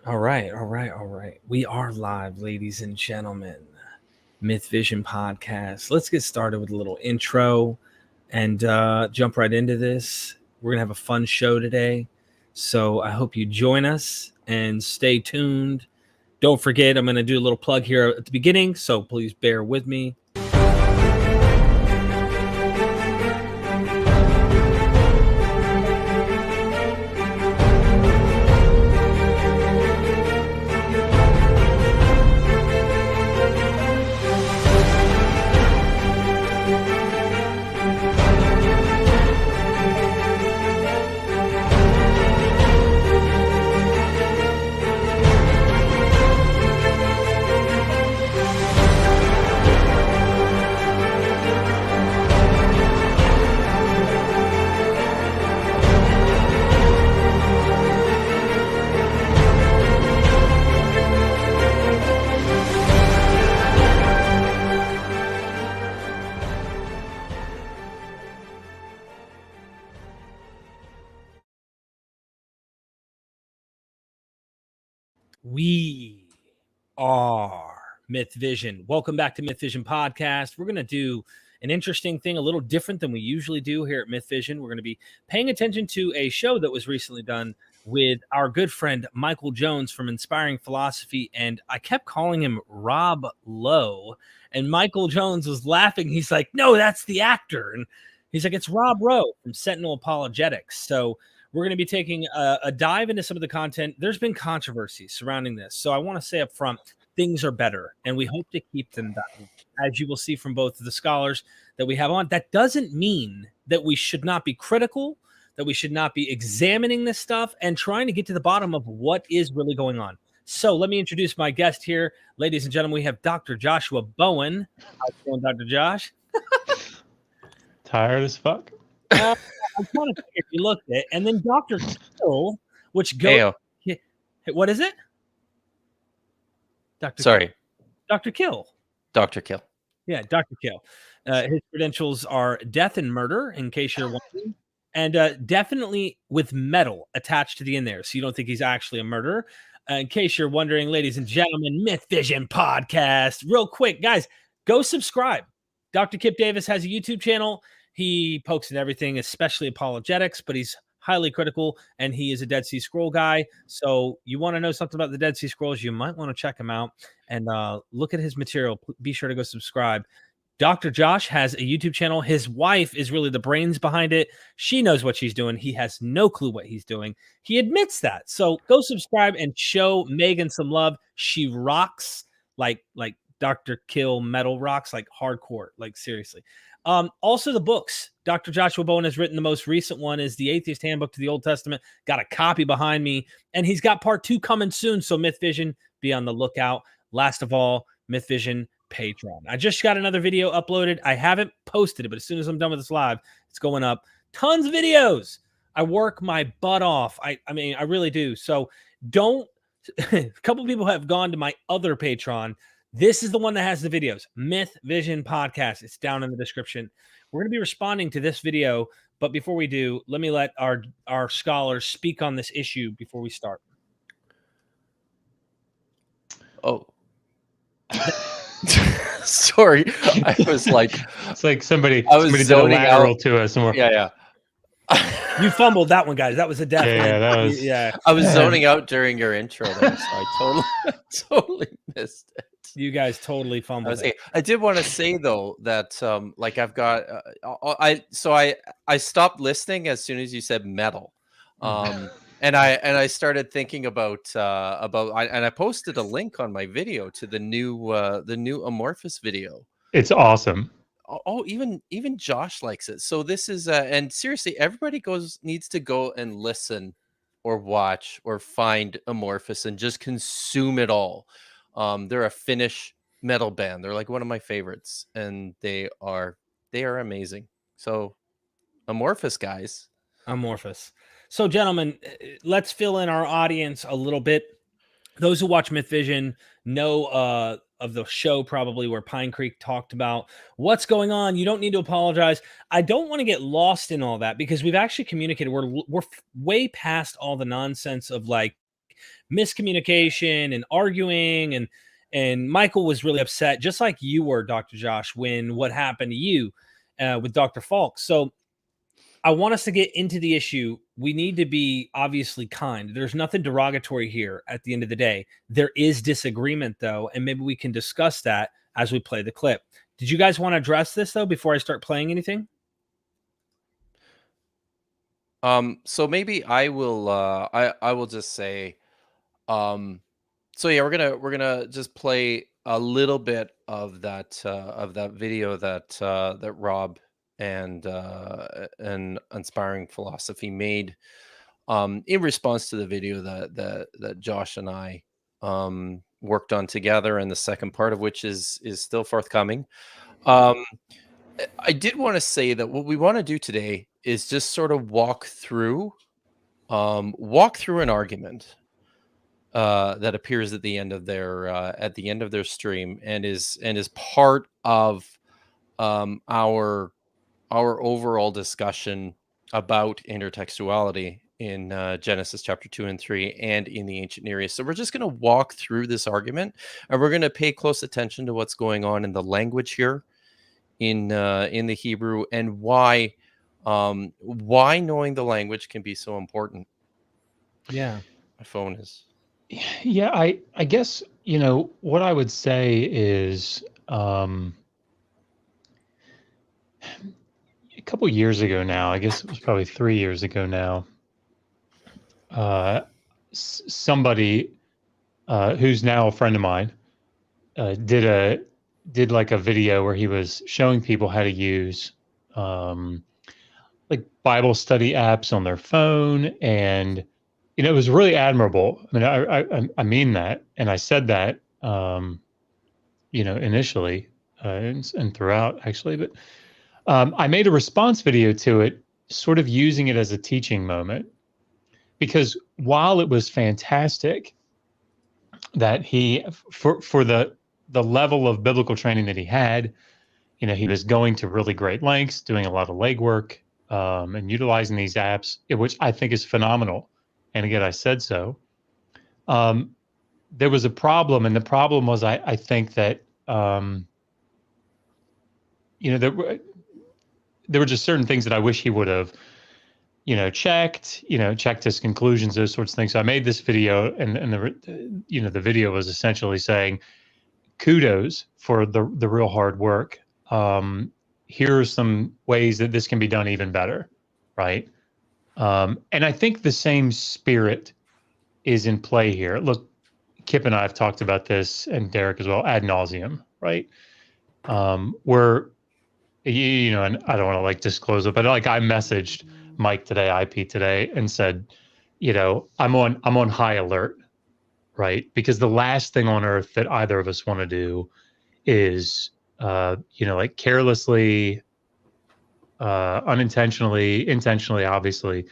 All right, all right, all right. We are live, ladies and gentlemen. MythVision podcast. Let's get started with a little intro and jump right into this. We're going to have a fun show today. So I hope you join us and stay tuned. Don't forget, I'm going to do a little plug here at the beginning, so please bear with me. We are MythVision. Welcome back to MythVision Podcast. We're going to do an interesting thing, a little different than we usually do here at MythVision. We're going to be paying attention to a show that was recently done with our good friend Michael Jones from Inspiring Philosophy, and I kept calling him Rob Lowe, and Michael Jones was laughing. He's like, no, that's the actor. And he's like, it's Rob Rowe from Sentinel Apologetics. So we're going to be taking a dive into some of the content. There's been controversy surrounding this. So I want to say up front, things are better, and we hope to keep them that way. As you will see from both of the scholars that we have on, that doesn't mean that we should not be critical, that we should not be examining this stuff and trying to get to the bottom of what is really going on. So let me introduce my guest here. Ladies and gentlemen, we have Dr. Joshua Bowen. How's it going, Dr. Josh? Tired as fuck. I'm trying to figure if you looked at it. And then Dr. Kill, which goes... What is it? Sorry. Dr. Kill. Dr. Kill. Yeah, Dr. Kill. His credentials are death and murder, in case you're wondering. And definitely with metal attached to the end there. So you don't think he's actually a murderer. In case you're wondering, ladies and gentlemen, MythVision Podcast. Real quick, guys, go subscribe. Dr. Kip Davis has a YouTube channel. He pokes at everything, especially apologetics, but he's highly critical, and he is a Dead Sea Scroll guy. So you want to know something about the Dead Sea Scrolls, you might want to check him out and look at his material. Be sure to go subscribe. Dr. Josh has a YouTube channel. His wife is really the brains behind it. She knows what she's doing. He has no clue what he's doing. He admits that. So go subscribe and show Megan some love. She rocks like Dr. Kill metal rocks, like hardcore, like seriously. Also the books. Dr. Joshua Bowen has written the most recent one is the Atheist Handbook to the Old Testament. Got a copy behind me, and he's got part 2 coming soon. So MythVision, be on the lookout. Last of all, MythVision Patreon. I just got another video uploaded. I haven't posted it, but as soon as I'm done with this live, it's going up. Tons of videos. I work my butt off. I mean, I really do. So don't. A couple people have gone to my other Patreon. This is the one that has the videos. MythVision Podcast. It's down in the description. We're going to be responding to this video, but before we do, let me let our scholars speak on this issue before we start. Oh. Sorry. I was like... It's like somebody did a lateral out to us. And yeah. You fumbled that one, guys. That was a death. Yeah, that was... Yeah. I was zoning out during your intro there, so I totally missed it. You guys totally fumbled. I did want to say though that like I've got I stopped listening as soon as you said metal, and I started thinking about I posted a link on my video to the new Amorphous video. It's awesome. Oh, even Josh likes it. So this is and seriously, everybody needs to go and listen or watch or find Amorphous and just consume it all. They're a Finnish metal band. They're like one of my favorites, and they are amazing. So Amorphous, guys. Amorphous. So gentlemen, let's fill in our audience a little bit. Those who watch MythVision know of the show probably where Pine Creek talked about what's going on. You don't need to apologize. I don't want to get lost in all that because we've actually communicated. We're way past all the nonsense of like miscommunication and arguing, and Michael was really upset, just like you were, Dr. Josh, when what happened to you with Dr. Falk. So I want us to get into the issue. We need to be obviously kind. There's nothing derogatory here at the end of the day. There is disagreement, though, and maybe we can discuss that as we play the clip. Did you guys want to address this, though, before I start playing anything? So maybe I will I will just say, so yeah, we're gonna just play a little bit of that video that that Rob and Inspiring Philosophy made in response to the video that Josh and I worked on together, and the second part of which is still forthcoming. I did want to say that what we want to do today is just sort of walk through an argument that appears at the end of their stream, and is part of our overall discussion about intertextuality in Genesis chapter 2 and 3 and in the ancient Near East. So we're just going to walk through this argument, and we're going to pay close attention to what's going on in the language here in the Hebrew, and why knowing the language can be so important. Yeah. My phone is. Yeah, I guess, what I would say is a couple years ago now, I guess it was probably 3 years ago now, somebody who's now a friend of mine did like a video where he was showing people how to use like Bible study apps on their phone, and it was really admirable. I mean, I mean that, and I said that initially and throughout actually, but I made a response video to it, sort of using it as a teaching moment, because while it was fantastic that he for the level of biblical training that he had, he was going to really great lengths, doing a lot of legwork, and utilizing these apps, which I think is phenomenal. And again, I said so. There was a problem, and the problem was I think that there were just certain things that I wish he would have checked his conclusions, those sorts of things. So I made this video, and the video was essentially saying, kudos for the real hard work. Here are some ways that this can be done even better, right? And I think the same spirit is in play here. Look, Kip and I have talked about this, and Derek as well, ad nauseum, right? Where, and I don't want to disclose it, but I messaged Mike today, IP today, and said, I'm on high alert, right? Because the last thing on earth that either of us want to do is, carelessly, unintentionally, intentionally, obviously,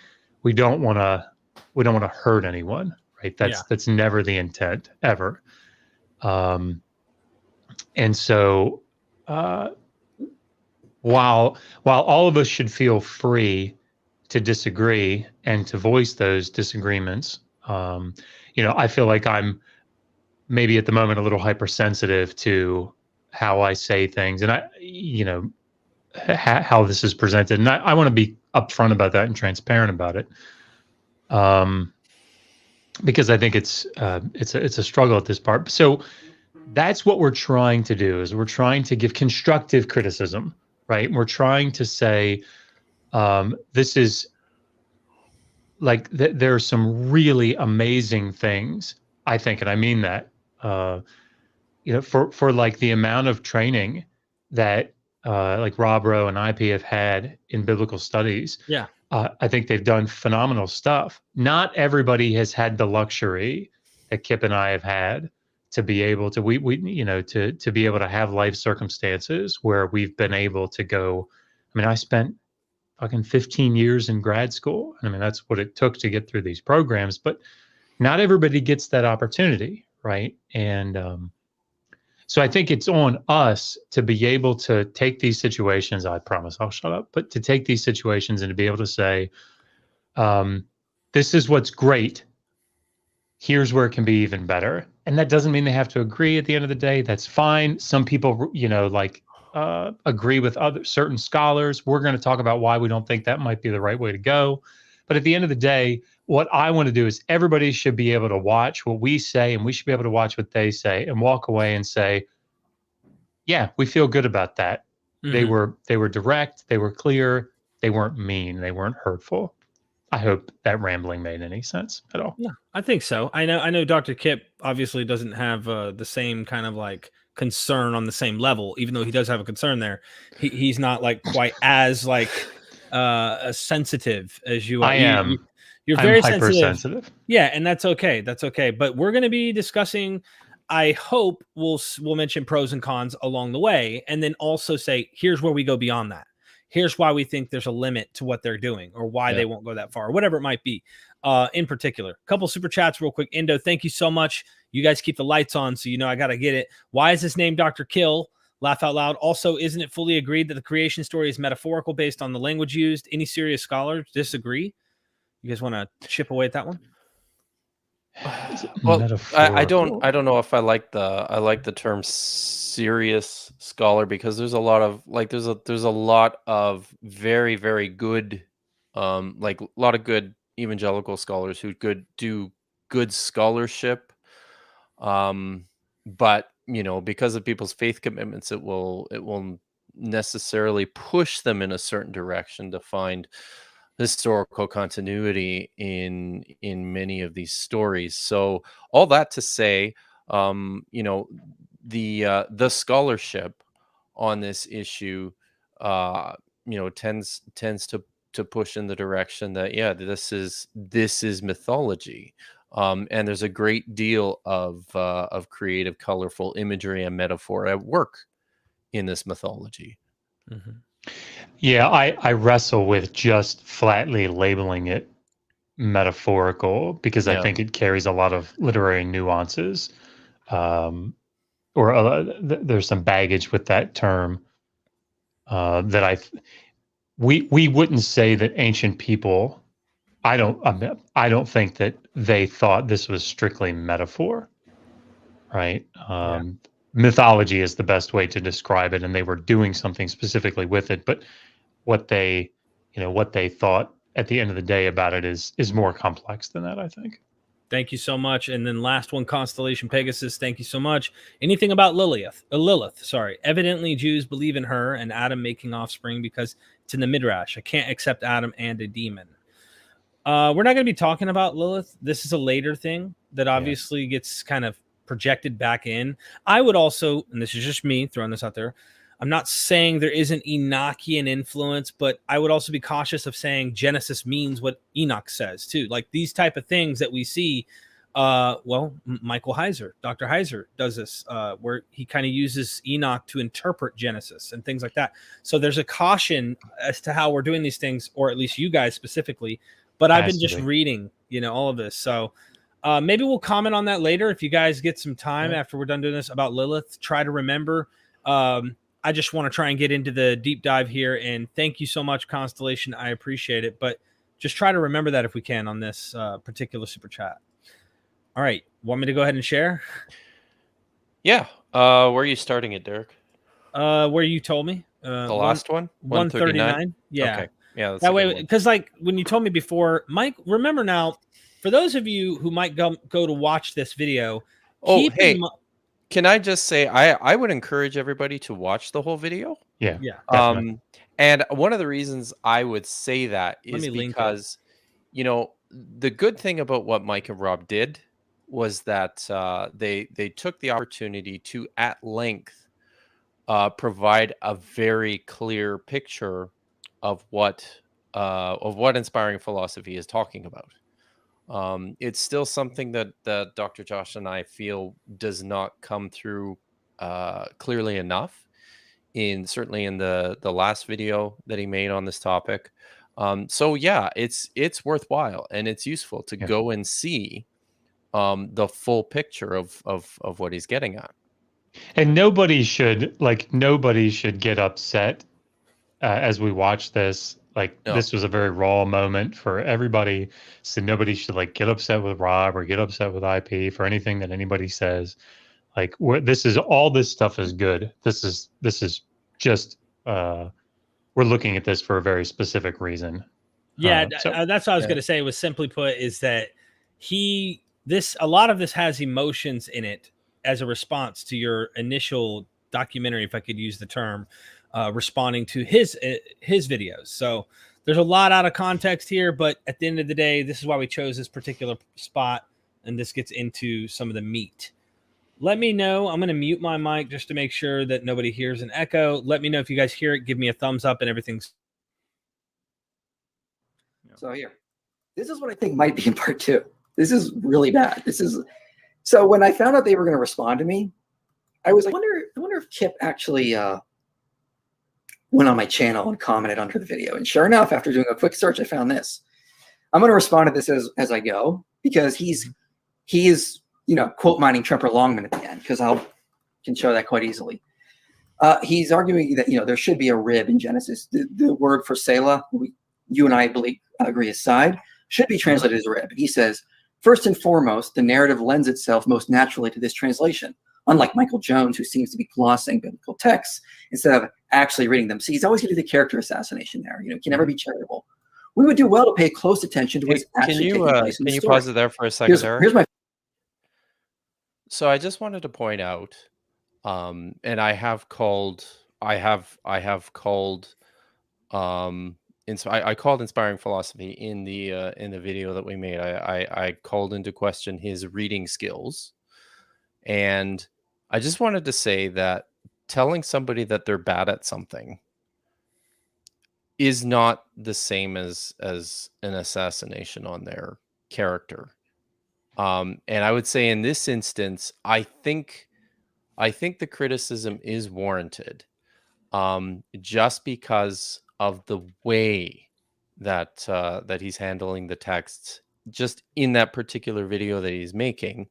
we don't want to hurt anyone, right? That's never the intent ever. And so, while all of us should feel free to disagree and to voice those disagreements, I feel like I'm maybe at the moment a little hypersensitive to how I say things, and how this is presented, and I want to be upfront about that and transparent about it, because I think it's a struggle at this part. So that's what we're trying to do, is we're trying to give constructive criticism, right? We're trying to say, this is there are some really amazing things, I think, and I mean that, for the amount of training that Rob, Rowe, and IP have had in biblical studies. Yeah. I think they've done phenomenal stuff. Not everybody has had the luxury that Kip and I have had to be able to, to be able to have life circumstances where we've been able to go. I mean, I spent fucking 15 years in grad school. I mean, that's what it took to get through these programs, but not everybody gets that opportunity, right? And so I think it's on us to be able to take these situations. I promise I'll shut up, but to take these situations and to be able to say, this is what's great here's where it can be even better. And that doesn't mean they have to agree at the end of the day. That's fine. Some people, agree with other certain scholars. We're going to talk about why we don't think that might be the right way to go. But at the end of the day, what I want to do is everybody should be able to watch what we say, and we should be able to watch what they say and walk away and say, yeah, we feel good about that. They were direct, they were clear, they weren't mean, they weren't hurtful. I hope that rambling made any sense at all. Yeah, I think so. I know Dr. Kip obviously doesn't have the same kind of like concern on the same level, even though he does have a concern there. He's not like quite as like sensitive as you are. I am. You're very hypersensitive. Yeah, and that's okay. That's okay. But we're going to be discussing. I hope we'll mention pros and cons along the way, and then also say here's where we go beyond that. Here's why we think there's a limit to what they're doing, or why they won't go that far, or whatever it might be. In particular, a couple super chats real quick. Indo, thank you so much. You guys keep the lights on, so you know I got to get it. Why is this name Dr. Kill? Laugh out loud. Also, isn't it fully agreed that the creation story is metaphorical based on the language used? Any serious scholars disagree? You guys want to chip away at that one? Well, I don't know if I like the term serious scholar, because there's a lot of there's a lot of very, very good like a lot of good evangelical scholars who do good scholarship, but because of people's faith commitments, it will necessarily push them in a certain direction to find historical continuity in many of these stories. So all that to say, the scholarship on this issue tends to push in the direction that this is mythology, and there's a great deal of creative, colorful imagery and metaphor at work in this mythology. Yeah, I wrestle with just flatly labeling it metaphorical, because I think it carries a lot of literary nuances, there's some baggage with that term that we wouldn't say that ancient people. I don't think that they thought this was strictly metaphor, right? Mythology is the best way to describe it, and they were doing something specifically with it. But what they thought at the end of the day about it is more complex than that, I think. Thank you so much. And then last one, Constellation Pegasus. Thank you so much. Anything about Lilith? Sorry. Evidently, Jews believe in her and Adam making offspring because it's in the Midrash. I can't accept Adam and a demon. We're not going to be talking about Lilith. This is a later thing that obviously gets kind of projected back in. I would also, and this is just me throwing this out there, I'm not saying there isn't Enochian influence, but I would also be cautious of saying Genesis means what Enoch says too. Like these type of things that we see. Michael Heiser, Dr. Heiser does this, where he kind of uses Enoch to interpret Genesis and things like that. So there's a caution as to how we're doing these things, or at least you guys specifically. But I've been just reading, all of this. So maybe we'll comment on that later if you guys get some time after we're done doing this about Lilith. Try to remember. I just want to try and get into the deep dive here. And thank you so much, Constellation. I appreciate it. But just try to remember that if we can on this particular super chat. All right. Want me to go ahead and share? Yeah. Where are you starting it, Derek? Where you told me. The last one? 139. Yeah. Okay. Yeah. That's that way, because like when you told me before, Mike, remember now, for those of you who might go to watch this video. Can I just say, I would encourage everybody to watch the whole video. Yeah. And one of the reasons I would say that is because, the good thing about what Mike and Rob did was that they took the opportunity to at length provide a very clear picture of what inspiring philosophy is talking about. It's still something that Dr. Josh and I feel does not come through clearly enough, certainly in the last video that he made on this topic. So yeah, it's worthwhile and it's useful to go and see the full picture of what he's getting at. And nobody should get upset as we watch this. Like No. this was a very raw moment for everybody. So nobody should like get upset with Rob or get upset with IP for anything that anybody says. Like this is all this stuff is good. This is just we're looking at this for a very specific reason. Yeah, So that's what I was going to say. Was simply put, is that a lot of this has emotions in it as a response to your initial documentary, if I could use the term, responding to his videos. So there's a lot out of context here, but at the end of the day, this is why we chose this particular spot, and this gets into some of the meat. Let me know. I'm going to mute my mic just to make sure that nobody hears an echo. Let me know if you guys hear it. Give me a thumbs up and everything's. So here, this is what I think might be in part 2. This is really bad. So when I found out they were going to respond to me, I was like, I wonder if Kip actually went on my channel and commented under the video. And sure enough, after doing a quick search, I found this. I'm going to respond to this as I go, because he is quote mining Tremper Longman at the end, because I can show that quite easily. He's arguing that there should be a rib in Genesis. The word for Selah, you and I agree aside, should be translated as rib. He says, first and foremost, the narrative lends itself most naturally to this translation, unlike Michael Jones, who seems to be glossing biblical texts instead of actually reading them. See, he's always going to do the character assassination there. He can never be charitable. We would do well to pay close attention to what's actually taking place in the story. Can you pause it there for a second, here's my. So I just wanted to point out, and I have called I called inspiring philosophy in the video that we made. I called into question his reading skills, and I just wanted to say that telling somebody that they're bad at something is not the same as an assassination on their character. And I would say in this instance, I think the criticism is warranted, just because of the way that he's handling the texts just in that particular video that he's making.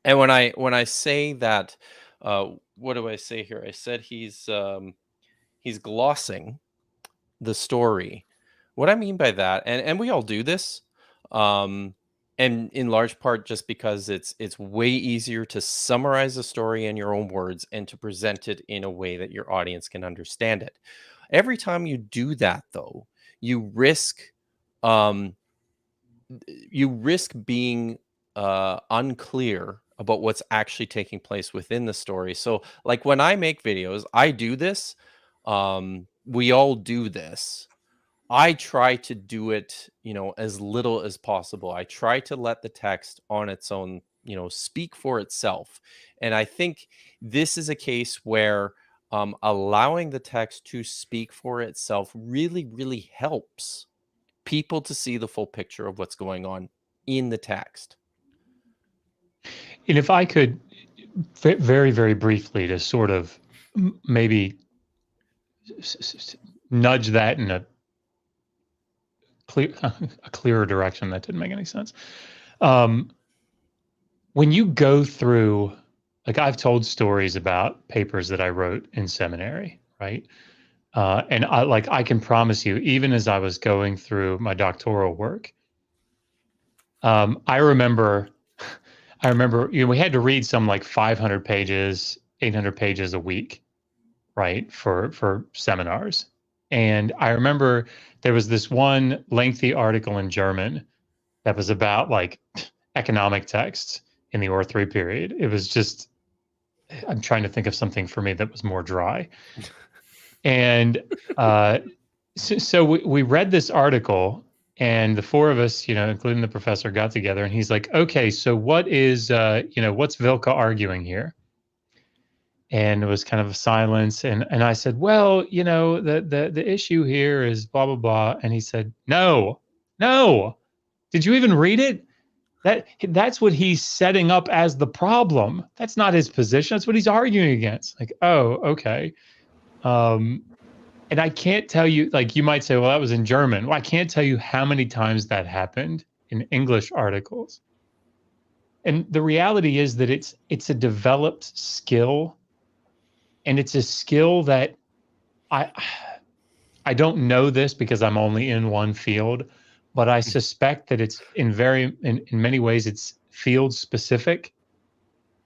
And when I say that, what do I say here? I said he's glossing the story. What I mean by that, and we all do this, and in large part just because it's way easier to summarize a story in your own words and to present it in a way that your audience can understand it. Every time you do that, though, you risk being unclear about what's actually taking place within the story. So, like when I make videos, I do this. We all do this. I try to do it, as little as possible. I try to let the text on its own, speak for itself. And I think this is a case where allowing the text to speak for itself really, really helps people to see the full picture of what's going on in the text. And if I could very, very briefly to sort of maybe nudge that in a clearer direction. That didn't make any sense. When you go through, like I've told stories about papers that I wrote in seminary, right? And I can promise you, even as I was going through my doctoral work, I remember, we had to read some like 500 pages, 800 pages a week, right? For seminars. And I remember there was this one lengthy article in German that was about like economic texts in the Or III period. It was just, I'm trying to think of something for me that was more dry. And so we read this article, and the four of us, including the professor, got together, and he's like, okay, so what is, what's Vilka arguing here? And it was kind of a silence. And I said, well, the issue here is blah, blah, blah. And he said, no, did you even read it? That's what he's setting up as the problem. That's not his position. That's what he's arguing against. Like, oh, okay. And I can't tell you, like, you might say, well, that was in German. Well, I can't tell you how many times that happened in English articles. And the reality is that it's a developed skill. And it's a skill that I I don't know this because I'm only in one field, but I suspect that it's in many ways it's field specific.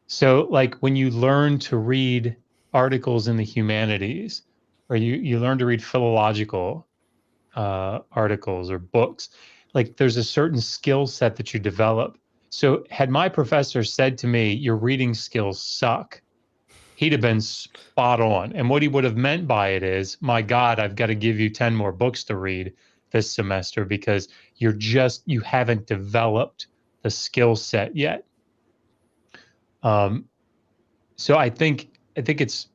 So like when you learn to read articles in the humanities, or you learn to read philological articles or books, like there's a certain skill set that you develop. So had my professor said to me, your reading skills suck, he'd have been spot on. And what he would have meant by it is, my God, I've got to give you 10 more books to read this semester because you haven't developed the skill set yet. So I think it's.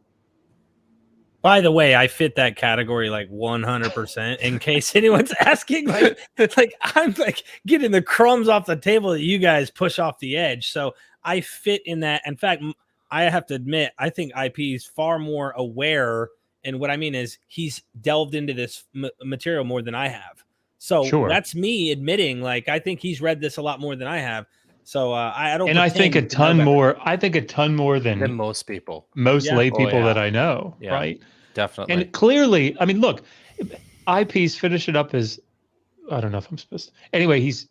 By the way, I fit that category like 100%. In case anyone's asking, like I'm like getting the crumbs off the table that you guys push off the edge. So I fit in that. In fact, I have to admit, I think IP is far more aware. And what I mean is he's delved into this material more than I have. So Sure. That's me admitting, like, I think he's read this a lot more than I have. So I don't. And I think a ton more. I think a ton more than most people, lay people that I know. Yeah, right. Definitely. And clearly, I mean, look, IP's finish it up as, I don't know if I'm supposed to. Anyway, he's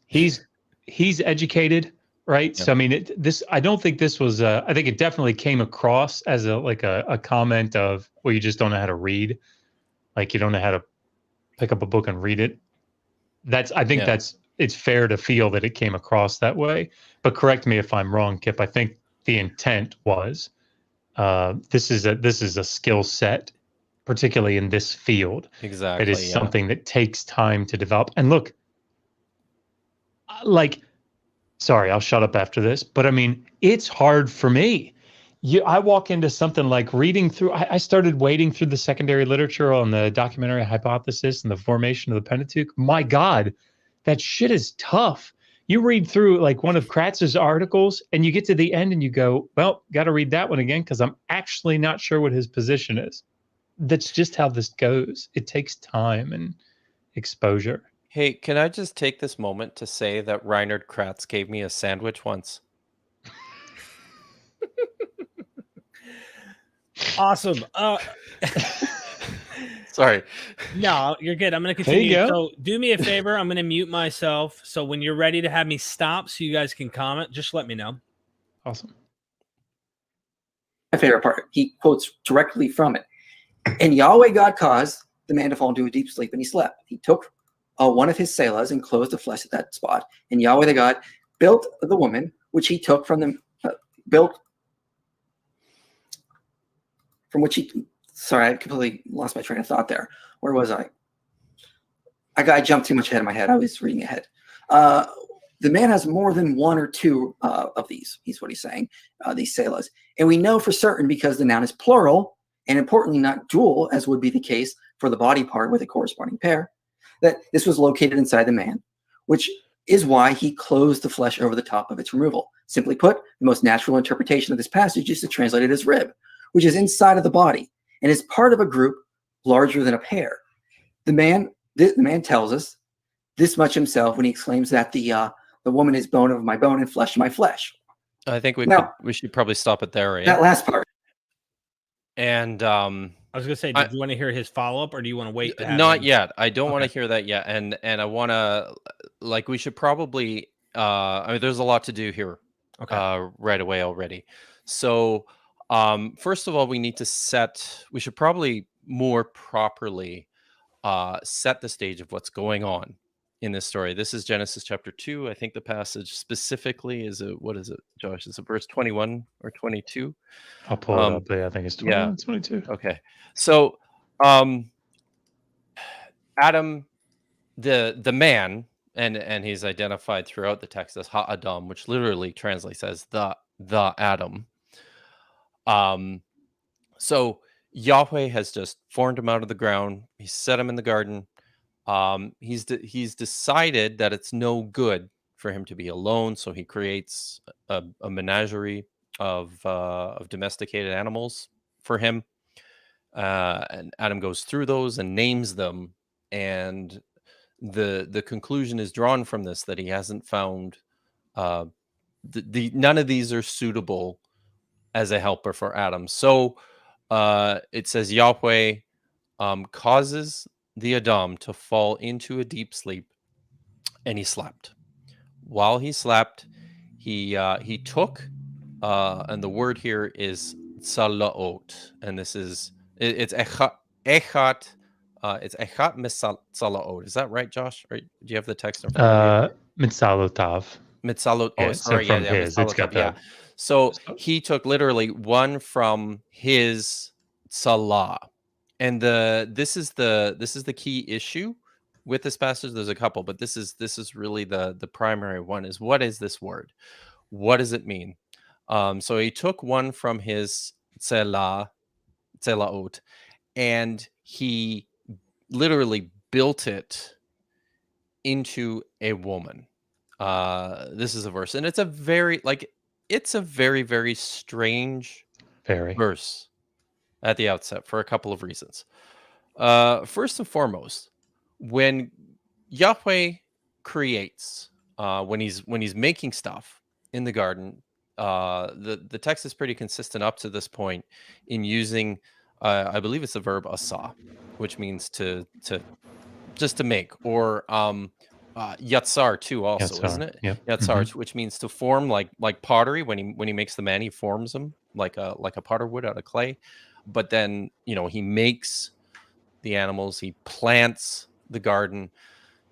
educated, right? Yeah. So I mean, I don't think this was. I think it definitely came across as a comment of, well, you just don't know how to read, like you don't know how to pick up a book and read it. I think it's fair to feel that it came across that way. But correct me if I'm wrong, Kip. I think the intent was, this is a skill set, particularly in this field. Exactly. It is something that takes time to develop. And look, like, sorry, I'll shut up after this, but I mean, it's hard for me. I walk into something like reading through, I started wading through the secondary literature on the documentary hypothesis and the formation of the Pentateuch. My God, that shit is tough. You read through like one of Kratz's articles and you get to the end and you go, well, got to read that one again because I'm actually not sure what his position is. That's just how this goes. It takes time and exposure. Hey, can I just take this moment to say that Reinhard Kratz gave me a sandwich once? Awesome. Sorry. No, you're good. I'm going to continue. So do me a favor. I'm going to mute myself. So when you're ready to have me stop so you guys can comment, just let me know. Awesome. My favorite part, he quotes directly from it. And Yahweh God caused the man to fall into a deep sleep, and he slept. He took one of his selahs and closed the flesh at that spot. And Yahweh the God built the woman, which he took from the sorry, I completely lost my train of thought there. Where was I? I jumped too much ahead of my head. I was reading ahead. The man has more than one or two of these. He's what he's saying, these selahs. And we know for certain because the noun is plural, and importantly not dual, as would be the case for the body part with a corresponding pair, that this was located inside the man, which is why he closed the flesh over the top of its removal. Simply put, the most natural interpretation of this passage is to translate it as rib, which is inside of the body and is part of a group larger than a pair. The man tells us this much himself when he exclaims that the woman is bone of my bone and flesh of my flesh. I think we should probably stop it there, right? That last part. And I was going to say, did you want to hear his follow-up or do you want to wait? Not yet. I don't want to hear that yet. And I want to, like, we should probably, I mean, there's a lot to do here right away already. So first of all, we should probably more properly set the stage of what's going on in this story. This is Genesis chapter 2. I think the passage specifically is what is it, Josh? Is it verse 21 or 22? I'll pull it up. Yeah, I think it's 21, 22. Okay. So Adam, the man, and he's identified throughout the text as Ha-Adam, which literally translates as the Adam. So Yahweh has just formed him out of the ground. He set him in the garden. He's decided that it's no good for him to be alone, so he creates a menagerie of domesticated animals for him. And Adam goes through those and names them, and the conclusion is drawn from this that he hasn't found none of these are suitable as a helper for Adam. So it says Yahweh causes the Adam to fall into a deep sleep, and he slept. While he slept, he took, and the word here is tsalaot, and this is it's echat. It's echat mitzalaot. Is that right, Josh? Or do you have the text in front of you? Mitzalotav. Mitzalot. Oh, Yeah, so sorry. Yeah, from his, it's got Mitzalotav. Yeah. the. So he took literally one from his salah, and this is the key issue with this passage. There's a couple, but this is really the primary one. Is what is this word? What does it mean? So he took one from his tselaot, and he literally built it into a woman. This is a verse, and it's a very very strange verse at the outset for a couple of reasons. First and foremost, when Yahweh creates, when he's making stuff in the garden, the text is pretty consistent up to this point in using, I believe it's the verb asa, which means to just to make, or yatsar too, also, isn't it? Yep. Yatsar, which means to form, like pottery. When he makes the man, he forms them like a potter would out of clay. But then he makes the animals, he plants the garden.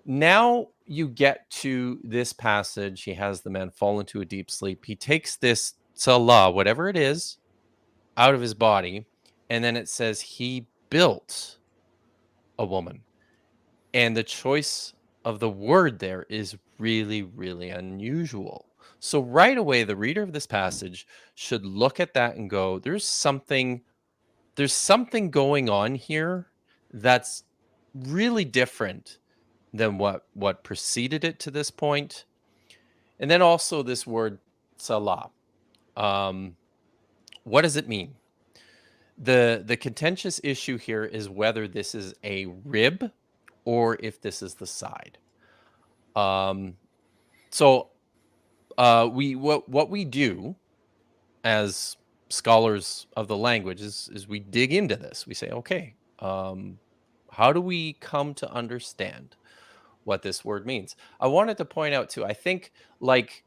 Now you get to this passage. He has the man fall into a deep sleep. He takes this salah, whatever it is, out of his body, and then it says he built a woman. And the choice of the word there is really, really unusual. So right away, the reader of this passage should look at that and go, there's something going on here that's really different than what preceded it to this point. And then also this word salah. What does it mean? The contentious issue here is whether this is a rib or if this is the side. So what we do as scholars of the language is we dig into this. We say, okay, how do we come to understand what this word means? I wanted to point out too, I think, like,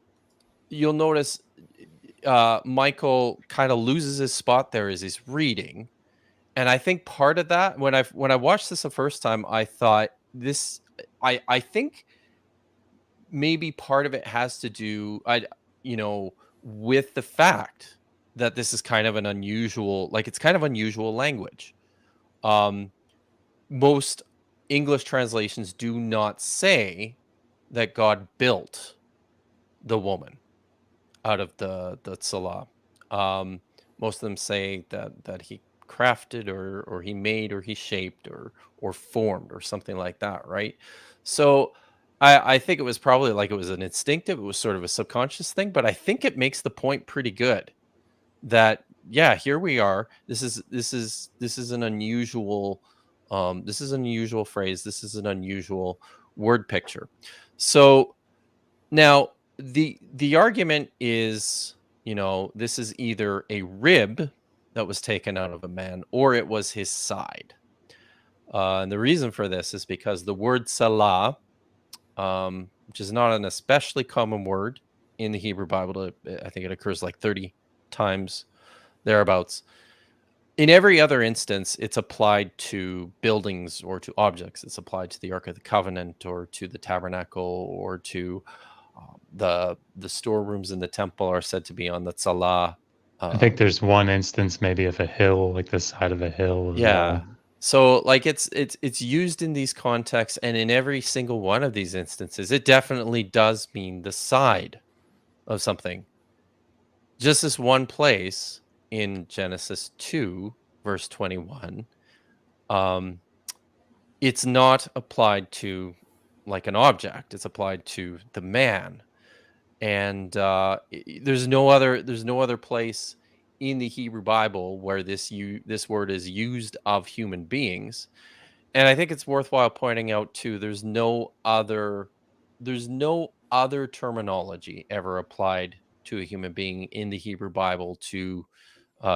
you'll notice Michael kind of loses his spot there as he's reading. And I think part of that, when I watched this the first time, I thought I think maybe part of it has to do, with the fact that this is kind of an unusual, it's kind of unusual language. Most English translations do not say that God built the woman out of the Salah. Most of them say that he crafted or he made or he shaped or formed or something like that, right? So I think it was probably it was an instinctive, it was sort of a subconscious thing, but I think it makes the point pretty good that, yeah, here we are. This is an unusual phrase. This is an unusual word picture. So now the argument is, this is either a rib that was taken out of a man or it was his side. And the reason for this is because the word salah, which is not an especially common word in the Hebrew Bible, I think it occurs 30 times thereabouts. In every other instance, it's applied to buildings or to objects. It's applied to the Ark of the Covenant or to the tabernacle or to the storerooms in the temple are said to be on the Tzalah. I think there's one instance maybe of a hill, like the side of a hill. Yeah. So it's used in these contexts, and in every single one of these instances, it definitely does mean the side of something. Just this one place in Genesis 2, verse 21, it's not applied to an object. It's applied to the man. And there's no other place in the Hebrew Bible where this word is used of human beings. And I think it's worthwhile pointing out too, there's no other terminology ever applied to a human being in the Hebrew Bible to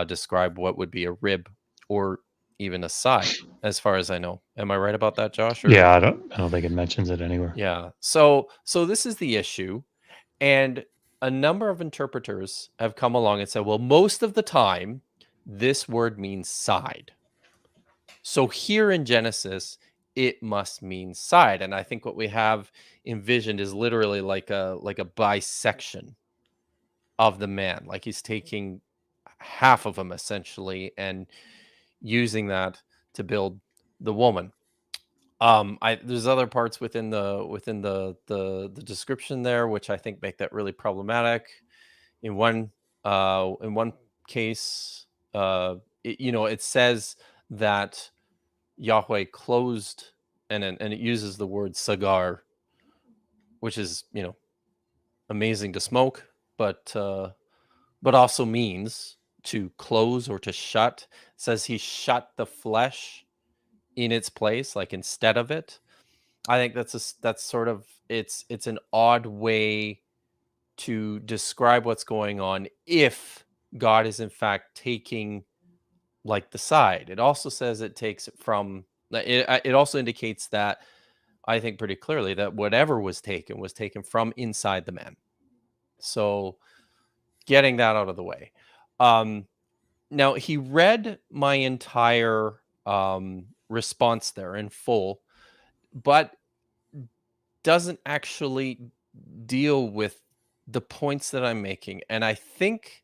describe what would be a rib or even a side, as far as I know. Am I right about that, Josh? Or- Yeah, I don't think it mentions it anywhere. Yeah. So this is the issue. And a number of interpreters have come along and said, well, most of the time, this word means side. So here in Genesis, it must mean side. And I think what we have envisioned is literally like a bisection of the man. Like he's taking half of him essentially and using that to build the woman. There's other parts within the description there which I think make that really problematic. In one case, it says that Yahweh closed, and it uses the word sagar, which is amazing to smoke, but also means to close or to shut. It says he shut the flesh in its place, like instead of it. I think that's sort of it's an odd way to describe what's going on if God is in fact taking like the side. It also says it takes it from it also indicates that I think pretty clearly that whatever was taken from inside the man. So getting that out of the way. Now he read my entire response there in full, but doesn't actually deal with the points that I'm making. And I think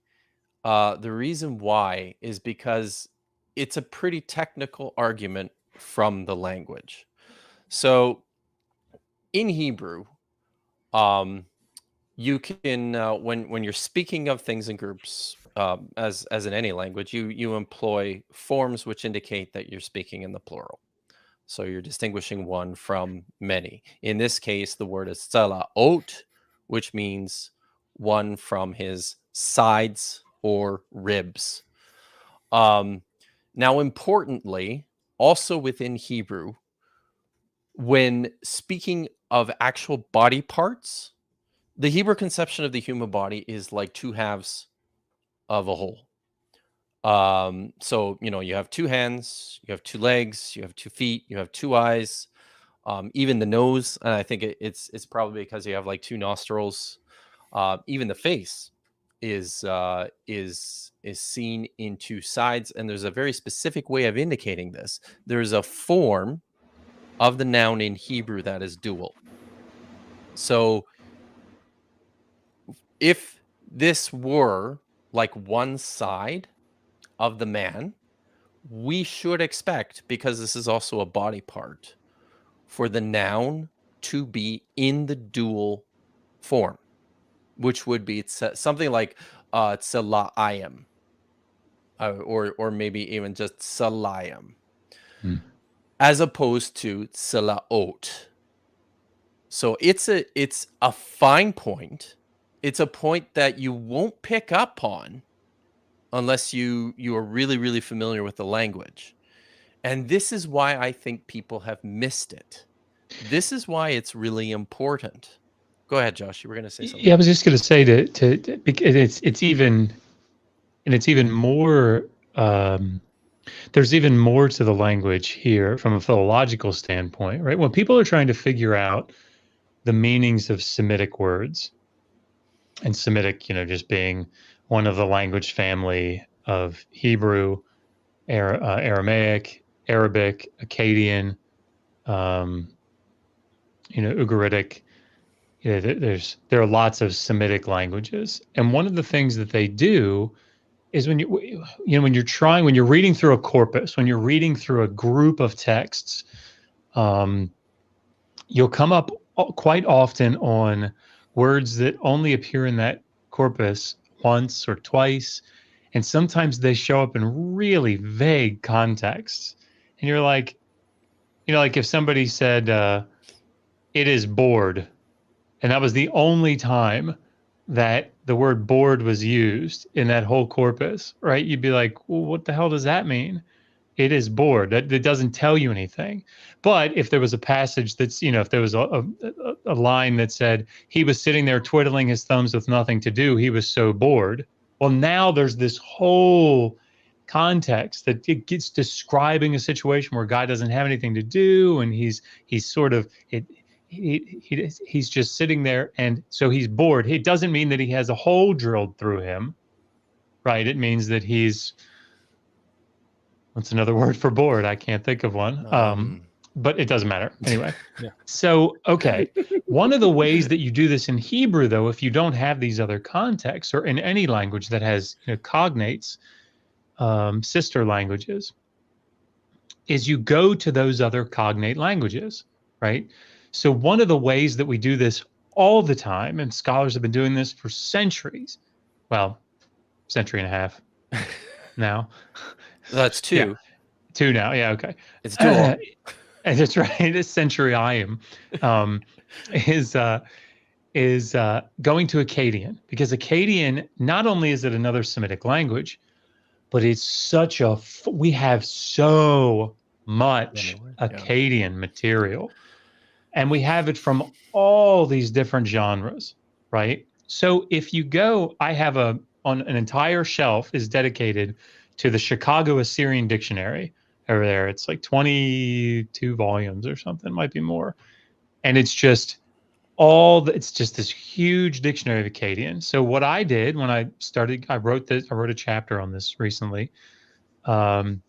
the reason why is because it's a pretty technical argument from the language. So in Hebrew, you can when you're speaking of things in groups, as in any language, you employ forms which indicate that you're speaking in the plural. So you're distinguishing one from many. In this case, the word is tzalaot, which means one from his sides or ribs. Now, importantly, also within Hebrew, when speaking of actual body parts, the Hebrew conception of the human body is like two halves of a whole. So, you have two hands, you have two legs, you have 2 feet, you have 2 eyes, even the nose. And I think it's probably because you have like 2 nostrils. Even the face is seen in 2 sides. And there's a very specific way of indicating this. There's a form of the noun in Hebrew that is dual. So if this were like one side of the man, we should expect, because this is also a body part, for the noun to be in the dual form, which would be something like tsalayim, or maybe even just salayim, as opposed to tsalaot. So it's a fine point. It's a point that you won't pick up on unless you are really, really familiar with the language. And this is why I think people have missed it. This is why it's really important. Go ahead, Josh. You were going to say something. Yeah, I was just going to say it's even more. There's even more to the language here from a philological standpoint, right? When people are trying to figure out the meanings of Semitic words, and Semitic, just being one of the language family of Hebrew, Aramaic, Arabic, Akkadian, Ugaritic. There are lots of Semitic languages, and one of the things that they do is when you're reading through a corpus, when you're reading through a group of texts, you'll come up quite often on words that only appear in that corpus once or twice, and sometimes they show up in really vague contexts. And you're like, like if somebody said, it is bored, and that was the only time that the word bored was used in that whole corpus, right? You'd be like, well, what the hell does that mean? It is bored. That doesn't tell you anything. But if there was a passage that's, if there was a line that said he was sitting there twiddling his thumbs with nothing to do, he was so bored. Well, now there's this whole context that it gets describing a situation where a guy doesn't have anything to do, and he's sort of he's just sitting there, and so he's bored. It doesn't mean that he has a hole drilled through him, right? It means that he's, what's another word for bored? I can't think of one. But it doesn't matter anyway. Yeah. So, okay. One of the ways that you do this in Hebrew, though, if you don't have these other contexts, or in any language that has cognates, sister languages, is you go to those other cognate languages, right? So one of the ways that we do this all the time, and scholars have been doing this for centuries, well, century and a half now. That's two. Yeah. Two now. Yeah. Okay. It's too long. And that's right. It's centurion is going to Akkadian, because Akkadian, not only is it another Semitic language, but it's we have so much Akkadian material, and we have it from all these different genres, right? So if you go, I have on an entire shelf is dedicated to the Chicago Assyrian Dictionary. Over there, it's like 22 volumes or something, might be more, and it's just it's just this huge dictionary of Akkadian. So what I did when I started, I wrote a chapter on this recently, when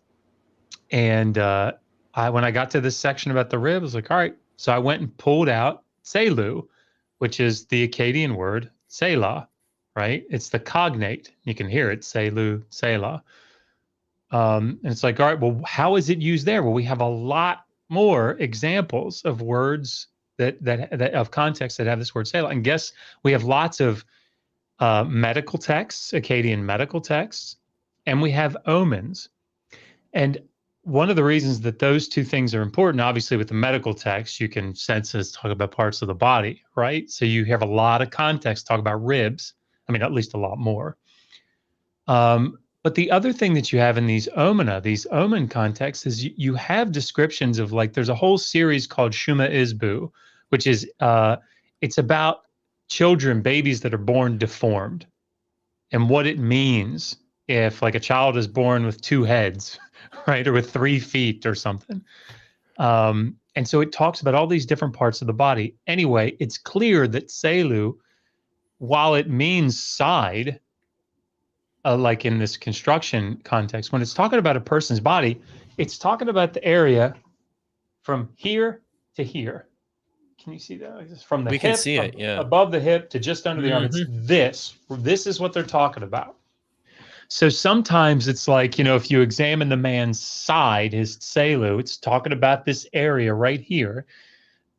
I got to this section about the rib, I was like, all right. So I went and pulled out Selu, which is the Akkadian word Selah, right? It's the cognate. You can hear it, Selu, Selah. And it's like, all right, well, how is it used there? Well, we have a lot more examples of words that of context that have this word Selah. And guess we have lots of medical texts, Akkadian medical texts, and we have omens. And one of the reasons that those two things are important, obviously with the medical text, you can census talk about parts of the body, right? So you have a lot of context talk about ribs. I mean, at least a lot more. But the other thing that you have in these omen contexts, is you have descriptions of, like, there's a whole series called Shuma Izbu, which is, it's about children, babies that are born deformed, and what it means if, like, a child is born with 2 heads, right, or with 3 feet or something. And so it talks about all these different parts of the body. Anyway, it's clear that Selu, while it means side, like in this construction context, when it's talking about a person's body, it's talking about the area from here to here. Can you see that? It's from the hip, can see it, yeah, above the hip to just under the arm. It's this is what they're talking about. So sometimes it's like, if you examine the man's side, his Selu, it's talking about this area right here,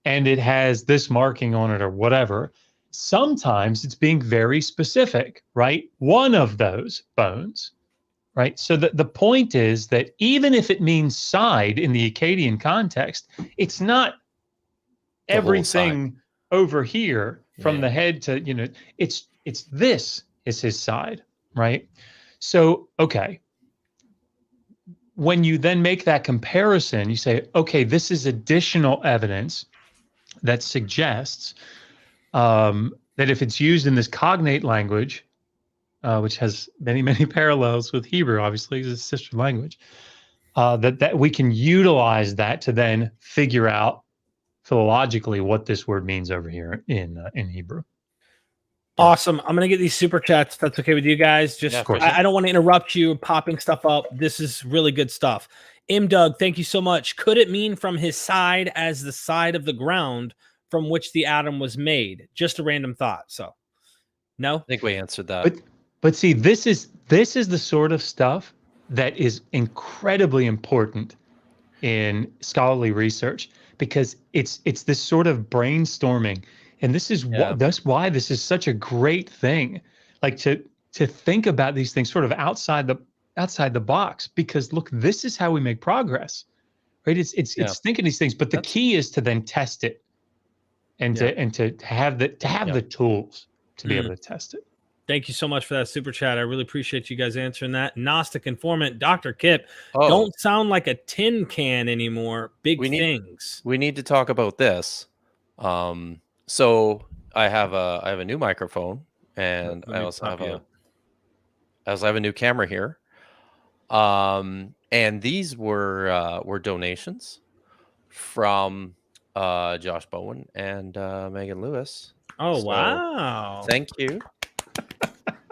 and it has this marking on it or whatever. Sometimes it's being very specific, right? One of those bones, right? So the point is that even if it means side in the Akkadian context, it's not everything over here from the head to, it's this is his side, right? So, okay. When you then make that comparison, you say, okay, this is additional evidence that suggests that if it's used in this cognate language, which has many, many parallels with Hebrew, obviously, it's a sister language, that we can utilize that to then figure out philologically what this word means over here in Hebrew. Awesome. I'm going to get these super chats. If that's okay with you guys. Just, of course. I don't want to interrupt you popping stuff up. This is really good stuff. Doug, thank you so much. Could it mean from his side as the side of the ground from which the atom was made? Just a random thought. So, no? I think we answered that. But see, this is the sort of stuff that is incredibly important in scholarly research, because it's this sort of brainstorming. And this is that's why this is such a great thing, like to think about these things sort of outside the box, because look, this is how we make progress, right? It's thinking these things, but the key is to then test it, and to have the tools to be able to test it. Thank you so much for that super chat. I really appreciate you guys answering that. Gnostic informant, Dr. Kip, don't sound like a tin can anymore. Big things. We need to talk about this. So I have a new microphone, and I also have a new camera here. And these were donations from Josh Bowen and Megan Lewis. Oh, So, wow. thank you.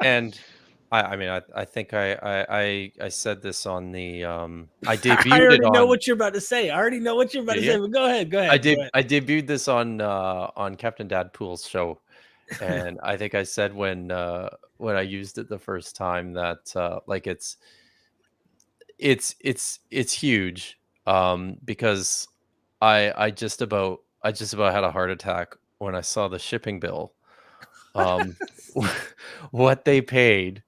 And I mean, I think I said this on the I debuted I already it know on. what you're about to say. I already know what you're about to Yeah. say. But go ahead. I debuted this on Captain Dadpool's show, and I think I said when I used it the first time that like it's huge, because I just about had a heart attack when I saw the shipping bill, what they paid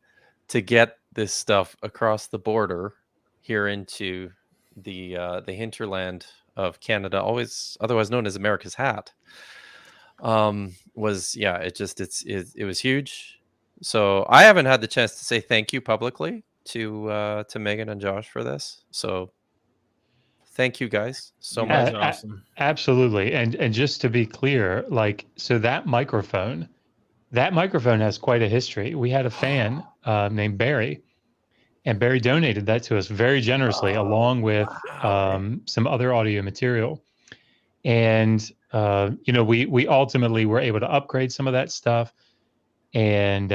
to get this stuff across the border here into the hinterland of Canada, always otherwise known as America's Hat. Was it was huge. So I haven't had the chance to say thank you publicly to Megan and Josh for this. So thank you guys so You much. guys are awesome. Absolutely. And just to be clear, like, so that microphone has quite a history. We had a fan named Barry, and Barry donated that to us very generously, along with some other audio material. And you know, we ultimately were able to upgrade some of that stuff. And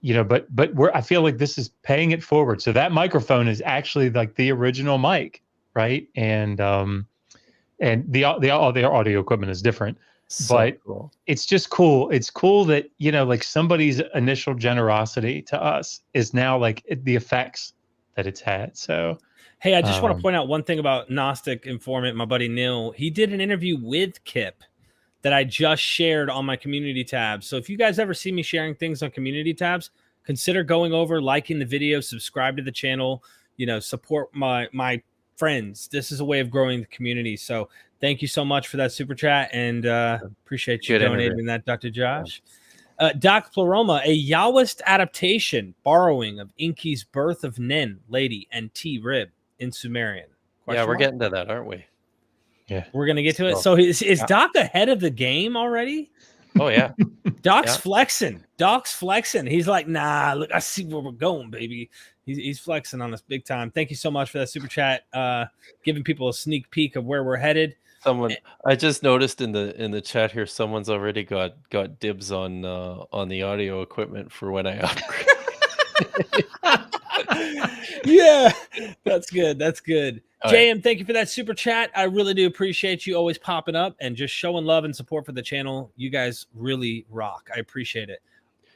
you know, but I feel like this is paying it forward. So that microphone is actually like the original mic, right? And the audio equipment is different. So But cool. it's just cool. It's cool that, you know, like somebody's initial generosity to us is now like the effects that it's had. So, Hey, I just want to point out one thing about Gnostic Informant, my buddy Neil. He did an interview with Kip that I just shared on my community tab. So if you guys ever see me sharing things on community tabs, consider going over, liking the video, subscribe to the channel, you know, support my friends. This is a way of growing the community. So thank you so much for that super chat, and appreciate you donating that, Dr. Josh. Doc Pleroma, a Yahwist adaptation borrowing of Enki's Birth of Nen, Lady, and T Rib in Sumerian. Yeah, we're getting to that, aren't we? Yeah, we're gonna get to it. So is Doc ahead of the game already? Oh yeah. Doc's flexing. Doc's flexing. He's like, nah, look, I see where we're going, baby. He's flexing on us big time. Thank you so much for that super chat, giving people a sneak peek of where we're headed. I just noticed in the chat here, someone's already got dibs on the audio equipment for when I upgrade. Yeah, that's good. That's good. All JM, right. thank you for that super chat. I really do appreciate you always popping up and just showing love and support for the channel. You guys really rock. I appreciate it.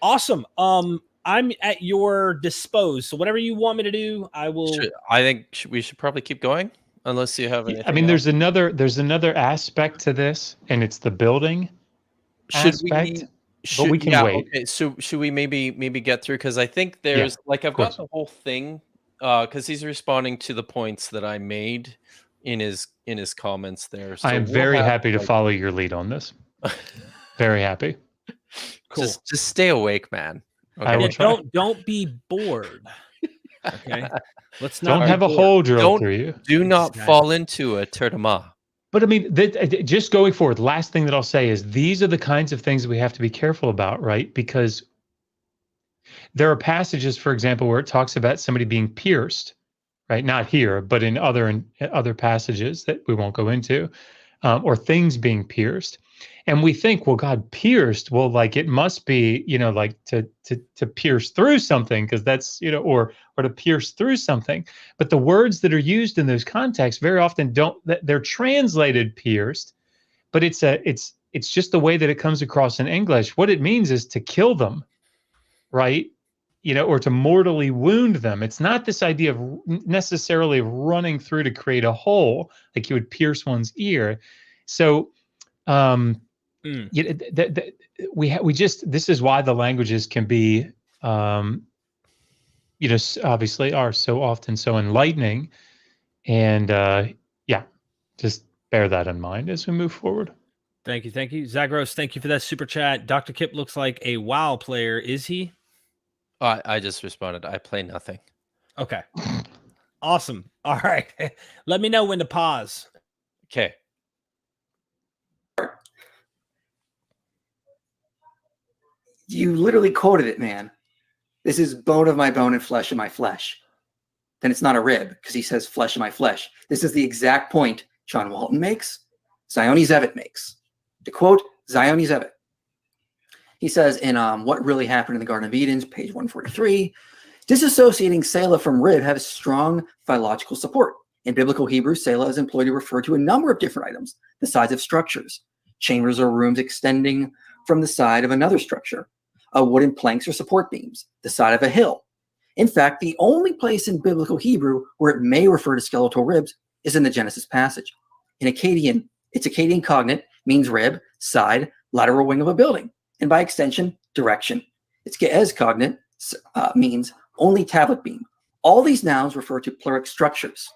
Awesome. I'm at your disposal. So whatever you want me to do, I will. I think we should probably keep going, unless you have anything. I mean, else. there's another aspect to this, and it's the building aspect. But we can wait. Okay, so should we maybe get through, because I think there's like I've got the whole thing, because he's responding to the points that I made in his comments there. So I am very happy to follow your lead on this. Very happy. Cool. Just stay awake, man. Okay. I will try. Don't be bored. Okay. Let's not don't have a hole drilled through you. Do not fall into a turdama. But I mean, just going forward, last thing that I'll say is these are the kinds of things that we have to be careful about, right? Because there are passages, for example, where it talks about somebody being pierced, right? Not here, but in other passages that we won't go into, or things being pierced. And we think, well, God, pierced, well, like it must be, you know, like to pierce through something, because that's, you know, or to pierce through something. But the words that are used in those contexts very often they're translated pierced, but it's just the way that it comes across in English. What it means is to kill them, right? You know, or to mortally wound them. It's not this idea of necessarily running through to create a hole, like you would pierce one's ear. So, we just, this is why the languages can be, you know, obviously are so often so enlightening, and yeah, just bear that in mind as we move forward. Thank you, Zagros. Thank you for that super chat. Dr. Kip looks like a WoW player. Is he? I just responded. I play nothing. Okay. Awesome. All right. Let me know when to pause. Okay. You literally quoted it, man. This is bone of my bone and flesh of my flesh. then it's not a rib because he says flesh of my flesh. This is the exact point John Walton makes, Zioni Zevit makes. To quote Zioni Zevit, he says in What Really Happened in the Garden of Eden, page 143, disassociating Selah from rib has strong philological support. In biblical Hebrew, Selah is employed to refer to a number of different items, the size of structures, chambers or rooms extending from the side of another structure, wooden planks or support beams, the side of a hill. In fact, the only place in biblical Hebrew where it may refer to skeletal ribs is in the Genesis passage. In Akkadian, its Akkadian cognate means rib, side, lateral wing of a building, and by extension, direction. Its Ge'ez cognate means only tablet beam. All these nouns refer to pluric structures.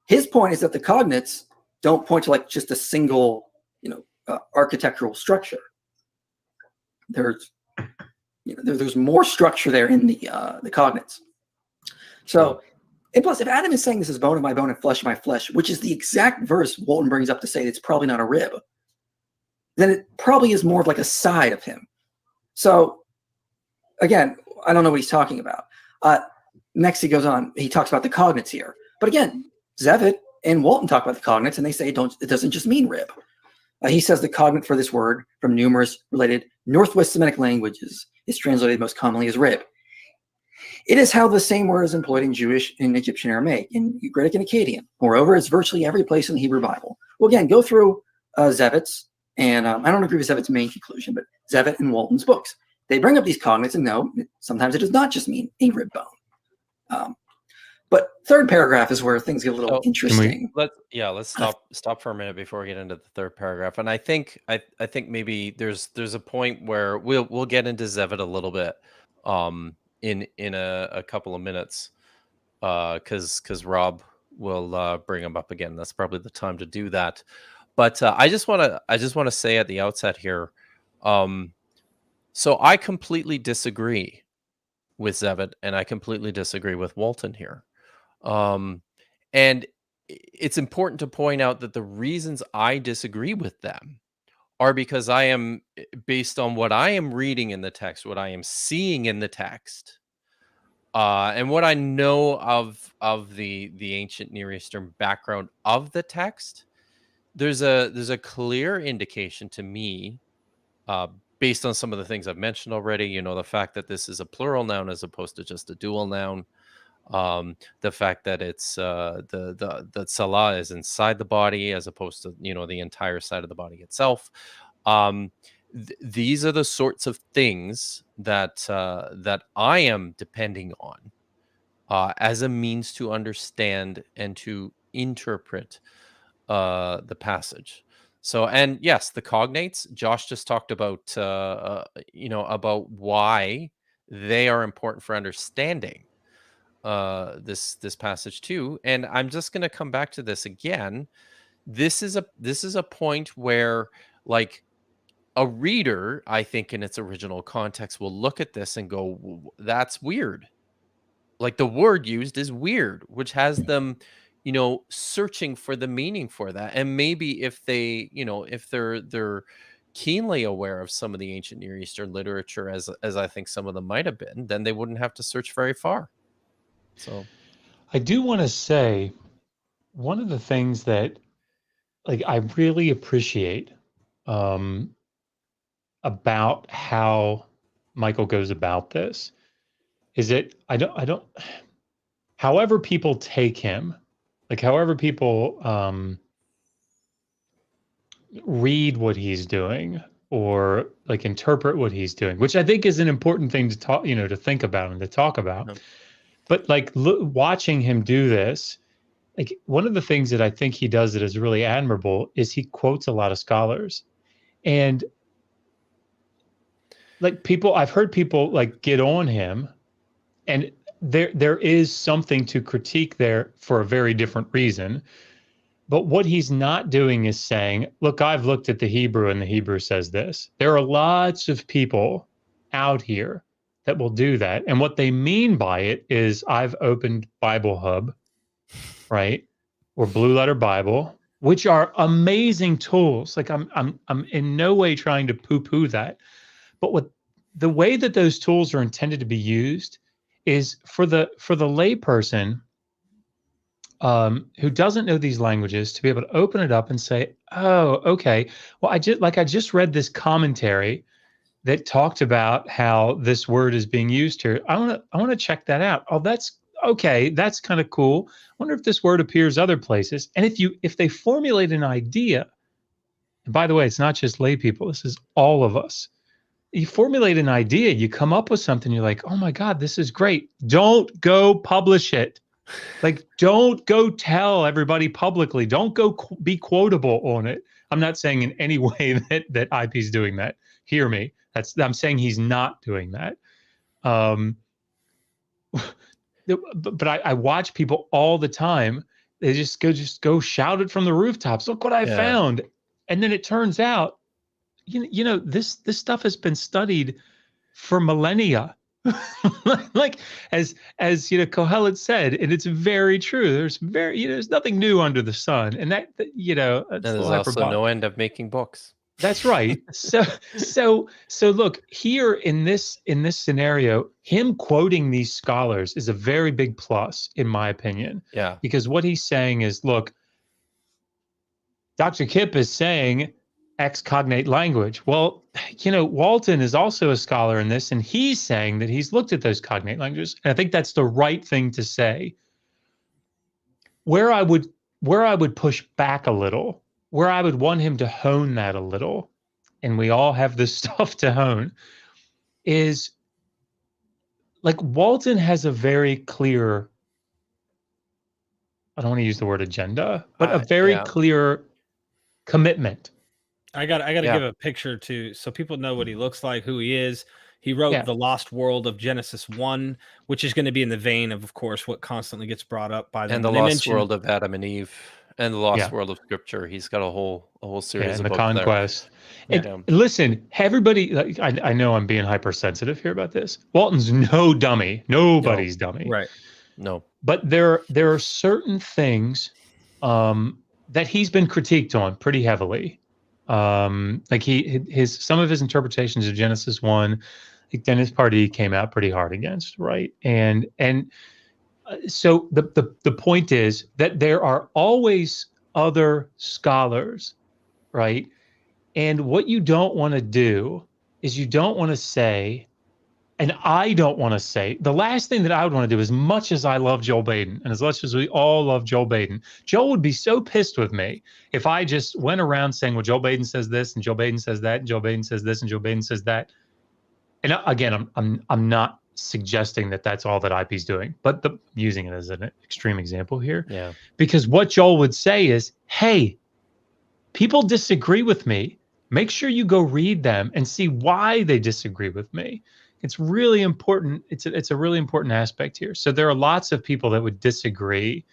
His point is that the cognates don't point to like just a single, architectural structure. There's more structure there in the cognates. So, and plus, if Adam is saying this is bone of my bone and flesh of my flesh, which is the exact verse Walton brings up to say it's probably not a rib, then it probably is more of like a side of him. So, again, I don't know what he's talking about. Next, he goes on. He talks about the cognates here. But again, Zevit and Walton talk about the cognates, and they say it doesn't just mean rib. He says the cognate for this word from numerous related Northwest Semitic languages is translated most commonly as rib. It is how the same word is employed in Jewish and Egyptian Aramaic, in Ugaritic and Akkadian. Moreover, it's virtually every place in the Hebrew Bible. Well, again, go through Zevit's, and I don't agree with Zevit's main conclusion, but Zevit and Walton's books. They bring up these cognates, and no, sometimes it does not just mean a rib bone. But third paragraph is where things get a little interesting. Let's stop for a minute before we get into the third paragraph. And I think maybe there's a point where we'll get into Zevit a little bit in a couple of minutes because Rob will bring him up again. That's probably the time to do that. But I just want to say at the outset here, so I completely disagree with Zevit, and I completely disagree with Walton here. And it's important to point out that the reasons I disagree with them are because I am based on what I am reading in the text, what I am seeing in the text, and what I know of the ancient Near Eastern background of the text. There's a clear indication to me, based on some of the things I've mentioned already. The fact that this is a plural noun as opposed to just a dual noun. The fact that it's the Salah is inside the body as opposed to the entire side of the body itself. These are the sorts of things that I am depending on as a means to understand and to interpret the passage. So, and yes, the cognates. Josh just talked about about why they are important for understanding this passage too. And I'm just going to come back to this again. This is a point where, like, a reader, I think in its original context, will look at this and go, that's weird. Like, the word used is weird, which has them searching for the meaning for that. And maybe if they if they're keenly aware of some of the ancient Near Eastern literature, as I think some of them might have been, then they wouldn't have to search very far. So I do want to say one of the things that I really appreciate about how Michael goes about this is that I don't however people take him, however people read what he's doing or interpret what he's doing, which I think is an important thing to talk, to think about and to talk about. Mm-hmm. But watching him do this, one of the things that I think he does that is really admirable is he quotes a lot of scholars. And I've heard people get on him, and there is something to critique there for a very different reason. But what he's not doing is saying, look, I've looked at the Hebrew and the Hebrew says this. There are lots of people out here that will do that. And what they mean by it is I've opened Bible Hub, right? Or Blue Letter Bible, which are amazing tools. I'm in no way trying to poo-poo that. But the way that those tools are intended to be used is for the layperson who doesn't know these languages to be able to open it up and say, oh, okay, well, I just read this commentary that talked about how this word is being used here. I want to check that out. Oh, that's okay. That's kind of cool. I wonder if this word appears other places. And if they formulate an idea, and by the way, it's not just lay people, this is all of us. You formulate an idea, you come up with something, you're like, oh my God, this is great. Don't go publish it. Like, don't go tell everybody publicly. Don't go be quotable on it. I'm not saying in any way that IP's doing that. Hear me. I'm saying he's not doing that. But I watch people all the time. They just go shout it from the rooftops. Look what I found. And then it turns out, you know, this stuff has been studied for millennia. Like as you know, Kohelet said, and it's very true. There's nothing new under the sun, and that you know, there's also no end of making books. That's right. So look here in this scenario, him quoting these scholars is a very big plus, in my opinion. Yeah. Because what he's saying is, look, Dr. Kipp is saying X cognate language. Well, you know, Walton is also a scholar in this, and he's saying that he's looked at those cognate languages. And I think that's the right thing to say. Where I would push back a little, where I would want him to hone that a little, and we all have this stuff to hone, is like Walton has a very clear, I don't want to use the word agenda, but a very clear commitment. I got to give a picture so people know what he looks like, who he is. He wrote The Lost World of Genesis 1, which is going to be in the vein of course, what constantly gets brought up by them. And the Lost World of Adam and Eve. And the Lost World of Scripture. He's got a whole series of the books Conquest. there. And listen, everybody, like, I know I'm being hypersensitive here about this. Walton's no dummy. Nobody's dummy. Right. No. But there are certain things that he's been critiqued on pretty heavily. Like some of his interpretations of Genesis 1, like Dennis Pardee came out pretty hard against, right? And so the point is that there are always other scholars, right? And what you don't want to do is you don't want to say, and I don't want to say, the last thing that I would want to do, as much as I love Joel Baden, and as much as we all love Joel Baden, Joel would be so pissed with me if I just went around saying, well, Joel Baden says this, and Joel Baden says that, and Joel Baden says this, and Joel Baden says that. And again, I'm not suggesting that that's all that IP's doing, but using it as an extreme example here. Yeah. Because what Joel would say is, hey, people disagree with me. Make sure you go read them and see why they disagree with me. It's really important. It's a really important aspect here. So there are lots of people that would disagree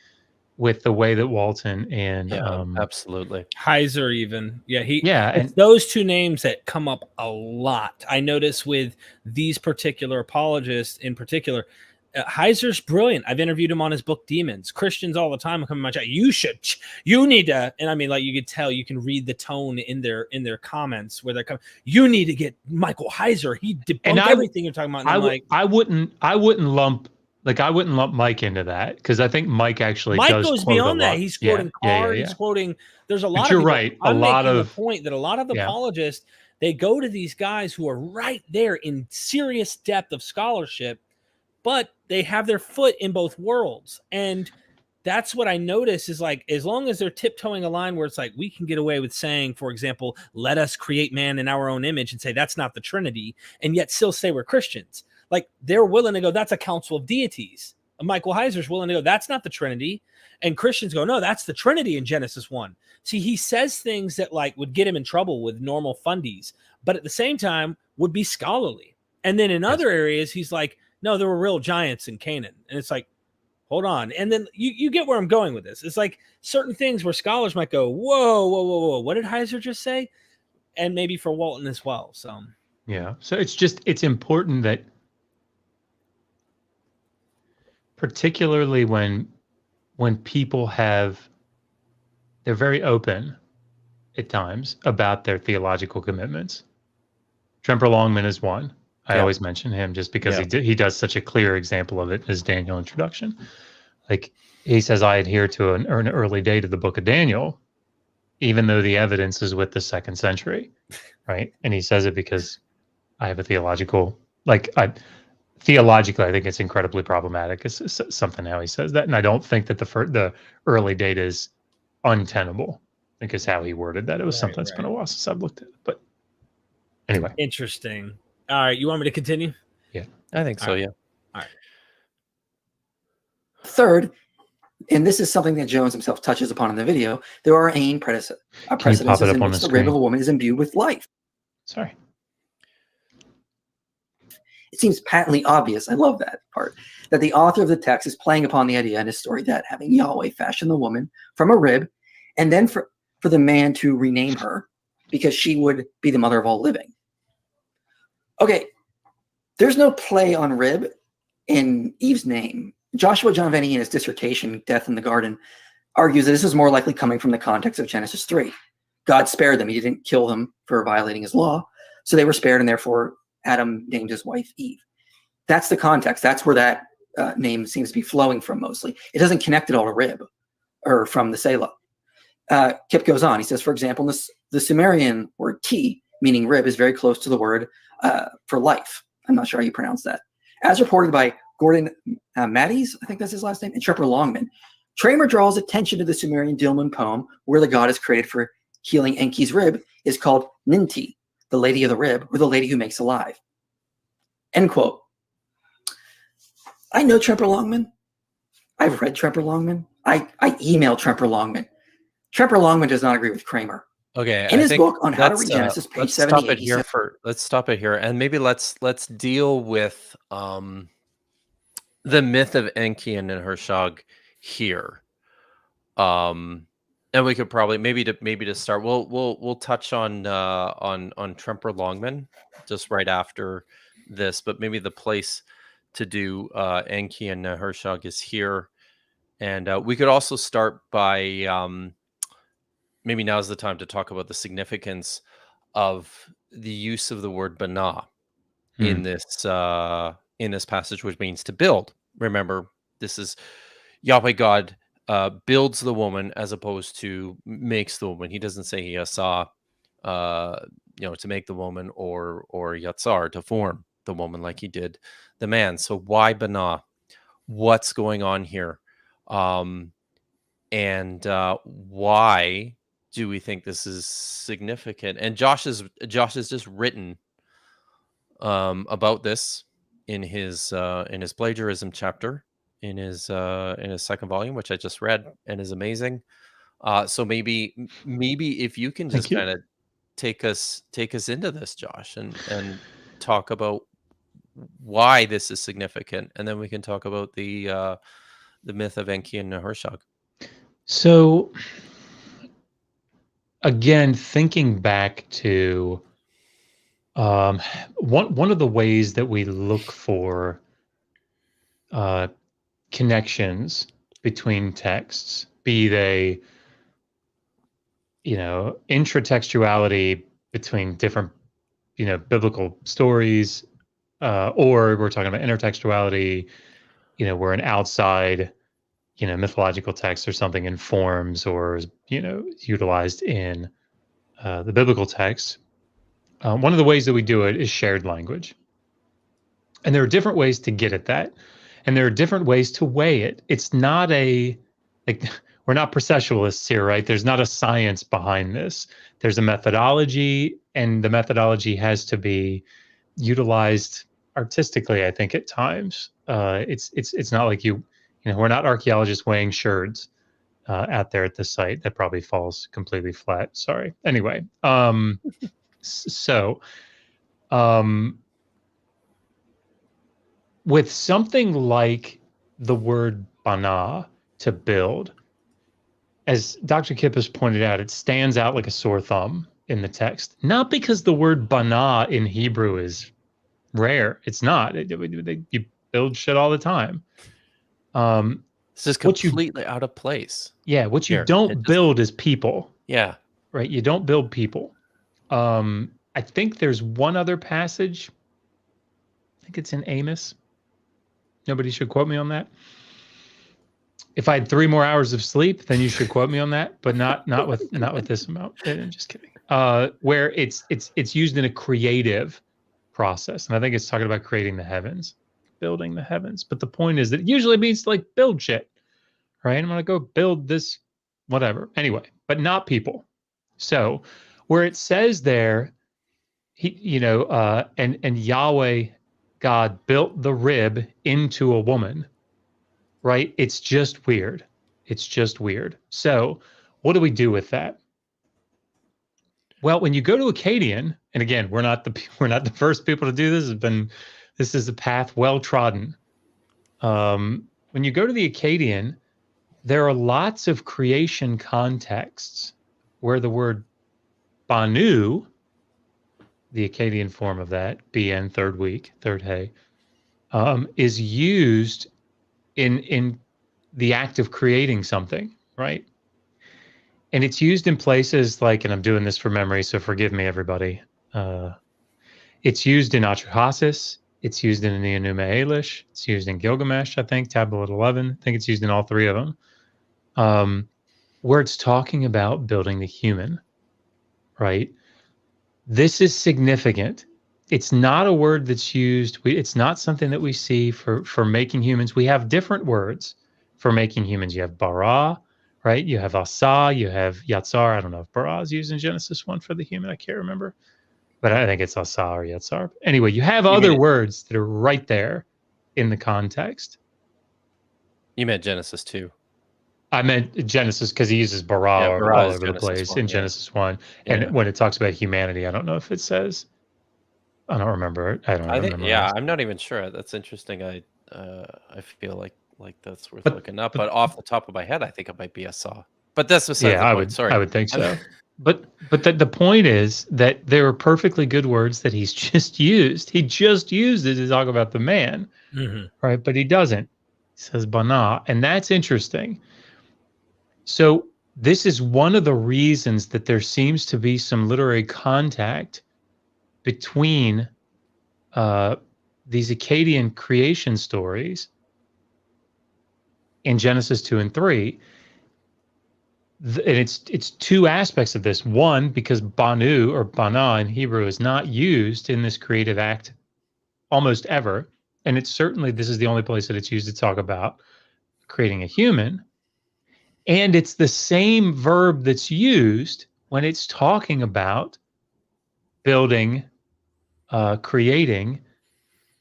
with the way that Walton and absolutely Heiser even. And those two names that come up a lot. I notice with these particular apologists in particular. Heiser's brilliant. I've interviewed him on his book Demons. Christians all the time come in my chat. You need to, and I mean, like, you could tell, you can read the tone in their comments where they're coming. You need to get Michael Heiser. He debunked everything you're talking about. And I wouldn't lump Mike into that, because I think Mike actually goes beyond that. He's quoting Carr. He's quoting. There's a lot. But you're right. I'm making the point that a lot of apologists, they go to these guys who are right there in serious depth of scholarship, but they have their foot in both worlds. And that's what I notice is, like, as long as they're tiptoeing a line where it's like, we can get away with saying, for example, let us create man in our own image, and say that's not the Trinity, and yet still say we're Christians. Like, they're willing to go, that's a council of deities. Michael Heiser's willing to go, that's not the Trinity. And Christians go, no, that's the Trinity in Genesis 1. See, he says things that, like, would get him in trouble with normal fundies, but at the same time would be scholarly. And then in other areas, he's like, no, there were real giants in Canaan. And it's like, hold on. And then you get where I'm going with this. It's like certain things where scholars might go, whoa. What did Heiser just say? And maybe for Walton as well. So, yeah. So it's important that, particularly when people they're very open at times about their theological commitments. Tremper Longman is one. I always mention him just because he does such a clear example of it in his Daniel introduction. Like he says, I adhere to an early date of the book of Daniel, even though the evidence is with the 2nd century, right? And he says it because I have a theological, theologically, I think it's incredibly problematic. It's something how he says that, and I don't think that the early date is untenable. I think is how he worded that. It was something that's been a while since I've looked at it, but anyway. Interesting. All right, you want me to continue? Yeah, I think so. All right. Yeah. All right. Third, and this is something that Jones himself touches upon in the video, there are precedents in which the rib of a woman is imbued with life. Sorry. It seems patently obvious, I love that part, that the author of the text is playing upon the idea in his story that having Yahweh fashion the woman from a rib, and then for the man to rename her because she would be the mother of all living. Okay, there's no play on rib in Eve's name. Joshua John Venny in his dissertation, Death in the Garden, argues that this is more likely coming from the context of Genesis 3. God spared them. He didn't kill them for violating his law. So they were spared, and therefore Adam named his wife Eve. That's the context. That's where that name seems to be flowing from mostly. It doesn't connect at all to rib or from the Selah. Kip goes on. He says, for example, the Sumerian word ti, meaning rib, is very close to the word for life. I'm not sure how you pronounce that. As reported by Gordon Matties, I think that's his last name, and Trepper Longman, Tramer draws attention to the Sumerian Dilmun poem where the goddess created for healing Enki's rib is called Ninti, the lady of the rib, or the lady who makes alive. End quote. I know Tremper Longman. I've read Tremper Longman. I emailed Tremper Longman. Tremper Longman does not agree with Kramer. Okay. In his book on how to read Genesis, page let's 78. Stop it here let's stop it here, and maybe let's deal with the myth of Enki and Hersha here. And we could probably maybe to start, we'll touch on Tremper Longman just right after this, but maybe the place to do Enki and Hersha is here, and we could also start by maybe now's the time to talk about the significance of the use of the word bana in this passage, which means to build. Remember, this is Yahweh God builds the woman as opposed to makes the woman. He doesn't say he saw, to make the woman or yatsar, to form the woman like he did the man. So why bana? What's going on here? And why do we think this is significant? And Josh has just written about this in his plagiarism chapter in his second volume, which I just read and is amazing. So maybe if you can just kind of take us into this, Josh, and talk about why this is significant, and then we can talk about the myth of Enki and Hersha. So again, thinking back to one of the ways that we look for connections between texts, be they, intratextuality between different, biblical stories, or we're talking about intertextuality, where an outside, mythological text or something informs or is, utilized in the biblical text. One of the ways that we do it is shared language. And there are different ways to get at that. And there are different ways to weigh it. It's not we're not processualists here, right? There's not a science behind this. There's a methodology, and the methodology has to be utilized artistically, I think, at times. It's not like we're not archaeologists weighing sherds out there at the site. That probably falls completely flat. Sorry. Anyway, with something like the word bana, to build, as Dr. Kipp has pointed out, it stands out like a sore thumb in the text. Not because the word bana in Hebrew is rare. It's not. You build shit all the time. This is completely out of place. Yeah, what you don't build is people. Yeah. Right? You don't build people. I think there's one other passage. think it's in Amos. Nobody should quote me on that. If I had 3 more hours of sleep, then you should quote me on that, but not with this amount. I'm just kidding. Where it's used in a creative process, and I think it's talking about creating the heavens, building the heavens. But the point is that it usually means like build shit, right? I'm gonna go build this, whatever. Anyway, but not people. So where it says there, and Yahweh God built the rib into a woman, right? It's just weird. It's just weird. So what do we do with that? Well, when you go to Akkadian, and again, we're not the first people to do this. This is a path well trodden. When you go to the Akkadian, there are lots of creation contexts where the word Banu, the Akkadian form of that, BN, third week, third hay, is used in the act of creating something, right? And it's used in places like, and I'm doing this from memory, so forgive me, everybody. It's used in Atrahasis. It's used in the Enuma Elish. It's used in Gilgamesh, I think, Tablet 11. I think it's used in all 3 of them, where it's talking about building the human, right? This is significant. It's not a word that's used. It's not something that we see for making humans. We have different words for making humans. You have bara, right? You have asa, you have yatsar. I don't know if bara is used in Genesis 1 for the human. I can't remember. But I think it's asa or yatsar. Anyway, you have other words that are right there in the context. You meant Genesis 2. I meant Genesis because he uses bara all over the place in Genesis 1. And when it talks about humanity, I don't know if it says. I don't remember. I'm not even sure. That's interesting. I feel like that's worth looking up. But off the top of my head, I think it might be asa. But that's besides the point. Sorry. I would think so. But the point is that there are perfectly good words that he's just used. He just used it to talk about the man, right? But he doesn't. He says bana, and that's interesting. So this is one of the reasons that there seems to be some literary contact between these Akkadian creation stories in Genesis 2 and 3. And it's 2 aspects of this. One, because Banu or Bana in Hebrew is not used in this creative act almost ever. And it's certainly, this is the only place that it's used to talk about creating a human. And it's the same verb that's used when it's talking about building, creating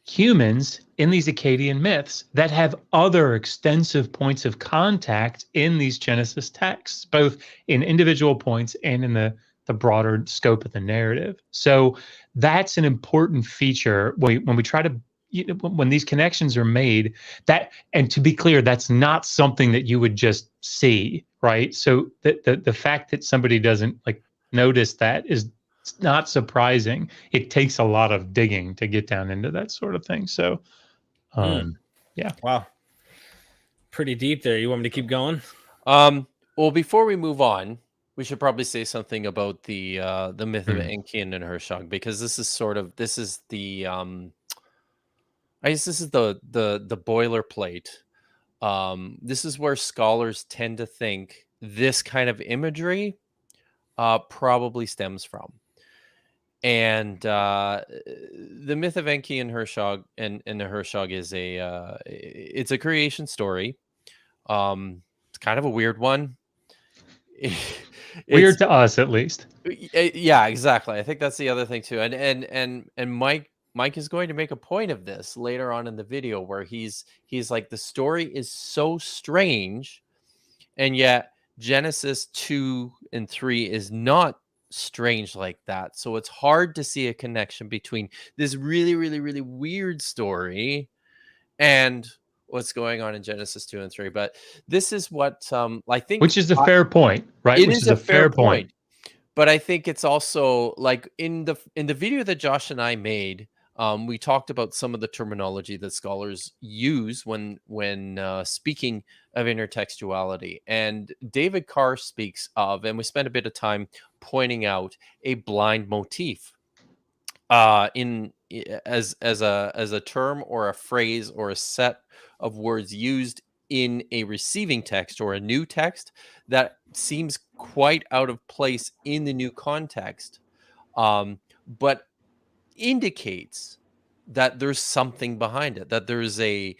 humans in these Akkadian myths that have other extensive points of contact in these Genesis texts, both in individual points and in the broader scope of the narrative. So that's an important feature when we try to, when these connections are made, that, and to be clear, that's not something that you would just see, right? So the fact that somebody doesn't like notice that is not surprising. It takes a lot of digging to get down into that sort of thing. So, yeah. Wow. Pretty deep there. You want me to keep going? Well, before we move on, we should probably say something about the myth of Enki and Hersha, because this is the I guess this is the boilerplate. This is where scholars tend to think this kind of imagery probably stems from. And the myth of Enki and Hersha and the Hersha is it's a creation story. It's kind of a weird one. Weird to us, at least. Yeah, exactly. I think that's the other thing too. And Mike is going to make a point of this later on in the video, where he's like, the story is so strange, and yet Genesis 2 and 3 is not strange like that. So it's hard to see a connection between this really, really, really weird story and what's going on in Genesis 2 and 3. But this is what I think, which is a fair point, right? It is a fair point. But I think it's also like in the video that Josh and I made, we talked about some of the terminology that scholars use when speaking of intertextuality. And David Carr speaks of, and we spent a bit of time pointing out, a blind motif in as a term or a phrase or a set of words used in a receiving text or a new text that seems quite out of place in the new context, but indicates that there's something behind it, that there's a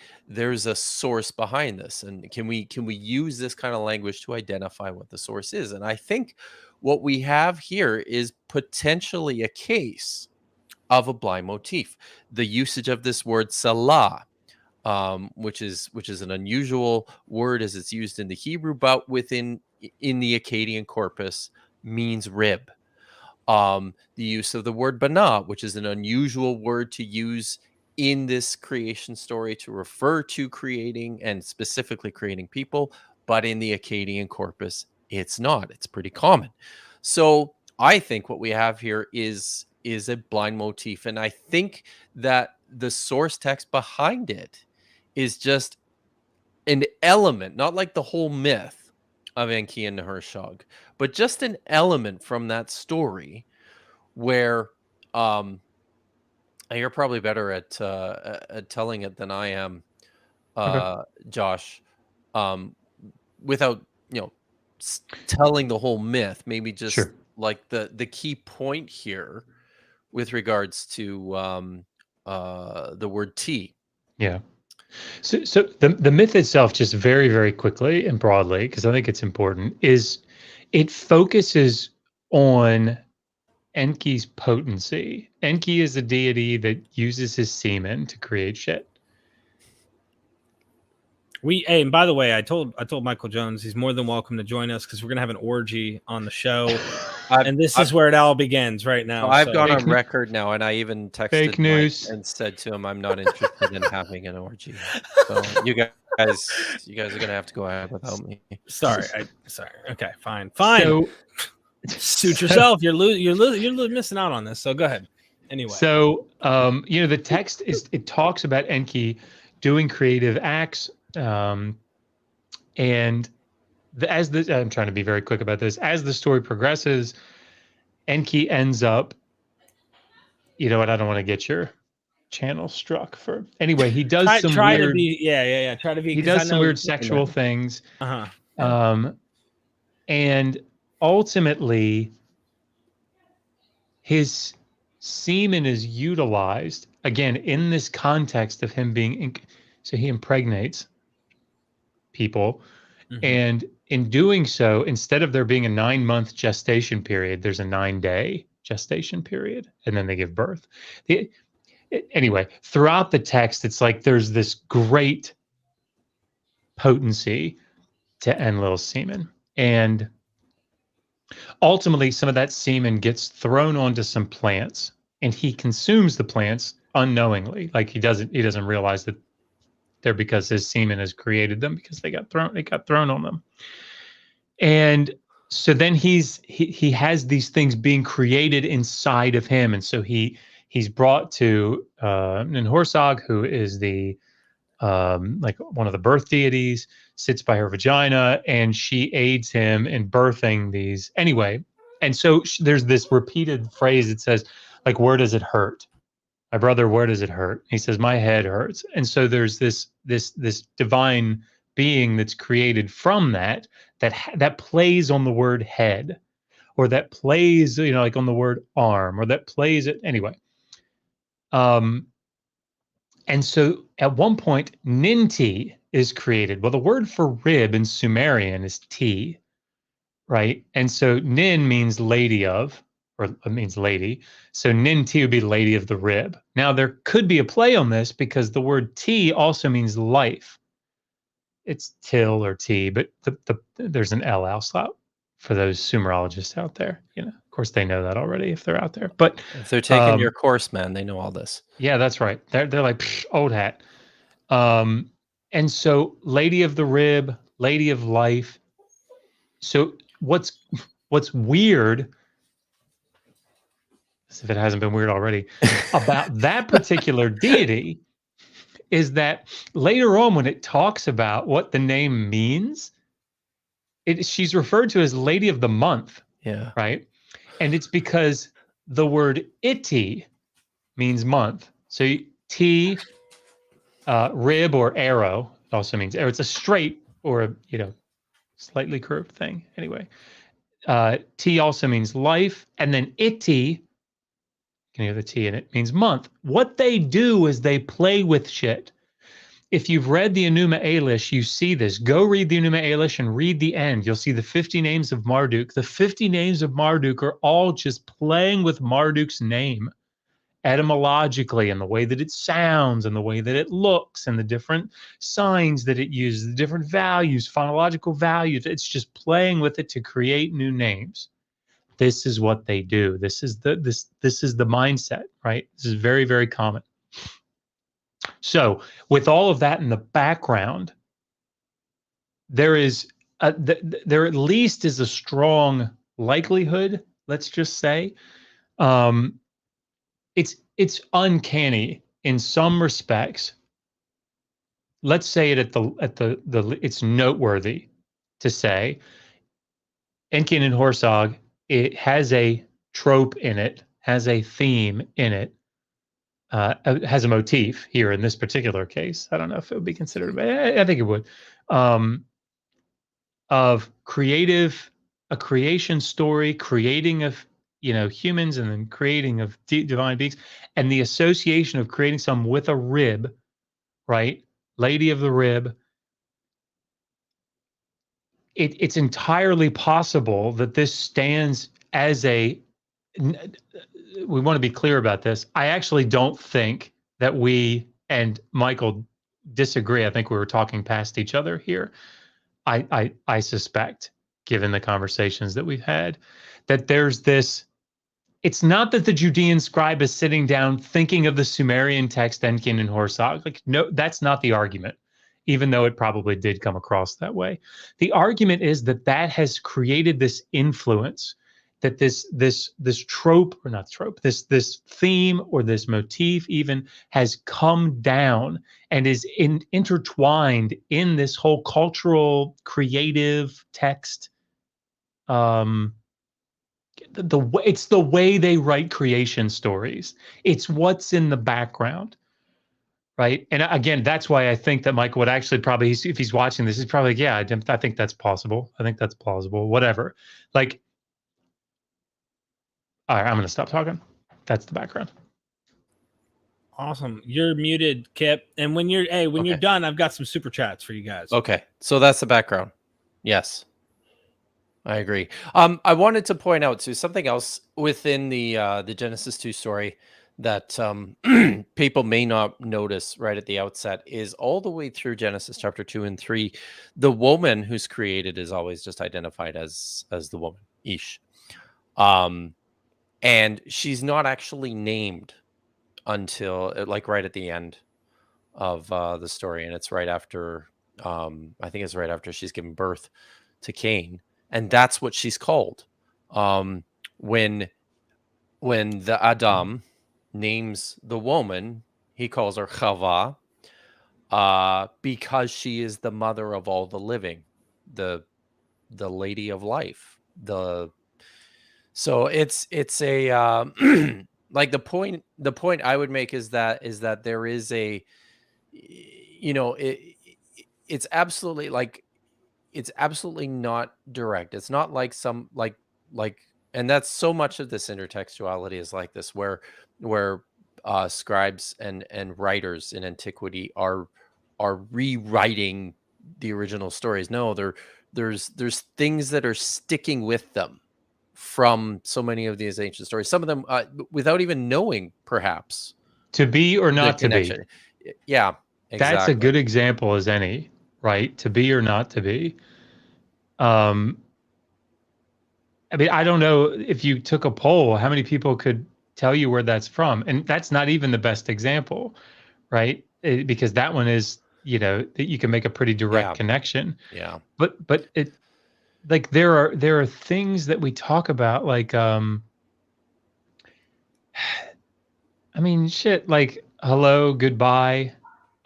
source behind this. And can we use this kind of language to identify what the source is? And I think what we have here is potentially a case of a blind motif. The usage of this word salah, which is an unusual word as it's used in the Hebrew, but in the Akkadian corpus means rib. The use of the word bana, which is an unusual word to use in this creation story to refer to creating and specifically creating people, but in the Akkadian corpus, it's not. It's pretty common. So I think what we have here is a blind motif, and I think that the source text behind it is just an element, not like the whole myth of Enki and Hersha, but just an element from that story where you're probably better at telling it than I am, Josh, without telling the whole myth, maybe just like the key point here with regards to the word tea. Yeah. So the myth itself, just very, very quickly and broadly, because I think it's important, is it focuses on Enki's potency. Enki is a deity that uses his semen to create shit. And by the way, I told Michael Jones he's more than welcome to join us because we're gonna have an orgy on the show, and this is where it all begins right now. I've gone on record now, and I even texted Mike and said to him, "I'm not interested in having an orgy." So you guys are gonna have to go ahead without me. Sorry. Okay, fine. So, suit yourself. You're missing out on this. So go ahead. Anyway. So the text it talks about Enki doing creative acts. And I'm trying to be very quick about this. As the story progresses, Enki ends up, you know what? I don't want to get your channel struck for. Anyway, he does Try weird. To be, yeah. Try to be. He does some weird sexual things. And ultimately, his semen is utilized again in this context of him being. So he impregnates people, and in doing so, instead of there being a 9-month gestation period, there's a 9-day gestation period, and then they give birth. Anyway, throughout the text, it's like there's this great potency to Enlil's semen, and ultimately some of that semen gets thrown onto some plants, and he consumes the plants unknowingly. Like he doesn't realize that they're because his semen has created them, because they got thrown on them. And so then he has these things being created inside of him, and so he's brought to Ninhursag, who is the like one of the birth deities, sits by her vagina, and she aids him in birthing these anyway. And so there's this repeated phrase that says, like, where does it hurt? My brother, where does it hurt? He says, my head hurts. And so there's this divine being that's created from that plays on the word head, or that plays, like on the word arm, or that plays it anyway. And so at one point, Ninti is created. Well, the word for rib in Sumerian is ti, right? And so Nin means lady of, or it means lady. So Ninti would be lady of the rib. Now there could be a play on this because the word ti also means life. It's till or ti, but there's an L out for those Sumerologists out there. Of course they know that already if they're out there. But if they're taking your course, man, they know all this. Yeah, that's right. They're like old hat. And so lady of the rib, lady of life. So what's weird, if it hasn't been weird already, about that particular deity is that later on when it talks about what the name means, she's referred to as Lady of the Month. Yeah. Right? And it's because the word iti means month. So T, rib or arrow, also means arrow. It's a straight or a, slightly curved thing. Anyway, T also means life. And then iti, you can hear the T in it, means month. What they do is they play with shit. If you've read the Enuma Elish, you see this. Go read the Enuma Elish and read the end. You'll see the 50 names of Marduk. The 50 names of Marduk are all just playing with Marduk's name etymologically, and the way that it sounds and the way that it looks and the different signs that it uses, the different values, phonological values. It's just playing with it to create new names. This is what they do. This is the mindset, right? This is very, very common. So with all of that in the background, there at least is a strong likelihood, let's just say, it's uncanny in some respects. Let's say it it's noteworthy to say Enki and Horsag, it has a trope in it, has a theme in it, has a motif here in this particular case. I don't know if it would be considered, but I think it would, of a creation story, creating of humans and then creating of divine beings, and the association of creating some with a rib, right? Lady of the rib. It's entirely possible that this stands as we want to be clear about this. I actually don't think that we and Michael disagree. I think we were talking past each other here. I suspect, given the conversations that we've had, that there's this. It's not that the Judean scribe is sitting down thinking of the Sumerian text Enki and Horsag. Like, no, that's not the argument, even though it probably did come across that way. The argument is that has created this influence, that this trope, or not trope, this theme or this motif even has come down and is intertwined in this whole cultural creative text. It's the way they write creation stories. It's what's in the background, right? And again, that's why I think that Michael would actually probably, if he's watching this, he's probably like, yeah, I think that's possible. I think that's plausible. Whatever. Like, all right, I'm going to stop talking. That's the background. Awesome. You're muted, Kip. And when you're done, I've got some super chats for you guys. Okay, so that's the background. Yes. I agree. I wanted to point out too something else within the Genesis 2 story that people may not notice right at the outset is all the way through Genesis chapter 2 and 3, the woman who's created is always just identified as the woman, Ish. And she's not actually named until like right at the end of the story, and it's right after I think it's right after she's given birth to Cain. And that's what she's called. When the Adam names the woman, he calls her Chava, because she is the mother of all the living, the lady of life. So it's a like the point I would make is that there is a, it's absolutely like. It's absolutely not direct. It's not like some like, and that's so much of this intertextuality is like this, where scribes and writers in antiquity are rewriting the original stories. No, there's things that are sticking with them from so many of these ancient stories. Some of them without even knowing, perhaps, to be or not to be. Yeah, exactly. That's a good example as any. Right? To be or not to be. I mean, I don't know if you took a poll, how many people could tell you where that's from? And that's not even the best example, right? Because that one is, that you can make a pretty direct connection. Yeah. But it, like, there are things that we talk about, like, I mean, shit, like hello, goodbye,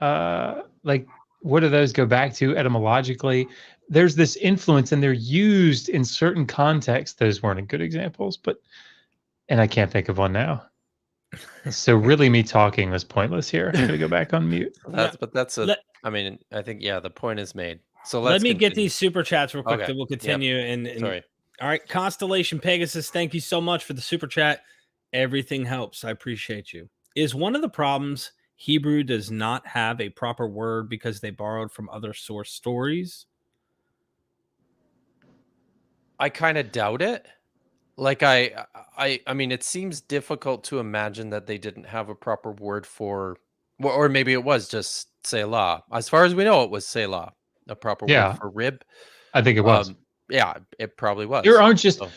like, what do those go back to etymologically? There's this influence, and they're used in certain contexts. Those weren't good examples, and I can't think of one now. So really, me talking was pointless here. I'm gonna go back on mute. That's a. Let- I mean, I think the point is made. So Let let's me get continue. these super chats real quick, Okay. then we'll Yep. continue. And Sorry. all right, Constellation Pegasus, thank you so much for the super chat. Everything helps. I appreciate you. Is one of the problems Hebrew does not have a proper word because they borrowed from other source stories? I kind of doubt it. Like I mean, it seems difficult to imagine that they didn't have a proper word for, or maybe it was just Selah. As far as we know, it was Selah, a proper word Yeah, for rib. I think it was. Yeah, it probably was. There aren't just So,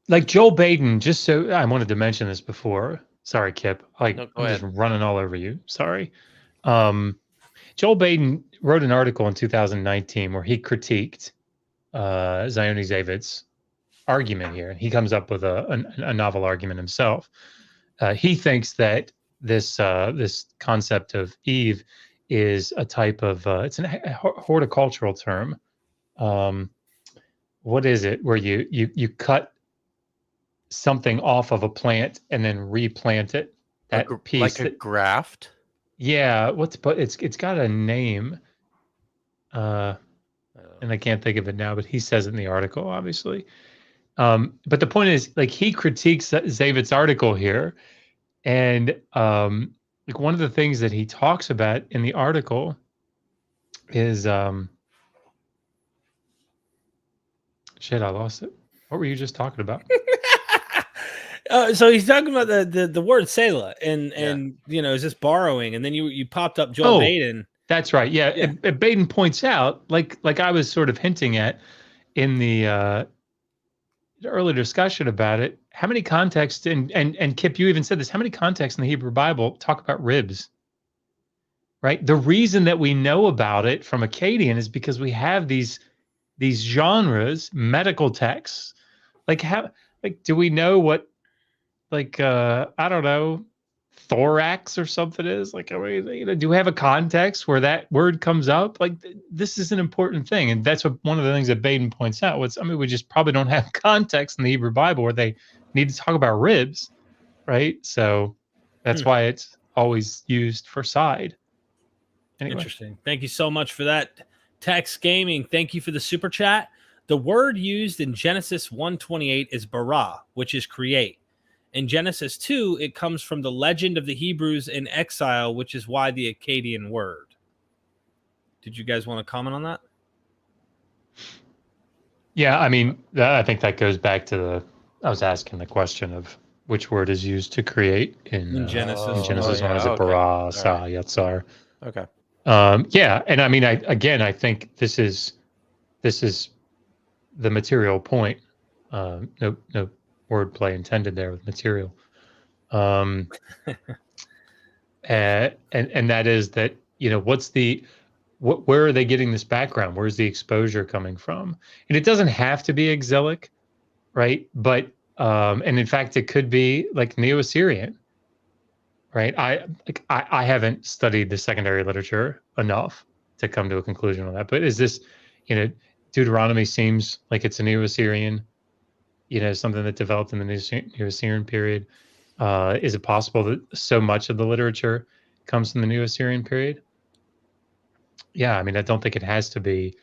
like Joel Baden. Just so I wanted to mention this before. Sorry, Kip. Like no, go I'm ahead. just running all over you. Sorry. Joel Baden wrote an article in 2019 where he critiqued Zioni Zavid's argument here, and he comes up with a novel argument himself. He thinks that this concept of Eve is a type of it's a horticultural term. What is it? Where you cut something off of a plant and then replant it. That piece, like a graft. Yeah, but it's got a name. And I can't think of it now, but he says it in the article, obviously. But the point is, like, he critiques Zavid's article here, and like one of the things that he talks about in the article is shit, I lost it. What were you just talking about? So he's talking about the word Selah, and you know, is this borrowing? And then you popped up Joel Baden. That's right. Yeah. And Baden points out, like I was sort of hinting at in the earlier discussion about it, how many contexts and Kip, you even said this, how many contexts in the Hebrew Bible talk about ribs? Right? The reason that we know about it from Akkadian is because we have these genres, medical texts. Like do we know what I don't know, thorax or something is? Like, I mean, do we have a context where that word comes up? Like, this is an important thing, and that's one of the things that Baden points out. We just probably don't have context in the Hebrew Bible where they need to talk about ribs, right? So that's why it's always used for side. Anyway. Interesting. Thank you so much for that, Tex Gaming. Thank you for the super chat. The word used in Genesis 1:28 is bara, which is create. In Genesis 2, it comes from the legend of the Hebrews in exile, which is why the Akkadian word. Did you guys want to comment on that? Yeah, I mean, I think that goes back to I was asking the question of which word is used to create in Genesis. In Genesis 1, is it bara, sa, yatzar? Okay. Yeah, and I mean, I think this is the material point. No wordplay intended there with material. And that is that, you know, where are they getting this background? Where's the exposure coming from? And it doesn't have to be exilic, right? But and in fact, it could be like Neo-Assyrian, right? I haven't studied the secondary literature enough to come to a conclusion on that. But is this, you know, Deuteronomy seems like it's a Neo-Assyrian, you know, something that developed in the Neo-Assyrian period. Is it possible that so much of the literature comes from the Neo-Assyrian period? Yeah, I mean, I don't think it has to be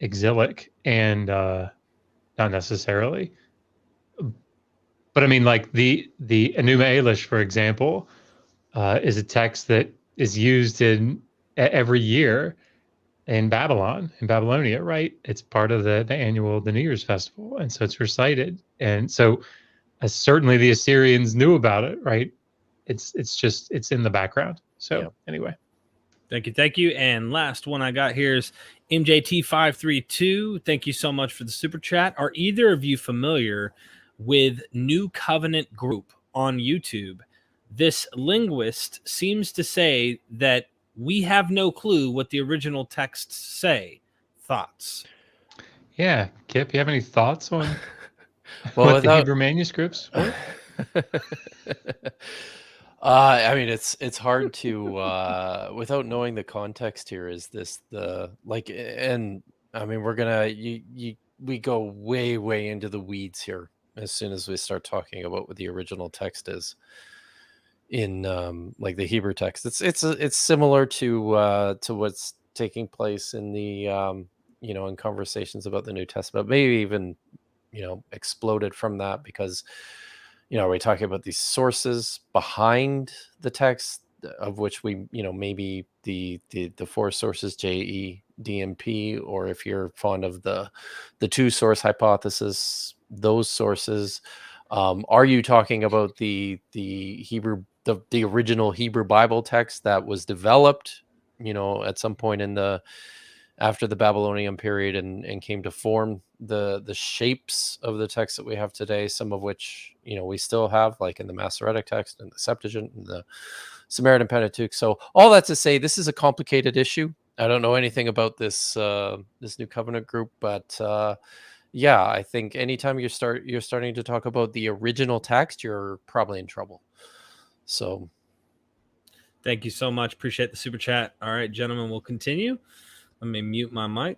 exilic, and not necessarily. But I mean, like the Enuma Elish, for example, is a text that is used in every year in Babylonia, right? It's part of the New Year's festival, and so it's recited. And so certainly the Assyrians knew about it, right? It's in the background. So anyway. Thank you. And last one I got here is MJT532. Thank you so much for the super chat. Are either of you familiar with New Covenant Group on YouTube? This linguist seems to say that we have no clue what the original texts say. Thoughts? Yeah, Kip, you have any thoughts on Well, the Hebrew manuscripts were? I mean, it's hard to without knowing the context here. Is this and I mean, we go way into the weeds here as soon as we start talking about what the original text is. like the Hebrew text. It's similar to what's taking place in the in conversations about the New Testament, maybe even exploded from that, because we're talking about these sources behind the text, of which we maybe the four sources, JE, DMP, or if you're fond of the two source hypothesis, those sources. Are you talking about the Hebrew, the original Hebrew Bible text that was developed at some point after the Babylonian period and came to form the shapes of the text that we have today, some of which we still have, like in the Masoretic text and the Septuagint and the Sumerian and Pentateuch? So all that to say, this is a complicated issue. I don't know anything about this New Covenant group, but yeah, I think anytime you're starting to talk about the original text, you're probably in trouble. So thank you so much. Appreciate the super chat. All right, gentlemen, we'll continue. Let me mute my mic.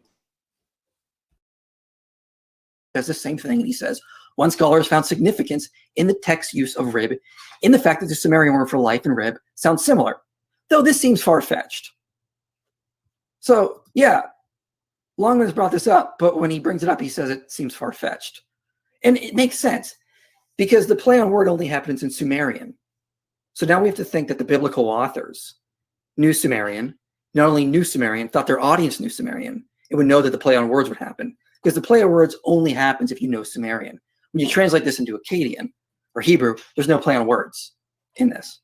Does the same thing, and he says, one scholar has found significance in the text use of rib, in the fact that the Sumerian word for life and rib sounds similar, though this seems far-fetched. So, yeah, Longman has brought this up, but when he brings it up, he says it seems far-fetched. And it makes sense, because the play on word only happens in Sumerian. So now we have to think that the biblical authors knew Sumerian, not only knew Sumerian, thought their audience knew Sumerian, and would know that the play on words would happen. Because the play on words only happens if you know Sumerian. When you translate this into Akkadian or Hebrew, there's no play on words in this.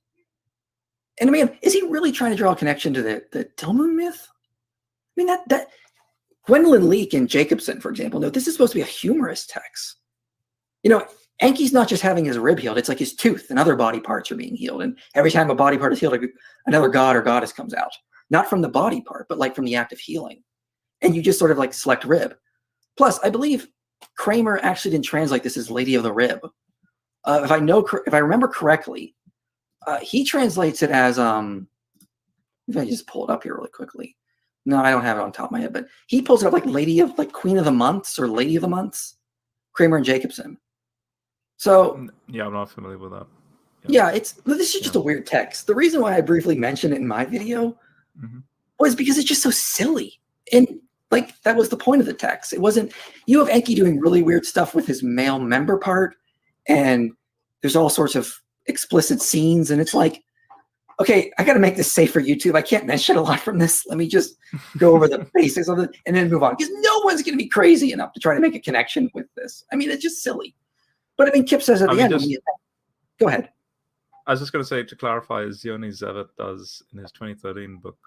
And I mean, is he really trying to draw a connection to the Talmud myth? I mean, that Gwendolyn Leake and Jacobson, for example, no, this is supposed to be a humorous text. Enki's not just having his rib healed, it's like his tooth and other body parts are being healed. And every time a body part is healed, another god or goddess comes out. Not from the body part, but like from the act of healing. And you just sort of like select rib. Plus, I believe Kramer actually didn't translate this as Lady of the Rib. If I remember correctly, he translates it as if I just pull it up here really quickly. No, I don't have it on top of my head, but he pulls it up like Lady of, like Queen of the Months or Lady of the Months. Kramer and Jacobson. So yeah, I'm not familiar with that. Yeah, this is just a weird text. The reason why I briefly mentioned it in my video was because it's just so silly. And like, that was the point of the text. It wasn't, you have Enki doing really weird stuff with his male member part, and there's all sorts of explicit scenes, and it's like, okay, I got to make this safe for YouTube. I can't mention a lot from this. Let me just go over the basics of it and then move on, because no one's going to be crazy enough to try to make a connection with this. I mean, it's just silly. But I mean, Kip says at the end, go ahead. I was just going to say, to clarify, Zioni Zevet does in his 2013 book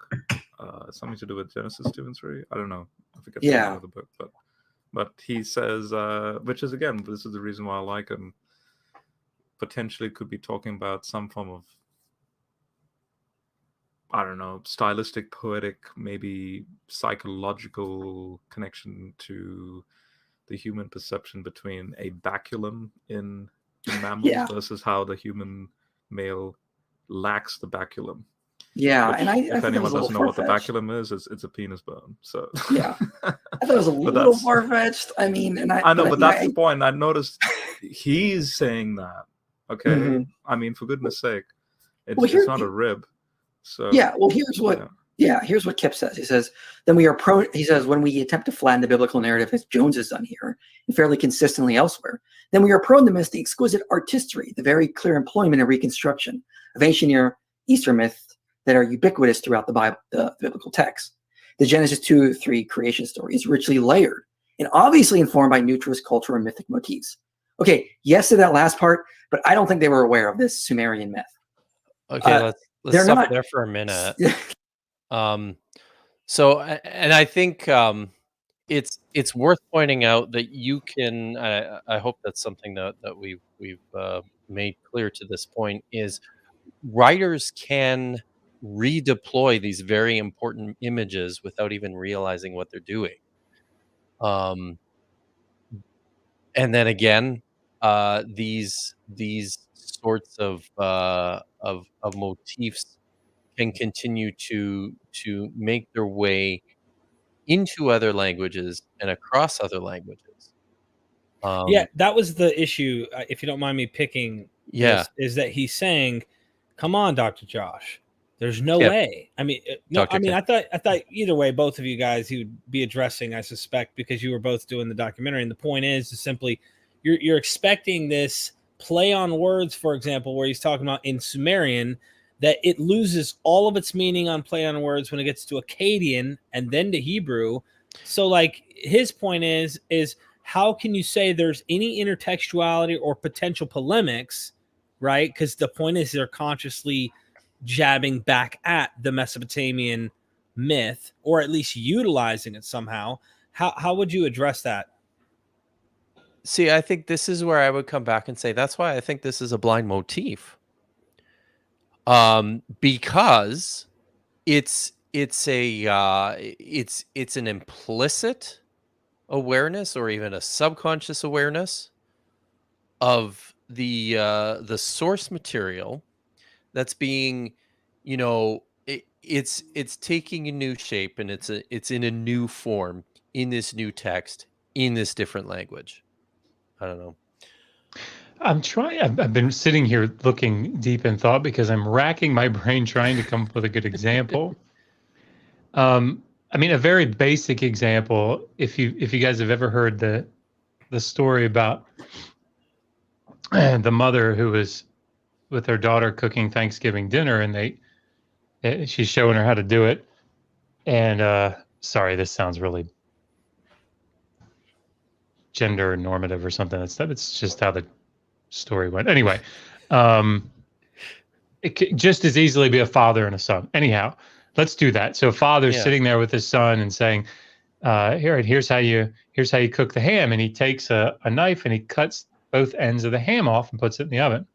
something to do with Genesis 2 and 3. I don't know. I forget the name of the book, but he says, which is, again, this is the reason why I like him, potentially could be talking about some form of, I don't know, stylistic, poetic, maybe psychological connection to the human perception between a baculum in mammals versus how the human male lacks the baculum. Yeah, which, and if anyone doesn't know what the baculum is, it's a penis bone. So yeah, I thought it was a little far-fetched. I mean, and I know, but that's the point. I noticed he's saying that. Okay, I mean, for goodness sake, it's not a rib. So yeah, well, here's what Kip says. He says, then we are prone. He says, when we attempt to flatten the biblical narrative, as Jones has done here, and fairly consistently elsewhere, then we are prone to miss the exquisite artistry, the very clear employment and reconstruction of ancient Near Eastern myths that are ubiquitous throughout the Bible, the biblical text. The Genesis 2-3 creation story is richly layered and obviously informed by nutritious cultural and mythic motifs. Okay, yes to that last part, but I don't think they were aware of this Sumerian myth. Okay, let's stop there for a minute. So, and I think it's worth pointing out that you can. I hope that's something that we've made clear to this point, is writers can redeploy these very important images without even realizing what they're doing. And then again, these sorts of motifs can continue to make their way into other languages and across other languages. Yeah, that was the issue. If you don't mind me picking, this, is that he's saying Come on, Dr. Josh. There's no Kip. way. I mean, no. Dr. I mean, Kip. I thought either way, both of you guys, he would be addressing, I suspect, because you were both doing the documentary. And the point is simply, you're expecting this play on words, for example, where he's talking about in Sumerian, that it loses all of its meaning on play on words when it gets to Akkadian and then to Hebrew. So, like, his point is how can you say there's any intertextuality or potential polemics, right? Because the point is they're consciously jabbing back at the Mesopotamian myth, or at least utilizing it somehow. How would you address that? See, I think this is where I would come back and say that's why I think this is a blind motif. Because it's an implicit awareness or even a subconscious awareness of the source material that's being, it's taking a new shape, and it's in a new form in this new text in this different language. I don't know. I've been sitting here looking deep in thought because I'm racking my brain trying to come up with a good example. I mean, a very basic example, if you guys have ever heard the story about the mother who was with her daughter cooking Thanksgiving dinner, and she's showing her how to do it. And sorry, this sounds really gender normative or something. It's just how the story went. Anyway, it could just as easily be a father and a son. Anyhow, let's do that. So father's sitting there with his son and saying, here's how you cook the ham. And he takes a knife and he cuts both ends of the ham off and puts it in the oven.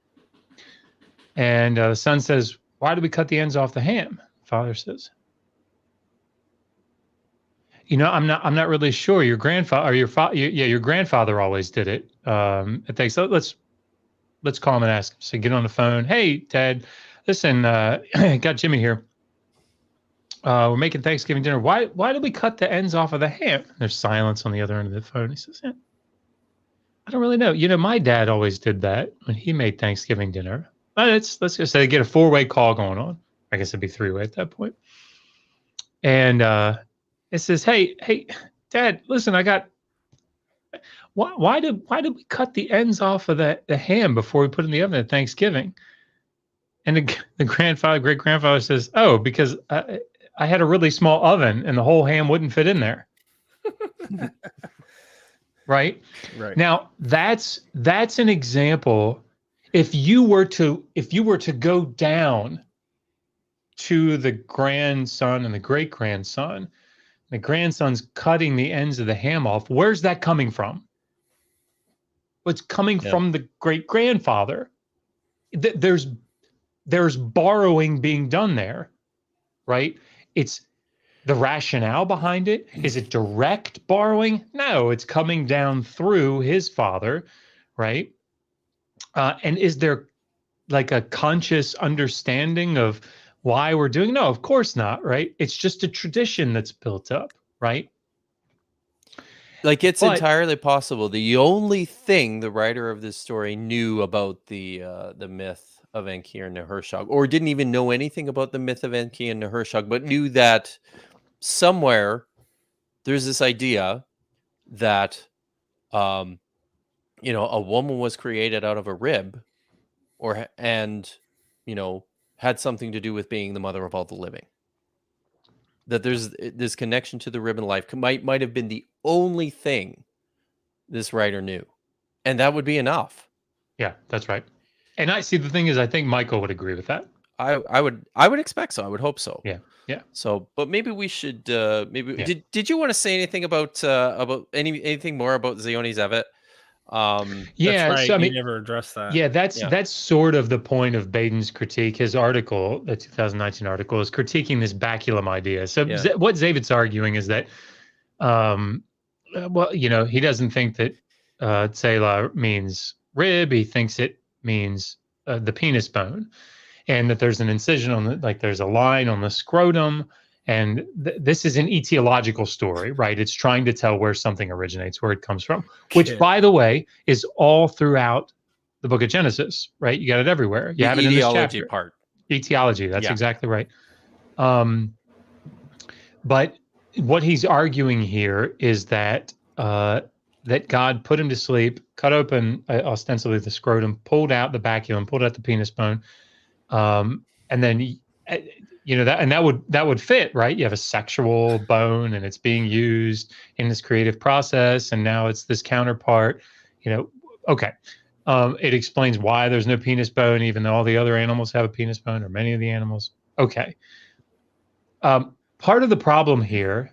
And the son says, "Why do we cut the ends off the ham?" Father says, I'm not really sure. Your grandfather or your grandfather always did it. So let's call him and ask him. So get on the phone. "Hey, Dad, listen, got Jimmy here. We're making Thanksgiving dinner. Why did we cut the ends off of the ham?" There's silence on the other end of the phone. He says, "I don't really know. My dad always did that when he made Thanksgiving dinner." Let's just say they get a 4-way call going on. I guess it'd be 3-way at that point. And it says, hey, Dad, listen, why did we cut the ends off of the ham before we put it in the oven at Thanksgiving? And the great grandfather says, "Oh, because I had a really small oven and the whole ham wouldn't fit in there." Right. Now that's an example. If you were to go down to the grandson and the great grandson, the grandson's cutting the ends of the ham off. Where's that coming from? It's coming from the great grandfather. There's borrowing being done there, right? It's the rationale behind it. Is it direct borrowing? No, it's coming down through his father, right? And is there like a conscious understanding of why we're doing? No, of course not, right? It's just a tradition that's built up, right? Like, it's entirely possible. The only thing the writer of this story knew about the myth of Enki and Hersha, or didn't even know anything about the myth of Enki and Hersha, but knew that somewhere there's this idea that a woman was created out of a rib, and had something to do with being the mother of all the living. That there's this connection to the rib in life might have been the only thing this writer knew, and that would be enough. Yeah, that's right. And I see, the thing is, I think Michael would agree with that. I would expect so. I would hope so. Yeah. So, but maybe we should. Did you want to say anything about anything more about Zioni Zevet? That's right. So I mean, you never addressed that. Yeah, that's sort of the point of Baden's critique. His article, the 2019 article, is critiquing this baculum idea. So what Zavet's arguing is that, he doesn't think that tsela means rib. He thinks it means the penis bone, and that there's an incision on there's a line on the scrotum. And this is an etiological story, right? It's trying to tell where something originates, where it comes from, which, by the way, is all throughout the book of Genesis, right? You got it everywhere. You have it in this chapter. Part. etiology. That's Yeah. exactly right. But what he's arguing here is that that God put him to sleep, cut open ostensibly the scrotum, pulled out the baculum, pulled out the penis bone, and then that would fit, right? You have a sexual bone, and it's being used in this creative process, and now it's this counterpart. Okay. It explains why there's no penis bone, even though all the other animals have a penis bone, or many of the animals. Okay. Part of the problem here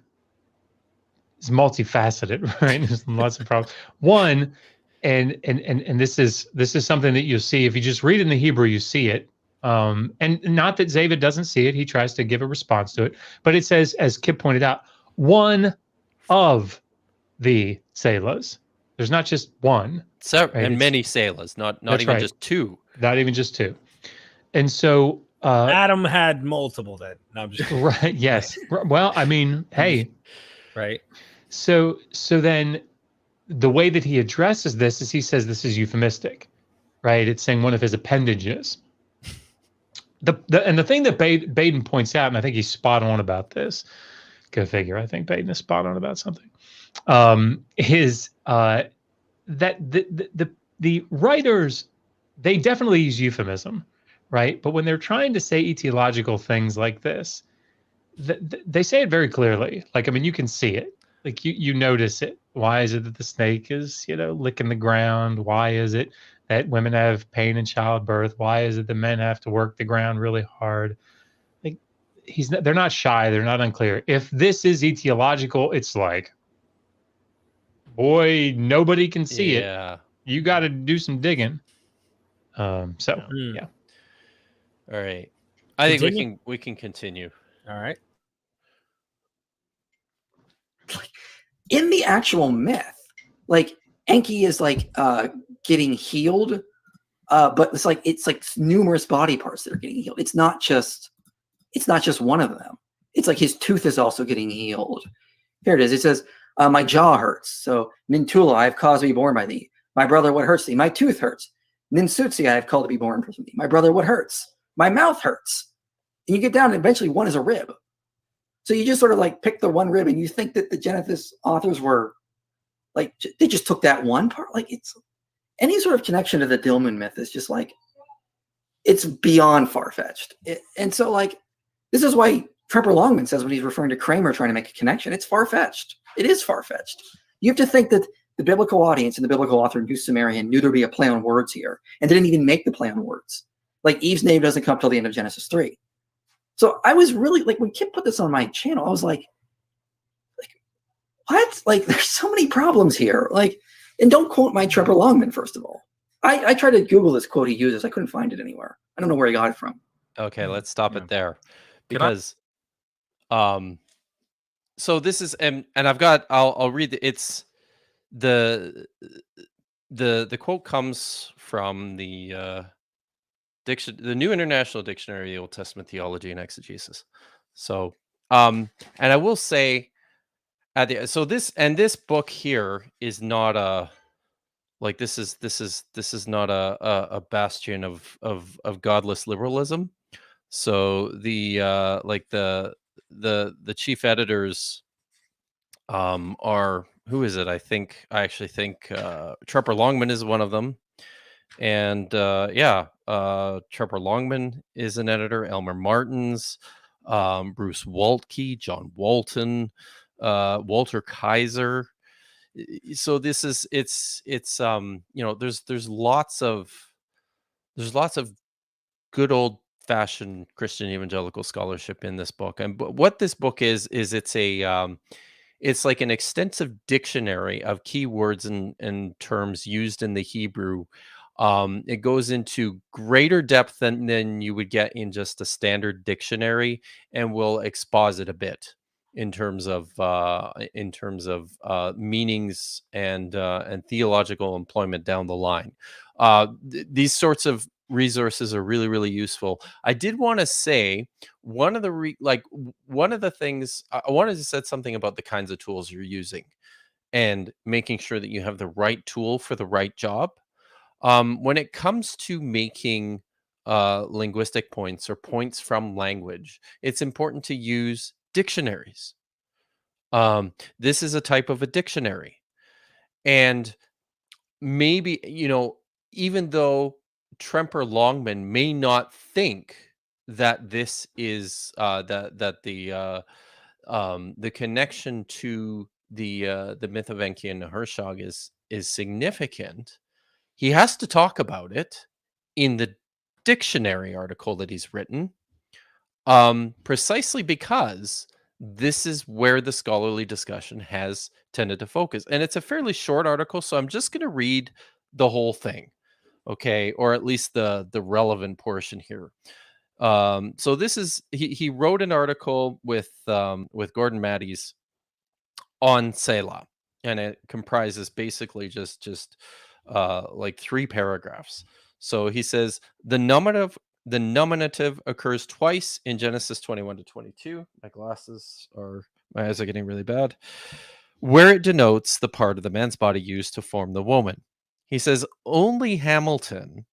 is multifaceted, right? There's lots of problems. One, and this is something that you'll see if you just read in the Hebrew, you see it. And not that David doesn't see it; he tries to give a response to it. But it says, as Kip pointed out, one of the selahs. There's not just one, right? And many selahs, not even right. just two. Not even just two. And so Adam had multiple then. No, I'm just right. Yes. Well, I mean, hey. Right. So then the way that he addresses this is he says this is euphemistic, right? It's saying one of his appendages. And the thing that Baden points out, and I think he's spot on about this, go figure, I think Baden is spot on about something, is that the writers, they definitely use euphemism, right? But when they're trying to say etiological things like this, they say it very clearly. Like, I mean, you can see it. Like, you notice it. Why is it that the snake is, licking the ground? Why is it that women have pain in childbirth? Why is it that men have to work the ground really hard? Like, they're not shy. They're not unclear. If this is etiological, it's like, boy, nobody can see it. You got to do some digging. Yeah. All right. I think we can continue. All right. In the actual myth, like Enki is like getting healed, but it's like numerous body parts that are getting healed. It's not just one of them. It's like his tooth is also getting healed. Here it is. It says, my jaw hurts. So Nintula, I have caused to be born by thee. My brother, what hurts thee? My tooth hurts. Ninsutsi, I have called to be born from thee. My brother, what hurts? My mouth hurts. And you get down, and eventually one is a rib. So you just sort of like pick the one rib, and you think that the Genesis authors were like, they just took that one part. Like, it's any sort of connection to the Dillman myth is just like, it's beyond far-fetched. And so like, this is why Trevor Longman says when he's referring to Kramer trying to make a connection, it's far-fetched. It is far-fetched. You have to think that the biblical audience and the biblical author New Sumerian knew there'd be a play on words here and didn't even make the play on words. Like, Eve's name doesn't come till the end of Genesis 3. So I was really like, when Kip put this on my channel, I was like, what? Like, there's so many problems here. Like, and don't quote my Trevor Longman, first of all. I tried to Google this quote he uses. I couldn't find it anywhere. I don't know where he got it from. Okay, let's stop it there. Because so this is and I'll read it's the quote comes from the New International Dictionary of the Old Testament Theology and Exegesis. So and I will say this book here is not a like this is not a bastion of godless liberalism. So the chief editors are, who is it? I actually think Trevor Longman is one of them. And Trevor Longman is an editor, Elmer Martins, Bruce Waltke, John Walton, Walter Kaiser. So this is there's lots of good old fashioned Christian evangelical scholarship in this book. And what this book is it's a it's like an extensive dictionary of keywords and terms used in the Hebrew. It goes into greater depth than you would get in just a standard dictionary, and will exposit a bit in terms of meanings and theological employment down the line. These sorts of resources are really, really useful. I did want to say one of the things I wanted to say something about the kinds of tools you're using and making sure that you have the right tool for the right job. When it comes to making linguistic points or points from language, it's important to use dictionaries. This is a type of a dictionary. And maybe, even though Tremper Longman may not think that this is that the connection to the myth of Enki and Hersha is significant, he has to talk about it in the dictionary article that he's written, precisely because this is where the scholarly discussion has tended to focus. And it's a fairly short article, so I'm just going to read the whole thing, okay, or at least the relevant portion here. So this is he wrote an article with Gordon Matties on Selah, and it comprises basically just like 3 paragraphs. So he says the nominative occurs twice in Genesis 21 to 22. My eyes are getting really bad. Where it denotes the part of the man's body used to form the woman. He says only Hamilton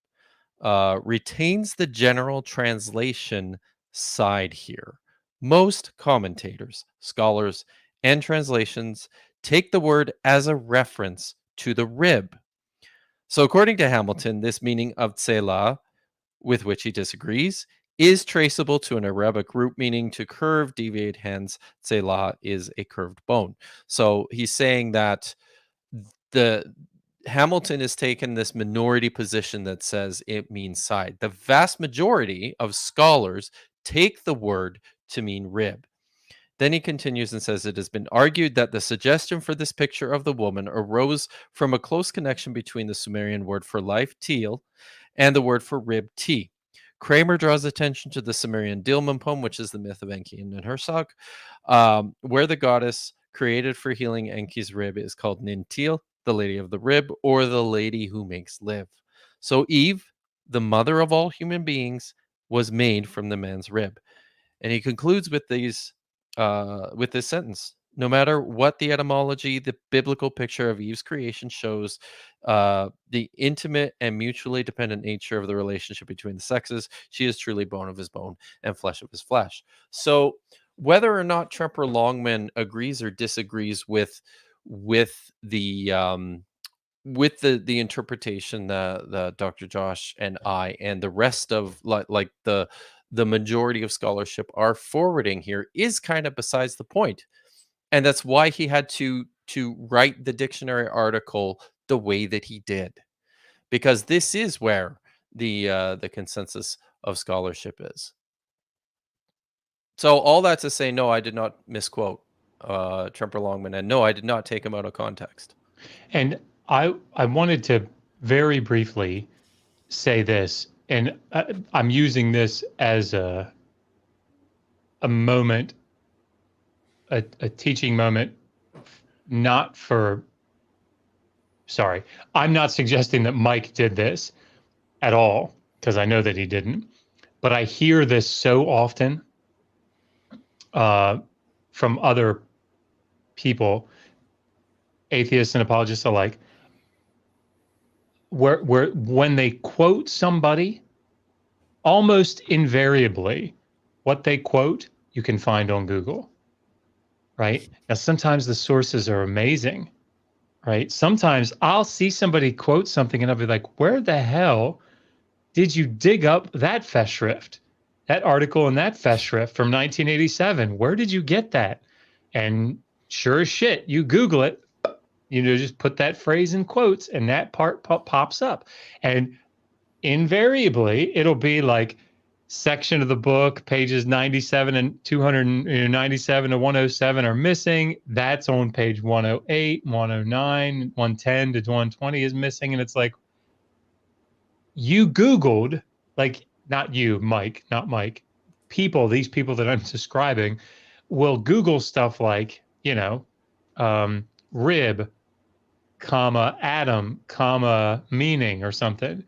retains the general translation side here. Most commentators, scholars, and translations take the word as a reference to the rib. So according to Hamilton, this meaning of Selah, with which he disagrees, is traceable to an Arabic root meaning to curve, deviate, hence Selah is a curved bone. So he's saying that Hamilton has taken this minority position that says it means side. The vast majority of scholars take the word to mean rib. Then he continues and says it has been argued that the suggestion for this picture of the woman arose from a close connection between the Sumerian word for life, teal, and the word for rib, ti. Kramer draws attention to the Sumerian Dilmun poem, which is the myth of Enki and Hersha, where the goddess created for healing Enki's rib is called Nintil, the lady of the rib, or the lady who makes live. So Eve, the mother of all human beings, was made from the man's rib. And he concludes with this sentence: no matter what the etymology, the biblical picture of Eve's creation shows the intimate and mutually dependent nature of the relationship between the sexes. She is truly bone of his bone and flesh of his flesh. So whether or not Tremper Longman agrees or disagrees with the interpretation that Dr. Josh and I and the rest of like the majority of scholarship are forwarding here is kind of besides the point. And that's why he had to write the dictionary article the way that he did, because this is where the consensus of scholarship is. So all that to say, no, I did not misquote Tremper Longman, and no, I did not take him out of context. And I wanted to very briefly say this, and I'm using this as a moment, a teaching moment, not for, sorry, I'm not suggesting that Mike did this at all, because I know that he didn't, but I hear this so often from other people, atheists and apologists alike, where when they quote somebody, almost invariably what they quote you can find on Google, right? Now sometimes the sources are amazing, right? Sometimes I'll see somebody quote something and I'll be like, where the hell did you dig up that Festschrift, that article in that Festschrift from 1987? Where did you get that? And sure as shit, you Google it, just put that phrase in quotes and that part pops up. And invariably, it'll be like section of the book, pages 97 and 297 to 107 are missing. That's on page 108, 109, 110 to 120 is missing. And it's like, you Googled, like, not you, Mike, not Mike, these people that I'm describing will Google stuff like, rib, comma, atom, comma, meaning or something.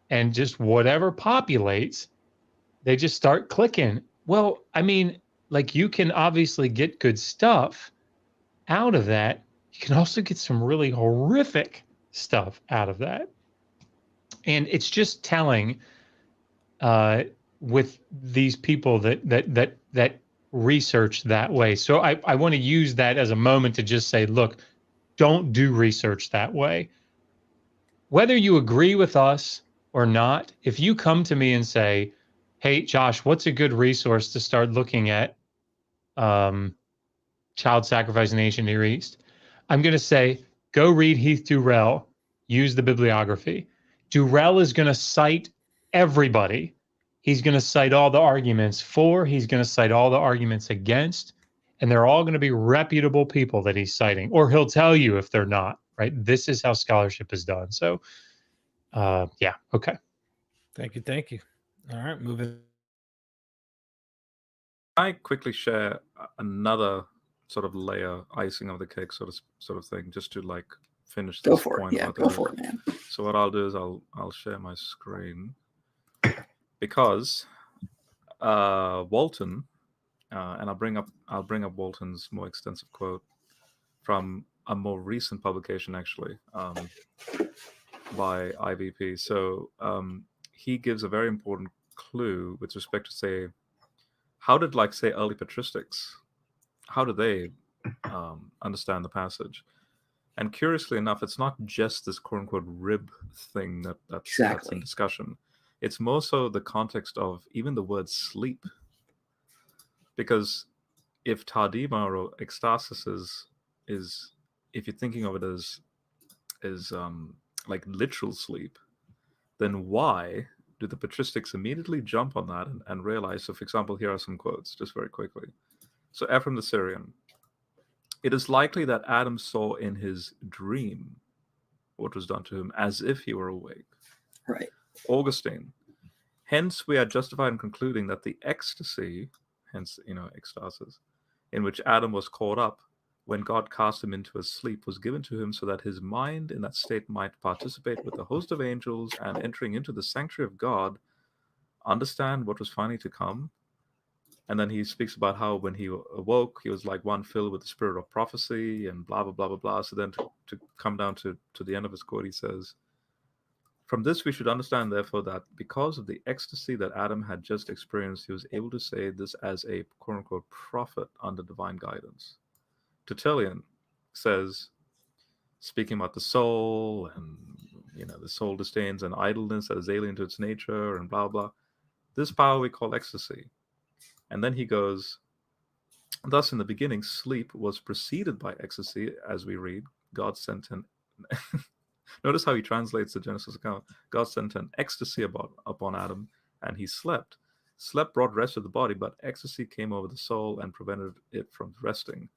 And just whatever populates, they just start clicking. Well, I mean, like, you can obviously get good stuff out of that. You can also get some really horrific stuff out of that. And it's just telling with these people that research that way. So I want to use that as a moment to just say, look, don't do research that way. Whether you agree with us or not, if you come to me and say, hey, Josh, what's a good resource to start looking at child sacrifice in the ancient Near East? I'm going to say, go read Heath Durrell, use the bibliography. Durrell is going to cite everybody. He's going to cite all the arguments for, he's going to cite all the arguments against, and they're all going to be reputable people that he's citing, or he'll tell you if they're not, right? This is how scholarship is done. So, yeah, okay. Thank you. Thank you. All right, moving. I quickly share another sort of layer, icing of the cake sort of thing, just to like finish this point. Yeah, go for it, man. So what I'll do is I'll share my screen, because Walton, and I'll bring up Walton's more extensive quote from a more recent publication, actually, by IVP. So he gives a very important clue with respect to, say, how did, like, say, early patristics, how do they understand the passage? And curiously enough, it's not just this quote-unquote rib thing that's in discussion. It's more so the context of even the word sleep. Because if tardima or ecstasis is if you're thinking of it as like literal sleep, then why do the patristics immediately jump on that and realize? So, for example, here are some quotes, just very quickly. So, Ephraim the Syrian, it is likely that Adam saw in his dream what was done to him as if he were awake. Right. Augustine, hence we are justified in concluding that the ecstasy, hence, ecstasis, in which Adam was caught up when God cast him into a sleep, was given to him so that his mind in that state might participate with the host of angels, and entering into the sanctuary of God, understand what was finally to come. And then he speaks about how when he awoke, he was like one filled with the spirit of prophecy and blah, blah, blah, blah, blah. So then to come down to the end of his quote, he says, from this we should understand, therefore, that because of the ecstasy that Adam had just experienced, he was able to say this as a quote-unquote prophet under divine guidance. Tertullian says, speaking about the soul and, the soul disdains and idleness that is alien to its nature and blah, blah. This power we call ecstasy. And then he goes, thus in the beginning, sleep was preceded by ecstasy, as we read. God sent an... Notice how he translates the Genesis account. God sent an ecstasy upon Adam, and he slept. Slept brought rest to the body, but ecstasy came over the soul and prevented it from resting.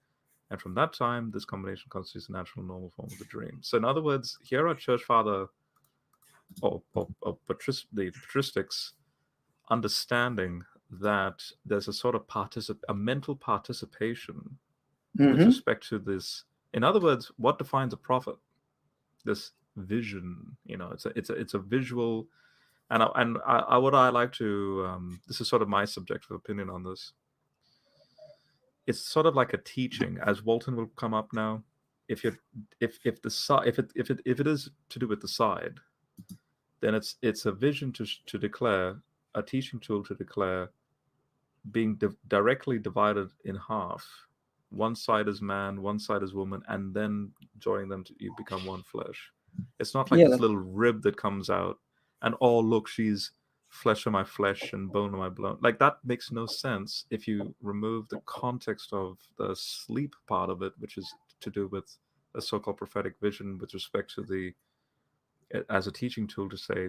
And from that time, this combination constitutes a natural, normal form of the dream. So in other words, here are church father or the patristics understanding that there's a sort of a mental participation with respect to this. In other words, what defines a prophet? This vision, it's a visual, and what I like to this is sort of my subjective opinion on this. It's sort of like a teaching, as Walton will come up now. If it is to do with the side, then it's a vision to declare, a teaching tool to declare being directly divided in half. One side is man, one side is woman, and then joining them you become one flesh. It's not like this little rib that comes out and, oh, look, she's flesh of my flesh and bone of my bone. Like, that makes no sense if you remove the context of the sleep part of it, which is to do with a so-called prophetic vision with respect to as a teaching tool to say.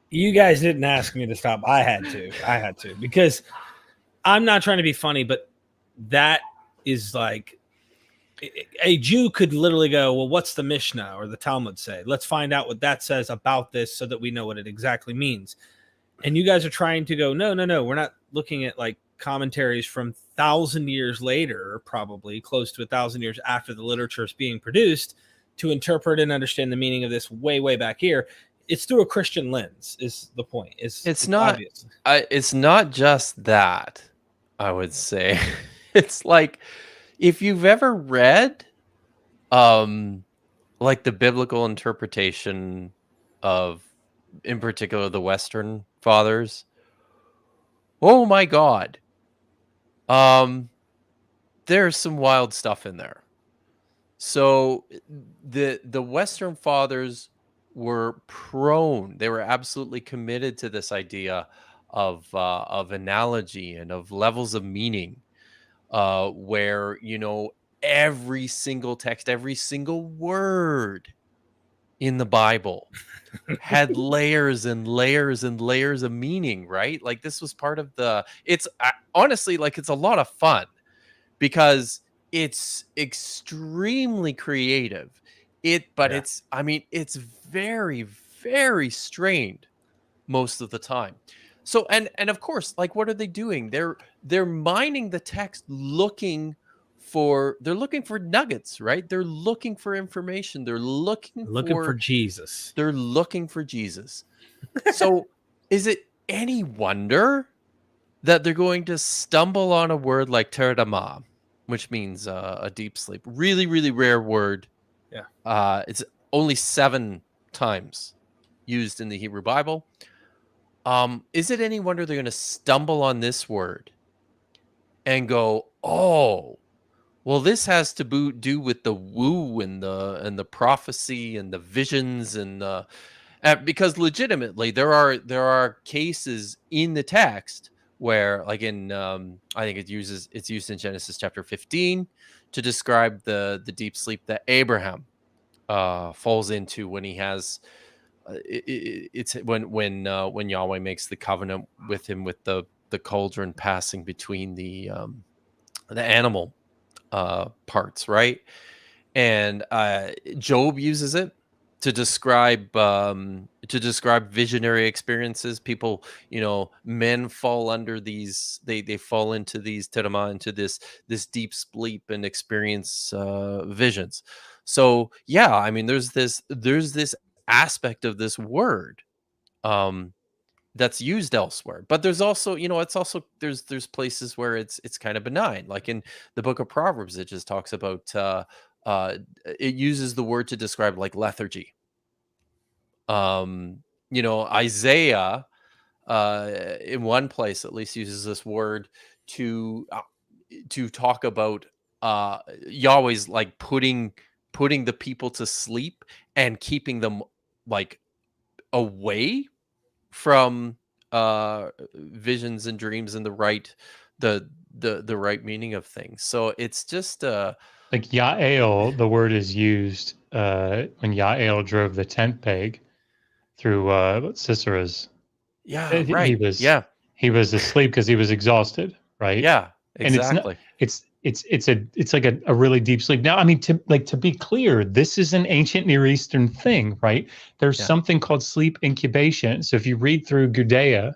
You guys didn't ask me to stop. I had to, because I'm not trying to be funny, but that is like, a Jew could literally go, well, what's the Mishnah or the Talmud say? Let's find out what that says about this so that we know what it exactly means. And you guys are trying to go, no, we're not looking at like commentaries from 1,000 years later, or probably close to 1,000 years after the literature is being produced, to interpret and understand the meaning of this way back here. It's through a Christian lens is the point. It's not obvious. It's not just that, I would say. It's like, if you've ever read like the biblical interpretation of in particular the Western fathers. Oh my God. There's some wild stuff in there. So the Western fathers were prone, they were absolutely committed to this idea of analogy and of levels of meaning, where, you know, every single text, every single word in the Bible had layers and layers and layers of meaning, right? Like this was part of the, it's honestly, like, it's a lot of fun because it's extremely creative. But it's, I mean, it's very, very strained most of the time. So, and of course, like, what are they doing? They're mining the text, looking for nuggets, right? They're looking for information. They're looking for Jesus. They're looking for Jesus. So is it any wonder that they're going to stumble on a word like teradama, which means a deep sleep? Really, really rare word. Yeah. It's only 7 times used in the Hebrew Bible. Is it any wonder they're going to stumble on this word and go, oh, well, this has to do with the woo and the prophecy and the visions and because legitimately there are cases in the text where, like in I think it's used in Genesis chapter 15 to describe the deep sleep that Abraham falls into when he has it's when Yahweh makes the covenant with him with the cauldron passing between the animal parts, right? And Job uses it to describe visionary experiences. People, you know, men fall under these, they fall into these terama, into this deep sleep and experience visions. So yeah, I mean, there's this aspect of this word that's used elsewhere, but there's also, you know, it's also there's places where it's kind of benign, like in the book of Proverbs. It just talks about it uses the word to describe like lethargy. You know, Isaiah in one place at least uses this word to talk about Yahweh's like putting the people to sleep and keeping them like away from visions and dreams and the right meaning of things. So it's just like Yael, the word is used when Yael drove the tent peg through Sisera's. Right. He was asleep because he was exhausted, right? Yeah, exactly. And it's like a really deep sleep. Now, I mean, to be clear, this is an ancient Near Eastern thing, right? There's something called sleep incubation. So if you read through Gudea,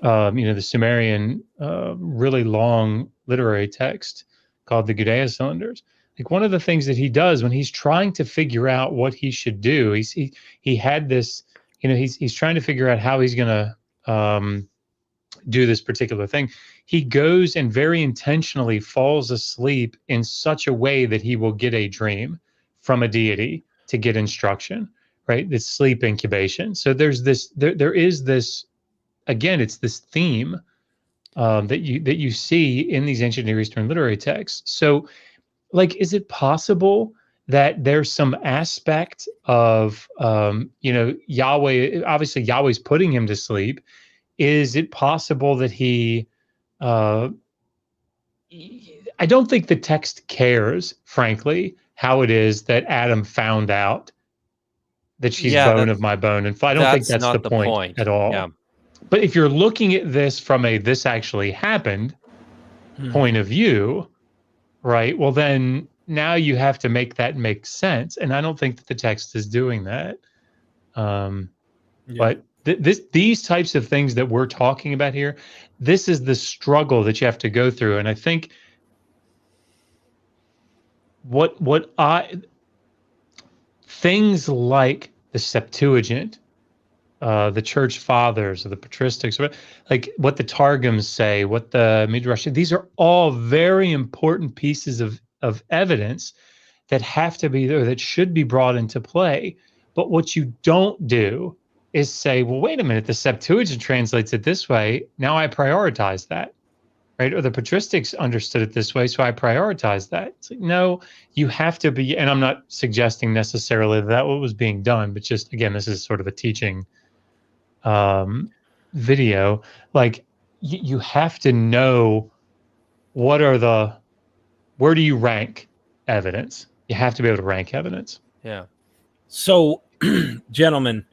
you know, the Sumerian really long literary text called the Gudea Cylinders, like one of the things that he does when he's trying to figure out what he should do, he had this, you know, he's trying to figure out how he's going to do this particular thing. He goes and very intentionally falls asleep in such a way that he will get a dream from a deity to get instruction, right? This sleep incubation. So there's this, there is this, again, it's this theme that you see in these ancient Near Eastern literary texts. So, like, is it possible that there's some aspect of, you know, Yahweh, obviously Yahweh's putting him to sleep. Is it possible that he, I don't think the text cares, frankly, how it is that Adam found out that she's bone of my bone. And I don't think that's the point at all. Yeah. But if you're looking at this from a this actually happened point of view, right? Well, then now you have to make that make sense. And I don't think that the text is doing that. But these types of things that we're talking about here, this is the struggle that you have to go through. And I think things like the Septuagint, the church fathers or the patristics, like what the Targums say, what the Midrash, these are all very important pieces of evidence that have to be there, that should be brought into play. But what you don't do is say, well, wait a minute, the Septuagint translates it this way. Now I prioritize that, right? Or the patristics understood it this way, so I prioritize that. It's like, no, you have to be, and I'm not suggesting necessarily that what was being done, but just, again, this is sort of a teaching video. Like, you have to know where do you rank evidence? You have to be able to rank evidence. Yeah. So, gentlemen,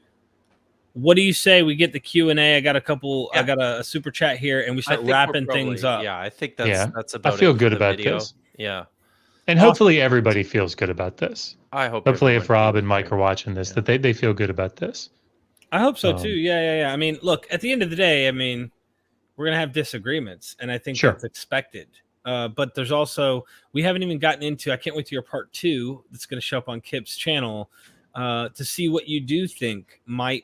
what do you say we get the Q&A? I got a couple. Yeah. I got a super chat here, and we I start think we're wrapping probably- things up. Yeah, I think that's about I feel it for good the about video. this. Yeah. And Awesome. hopefully everybody feels good about this. I hope. Hopefully if everyone Rob feels and Mike great. are watching this, Yeah. that they feel good about this. I hope so too. Yeah. I mean, look, at the end of the day, I mean, we're gonna have disagreements, and I think Sure. that's expected. But there's also, we haven't even gotten into. I can't wait to your part 2 that's gonna show up on Kip's channel to see what you do think might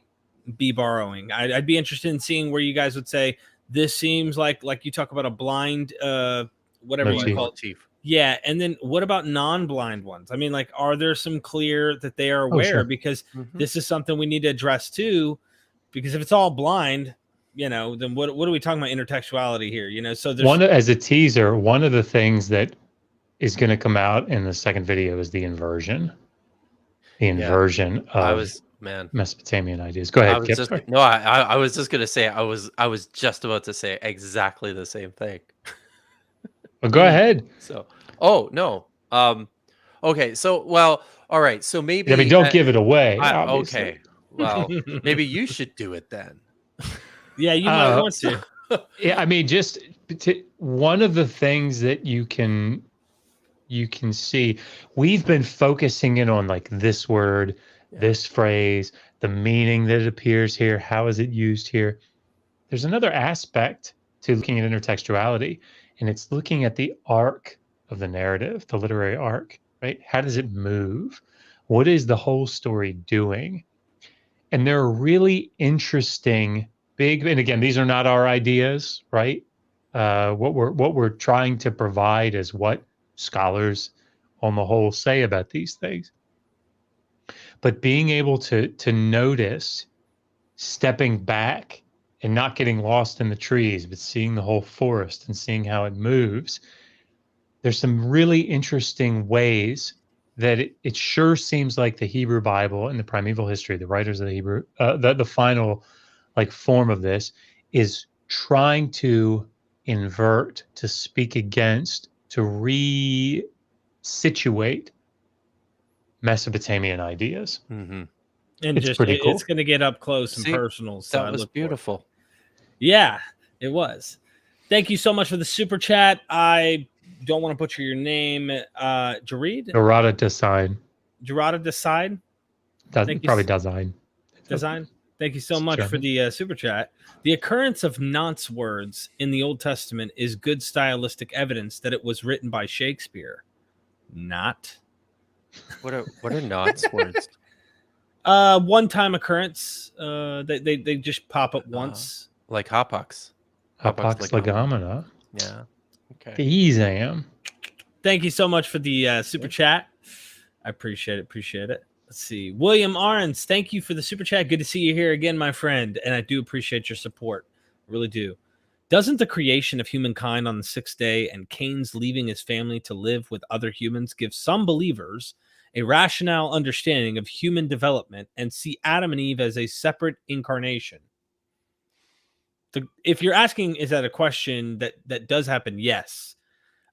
be borrowing. I'd be interested in seeing where you guys would say this seems like you talk about a blind, whatever Motif. you call it. Yeah, and then what about non-blind ones? I mean, like, are there some clear that they are aware? sure. Because Mhm. this is something we need to address too. Because if it's all blind, then what are we talking about intertextuality here? So there's As a teaser, one of the things that is going to come out in the second video is the inversion. The inversion of Mesopotamian ideas. Go ahead, Kip. I was just gonna say I was just about to say exactly the same thing. Well, go ahead. So, no. Okay. So, all right. So maybe. I mean, don't give it away. Obviously. Okay. Well, maybe you should do it then. Yeah, you might want to. Yeah, I mean, just one of the things that you can see, we've been focusing in on like this word, this phrase, the meaning that it appears here, how is it used here. There's another aspect to looking at intertextuality, and it's looking at the arc of the narrative, the literary arc, right? How does it move? What is the whole story doing? And there are really interesting and again, these are not our ideas, right? What we're trying to provide is what scholars on the whole say about these things. But being able to notice, stepping back and not getting lost in the trees, but seeing the whole forest and seeing how it moves, there's some really interesting ways that it sure seems like the Hebrew Bible and the primeval history, the writers of the Hebrew, the final like form of this is trying to invert, to speak against, to resituate Mesopotamian ideas. Mm-hmm. And it's pretty cool. It's going to get up close and personal. So that was beautiful. Yeah, it was. Thank you so much for the super chat. I don't want to butcher your name. Jared? Gerada Design. Gerada Design? Probably Design. Design? Thank you so much for the super chat. The occurrence of nonce words in the Old Testament is good stylistic evidence that it was written by Shakespeare. Not. What are nonce words? One-time occurrence. They just pop up once. Like Hapax. Hapax legomena. Yeah. Okay. Easy. Thank you so much for the super chat. I appreciate it. Let's see. William Arns, thank you for the super chat. Good to see you here again, my friend. And I do appreciate your support. I really do. Doesn't the creation of humankind on the 6th day and Cain's leaving his family to live with other humans give some believers a rational understanding of human development and see Adam and Eve as a separate incarnation? If you're asking, is that a question that does happen? Yes.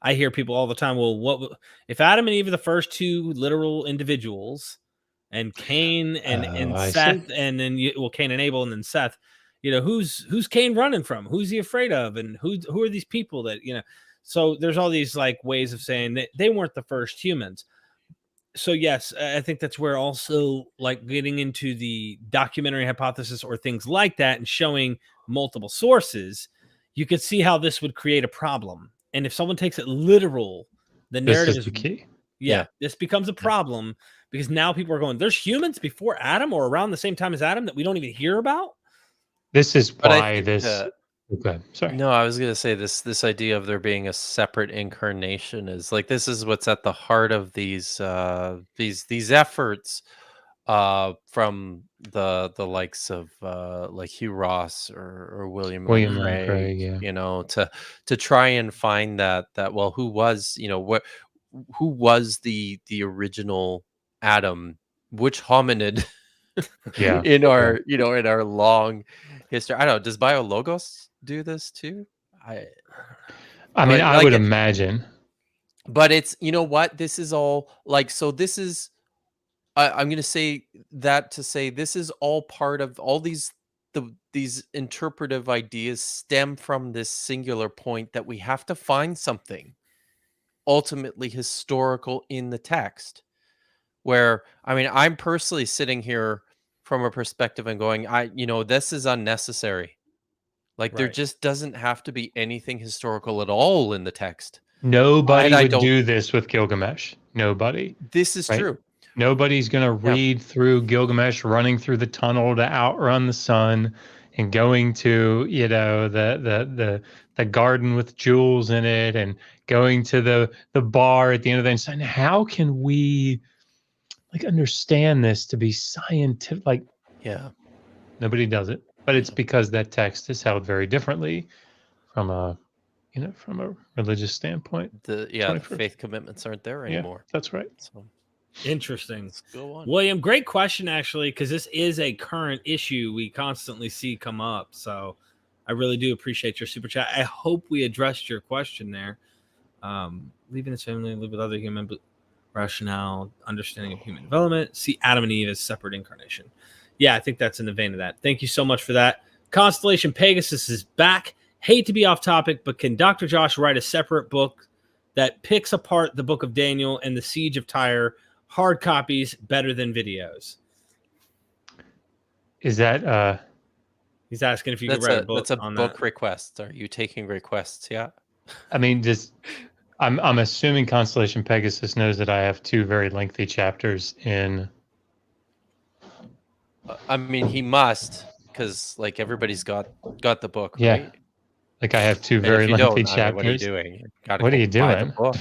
I hear people all the time, well, what if Adam and Eve are the first two literal individuals, and Cain and Seth, and then Cain and Abel, and then Seth, who's Cain running from? Who's he afraid of? And who are these people that, so there's all these like ways of saying that they weren't the first humans. So yes, I think that's where also like getting into the documentary hypothesis or things like that and showing multiple sources, you could see how this would create a problem. And if someone takes it literal, the narrative is the key. Yeah, this becomes a problem because now people are going, there's humans before Adam or around the same time as Adam that we don't even hear about. This is why this. Okay, sorry. No, I was going to say this idea of there being a separate incarnation is like this is what's at the heart of these efforts from the likes of like Hugh Ross or William William Lane Lane Craig, Craig, yeah. you know, to try and find that well, who was, you know, who was the original Adam, which hominid Yeah. in our, you know, in our long history. I don't know, does Biologos do this too? I but, mean, I like, would imagine. But it's, you know what, this is all like, so this is, I'm going to say that to say this is all part of all these these interpretive ideas stem from this singular point that we have to find something ultimately historical in the text. Where, I mean, I'm personally sitting here from a perspective and going, you know, this is unnecessary. Like, there Right. just doesn't have to be anything historical at all in the text. Nobody I would don't- do this with Gilgamesh. Nobody. This is Right? true. Nobody's going to read through Gilgamesh running through the tunnel to outrun the sun and going to, you know, the garden with jewels in it and going to the bar at the end of the day and saying, how can we like understand this to be scientific? Like, Yeah. nobody does it, but it's because that text is held very differently from a, you know, from a religious standpoint. The 21st. faith commitments aren't there Yeah, anymore. that's right. So Interesting. let's go on. William, great question, actually, because this is a current issue we constantly see come up. So I really do appreciate your super chat. I hope we addressed your question there. Leaving his family, live with other human rationale, understanding of human development, see Adam and Eve as separate incarnation. Yeah, I think that's in the vein of that. Thank you so much for that. Constellation Pegasus is back. Hate to be off topic, but can Dr. Josh write a separate book that picks apart the Book of Daniel and the Siege of Tyre, hard copies better than videos? Is that He's asking if you could write a book. That's a on book that. request. Are you taking requests? Yeah. I mean, just I'm assuming Constellation Pegasus knows that I have 2 very lengthy chapters in. I mean, he must, because like everybody's got the book, Yeah. right? Like I have 2 And very if you lengthy don't, I mean, what are you chapters. doing? You gotta What go are you buy the doing? book.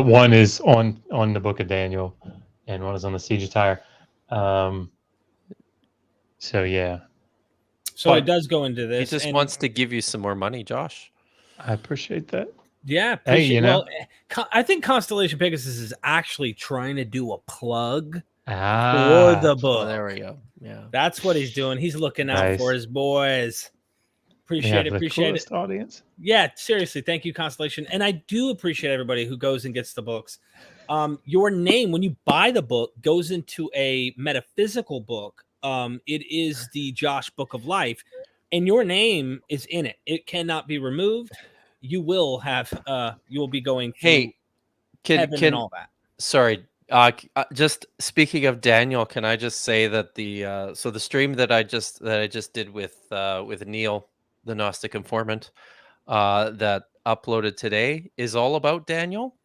One is on the Book of Daniel, and one is on the Siege of Tyre. So yeah, So But it does go into He this. just and wants to give you some more money, Josh. I appreciate that. yeah, Hey, appreciate, you know. well, I think Constellation Pegasus is actually trying to do a plug for Ah, the Oh, book. there we go. Yeah. That's what he's doing. He's looking out Nice. for his boys. we Appreciate have it. the Appreciate coolest it. audience. Yeah, seriously. Thank you, Constellation. And I do appreciate everybody who goes and gets the books. Your name, when you buy the book, goes into a metaphysical book. It is the Josh Book of Life, and your name is in it. It cannot be removed. You will have you will be going through Hey, heaven and all that. sorry, just speaking of Daniel, can I just say that the so the stream that I just did with Neil, the Gnostic informant, that uploaded today is all about Daniel,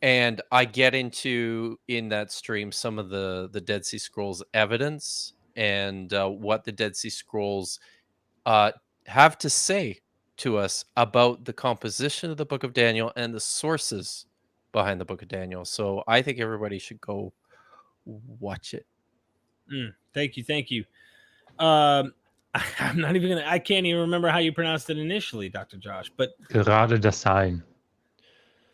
and I get into in that stream some of the Dead Sea Scrolls evidence and what the Dead Sea Scrolls have to say to us about the composition of the Book of Daniel and the sources behind the Book of Daniel. So I think everybody should go watch it. Thank you. I'm not even gonna. I can't even remember how you pronounced it initially, Dr. Josh. But Gerade das Sein.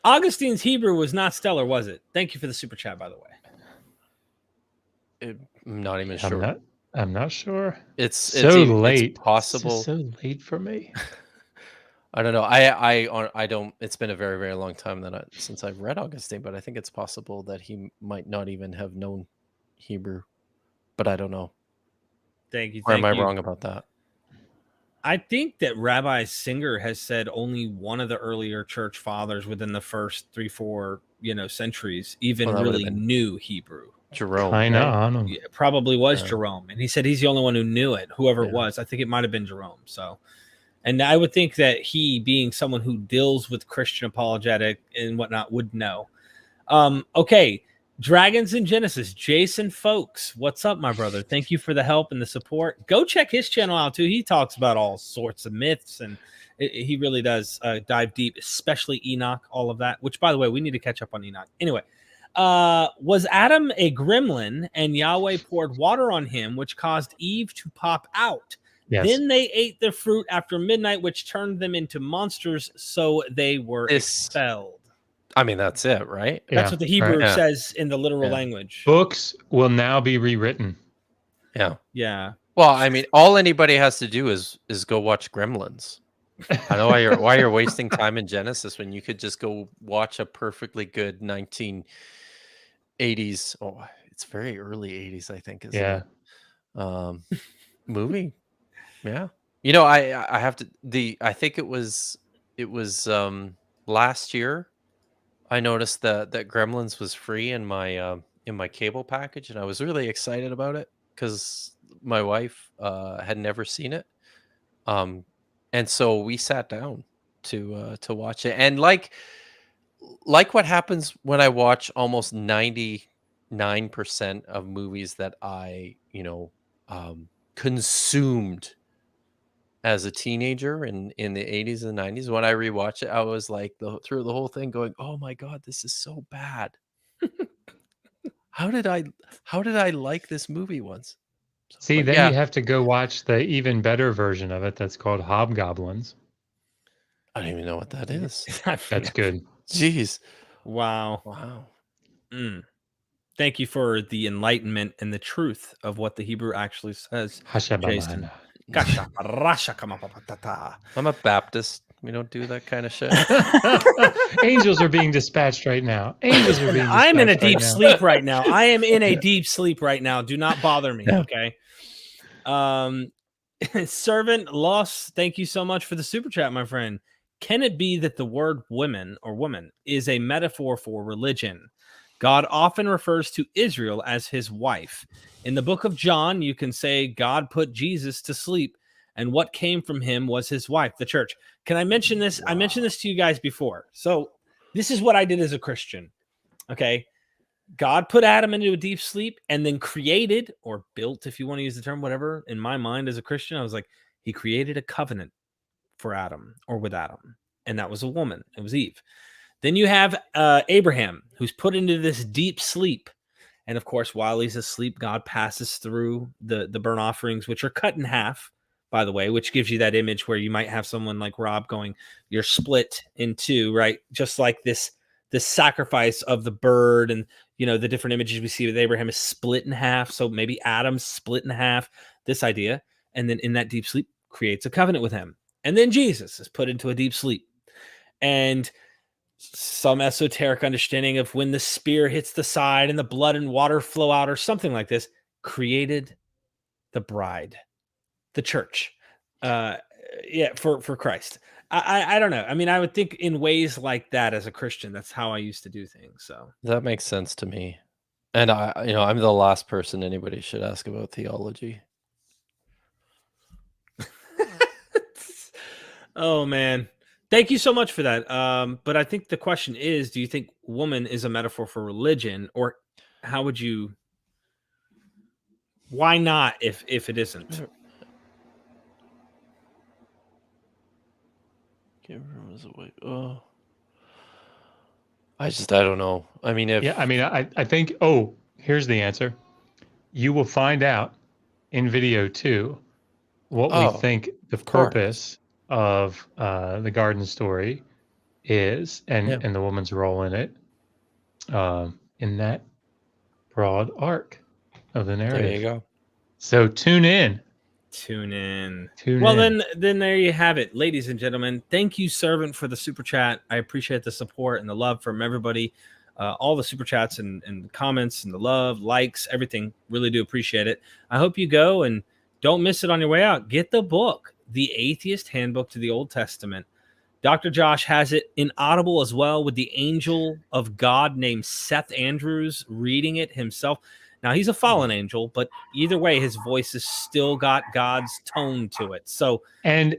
Augustine's Hebrew was not stellar, was it? Thank you for the super chat, by the way. I'm not even sure. I'm not sure. It's so late. It's possible. It's just so late for me. I don't know. I don't. It's been a very, very long time since I've read Augustine, but I think it's possible that he might not even have known Hebrew. But I don't know. Thank you. Or am I wrong about that? I think that Rabbi Singer has said only one of the earlier church fathers within the first 3-4 centuries even really knew Hebrew. Jerome. I know. Right? Yeah, probably was Jerome, and he said he's the only one who knew it. Whoever it Yeah. was, I think it might have been Jerome. So, and I would think that he, being someone who deals with Christian apologetic and whatnot, would know. Okay, Dragons in Genesis, Jason Folks, what's up, my brother? Thank you for the help and the support. Go check his channel out too. He talks about all sorts of myths, and he really does dive deep, especially Enoch, all of that. Which, by the way, we need to catch up on Enoch. Anyway. Was Adam a gremlin, and Yahweh poured water on him, which caused Eve to pop out? Yes. Then they ate the fruit after midnight, which turned them into monsters, so they were expelled. I mean, that's it, right? That's what the Hebrew Yeah. says in the literal language. Books will now be rewritten. Yeah. Yeah. Well, I mean, all anybody has to do is go watch Gremlins. I know why you're wasting time in Genesis when you could just go watch a perfectly good 1980s. Oh, it's very early 80s, I think. Isn't it? Movie. Yeah. You know, I have to I think it was last year. I noticed that Gremlins was free in my cable package, and I was really excited about it because my wife had never seen it. And so we sat down to watch it, and like what happens when I watch almost 99% of movies that I consumed as a teenager in the 80s and 90s. When I rewatch it, I was like through the whole thing going, oh my god, this is so bad. How did I like this movie once? See, then you have to go watch the even better version of it that's called Hobgoblins. I don't even know what that is. That's good. Jeez. Wow. Thank you for the enlightenment and the truth of what the Hebrew actually says. Jason. I'm a Baptist. We don't do that kind of shit. Angels are being dispatched right now. Angels are being dispatched. I'm in a deep sleep right now. I am in a deep sleep right now. Do not bother me, okay? Servant Loss, thank you so much for the super chat, my friend. Can it be that the word women or woman is a metaphor for religion? God often refers to Israel as his wife. In the book of John, you can say God put Jesus to sleep, and what came from him was his wife, the church. Can I mention this? Wow. I mentioned this to you guys before. So this is what I did as a Christian. Okay. God put Adam into a deep sleep and then created, or built, if you want to use the term, whatever. In my mind as a Christian, I was like, he created a covenant for Adam, or with Adam. And that was a woman. It was Eve. Then you have Abraham, who's put into this deep sleep. And of course, while he's asleep, God passes through the burnt offerings, which are cut in half, by the way, which gives you that image where you might have someone like Rob going, you're split in two, right? Just like this sacrifice of the bird, and the different images we see with Abraham is split in half. So maybe Adam's split in half, this idea. And then in that deep sleep creates a covenant with him. And then Jesus is put into a deep sleep. And some esoteric understanding of when the spear hits the side and the blood and water flow out or something like this, created the bride, the church, for Christ. I don't know. I mean, I would think in ways like that as a Christian, that's how I used to do things. So that makes sense to me. And I'm the last person anybody should ask about theology. Oh man. Thank you so much for that. But I think the question is, do you think woman is a metaphor for religion, or how would you? Why not if it isn't? Oh, I don't know. I mean, I think. Here's the answer. You will find out in video 2 what we think the purpose of the garden story is, and the woman's role in it, in that broad arc of the narrative. There you go. So tune in. Well, then there you have it, ladies and gentlemen. Thank you, Servant, for the super chat. I appreciate the support and the love from everybody. All the super chats and comments and the love, likes, everything. Really do appreciate it. I hope you go and don't miss it on your way out. Get the book, The Atheist Handbook to the Old Testament. Dr. Josh has it in Audible as well, with the angel of God named Seth Andrews reading it himself. Now, he's a fallen angel, but either way, his voice has still got God's tone to it. So, and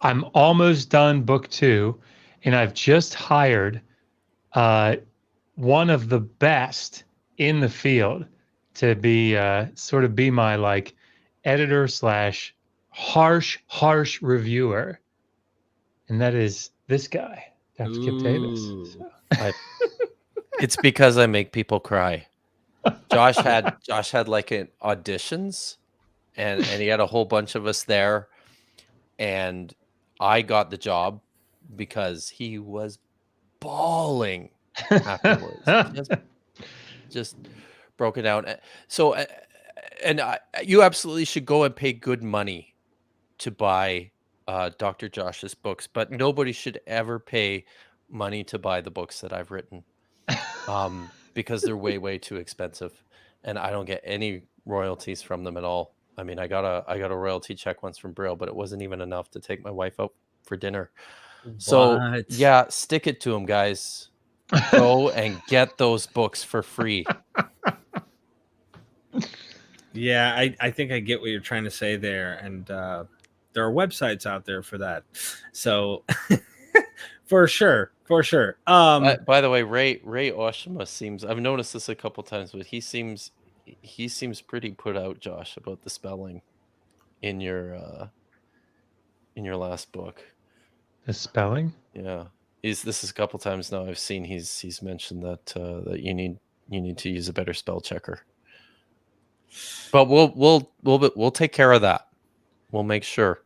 I'm almost done book 2, and I've just hired one of the best in the field to be sort of be my like editor / harsh reviewer, and that is this guy, Dr. Kip Davis. So. It's because I make people cry. Josh had like an auditions, and he had a whole bunch of us there, and I got the job because he was bawling afterwards. just broken down. So, you absolutely should go and pay good money to buy Dr. Josh's books, but nobody should ever pay money to buy the books that I've written, because they're way too expensive, and I don't get any royalties from them at all. I mean, I got a royalty check once from Brill, but it wasn't even enough to take my wife out for dinner. So What? yeah, stick it to them, guys. Go and get those books for free. Yeah, I think I get what you're trying to say there, and there are websites out there for that. So for sure. By the way, Ray Oshima seems, I've noticed this a couple times, but he seems pretty put out, Josh, about the spelling in your last book. The spelling? Yeah. This is a couple times now I've seen he's mentioned that that you need to use a better spell checker. But we'll take care of that. We'll make sure.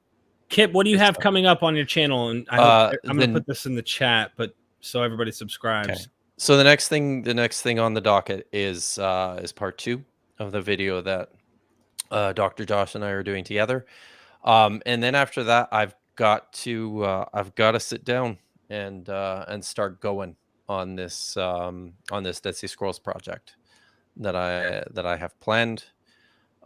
Kip, what do you have coming up on your channel? And I'm going to put this in the chat, but so everybody subscribes. Okay. So the next thing on the docket is part 2 of the video that Dr. Josh and I are doing together. And then after that, I've got to sit down and start going on this Dead Sea Scrolls project that I have planned.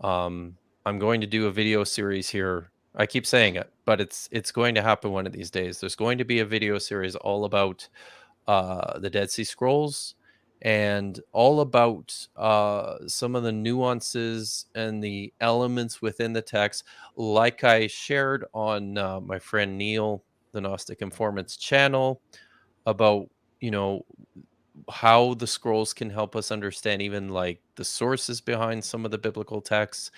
I'm going to do a video series here. I keep saying it, but it's going to happen one of these days. There's going to be a video series all about the Dead Sea Scrolls and all about some of the nuances and the elements within the text, like I shared on my friend Neil, the Gnostic Informant's channel, about, you know, how the scrolls can help us understand even like the sources behind some of the biblical texts,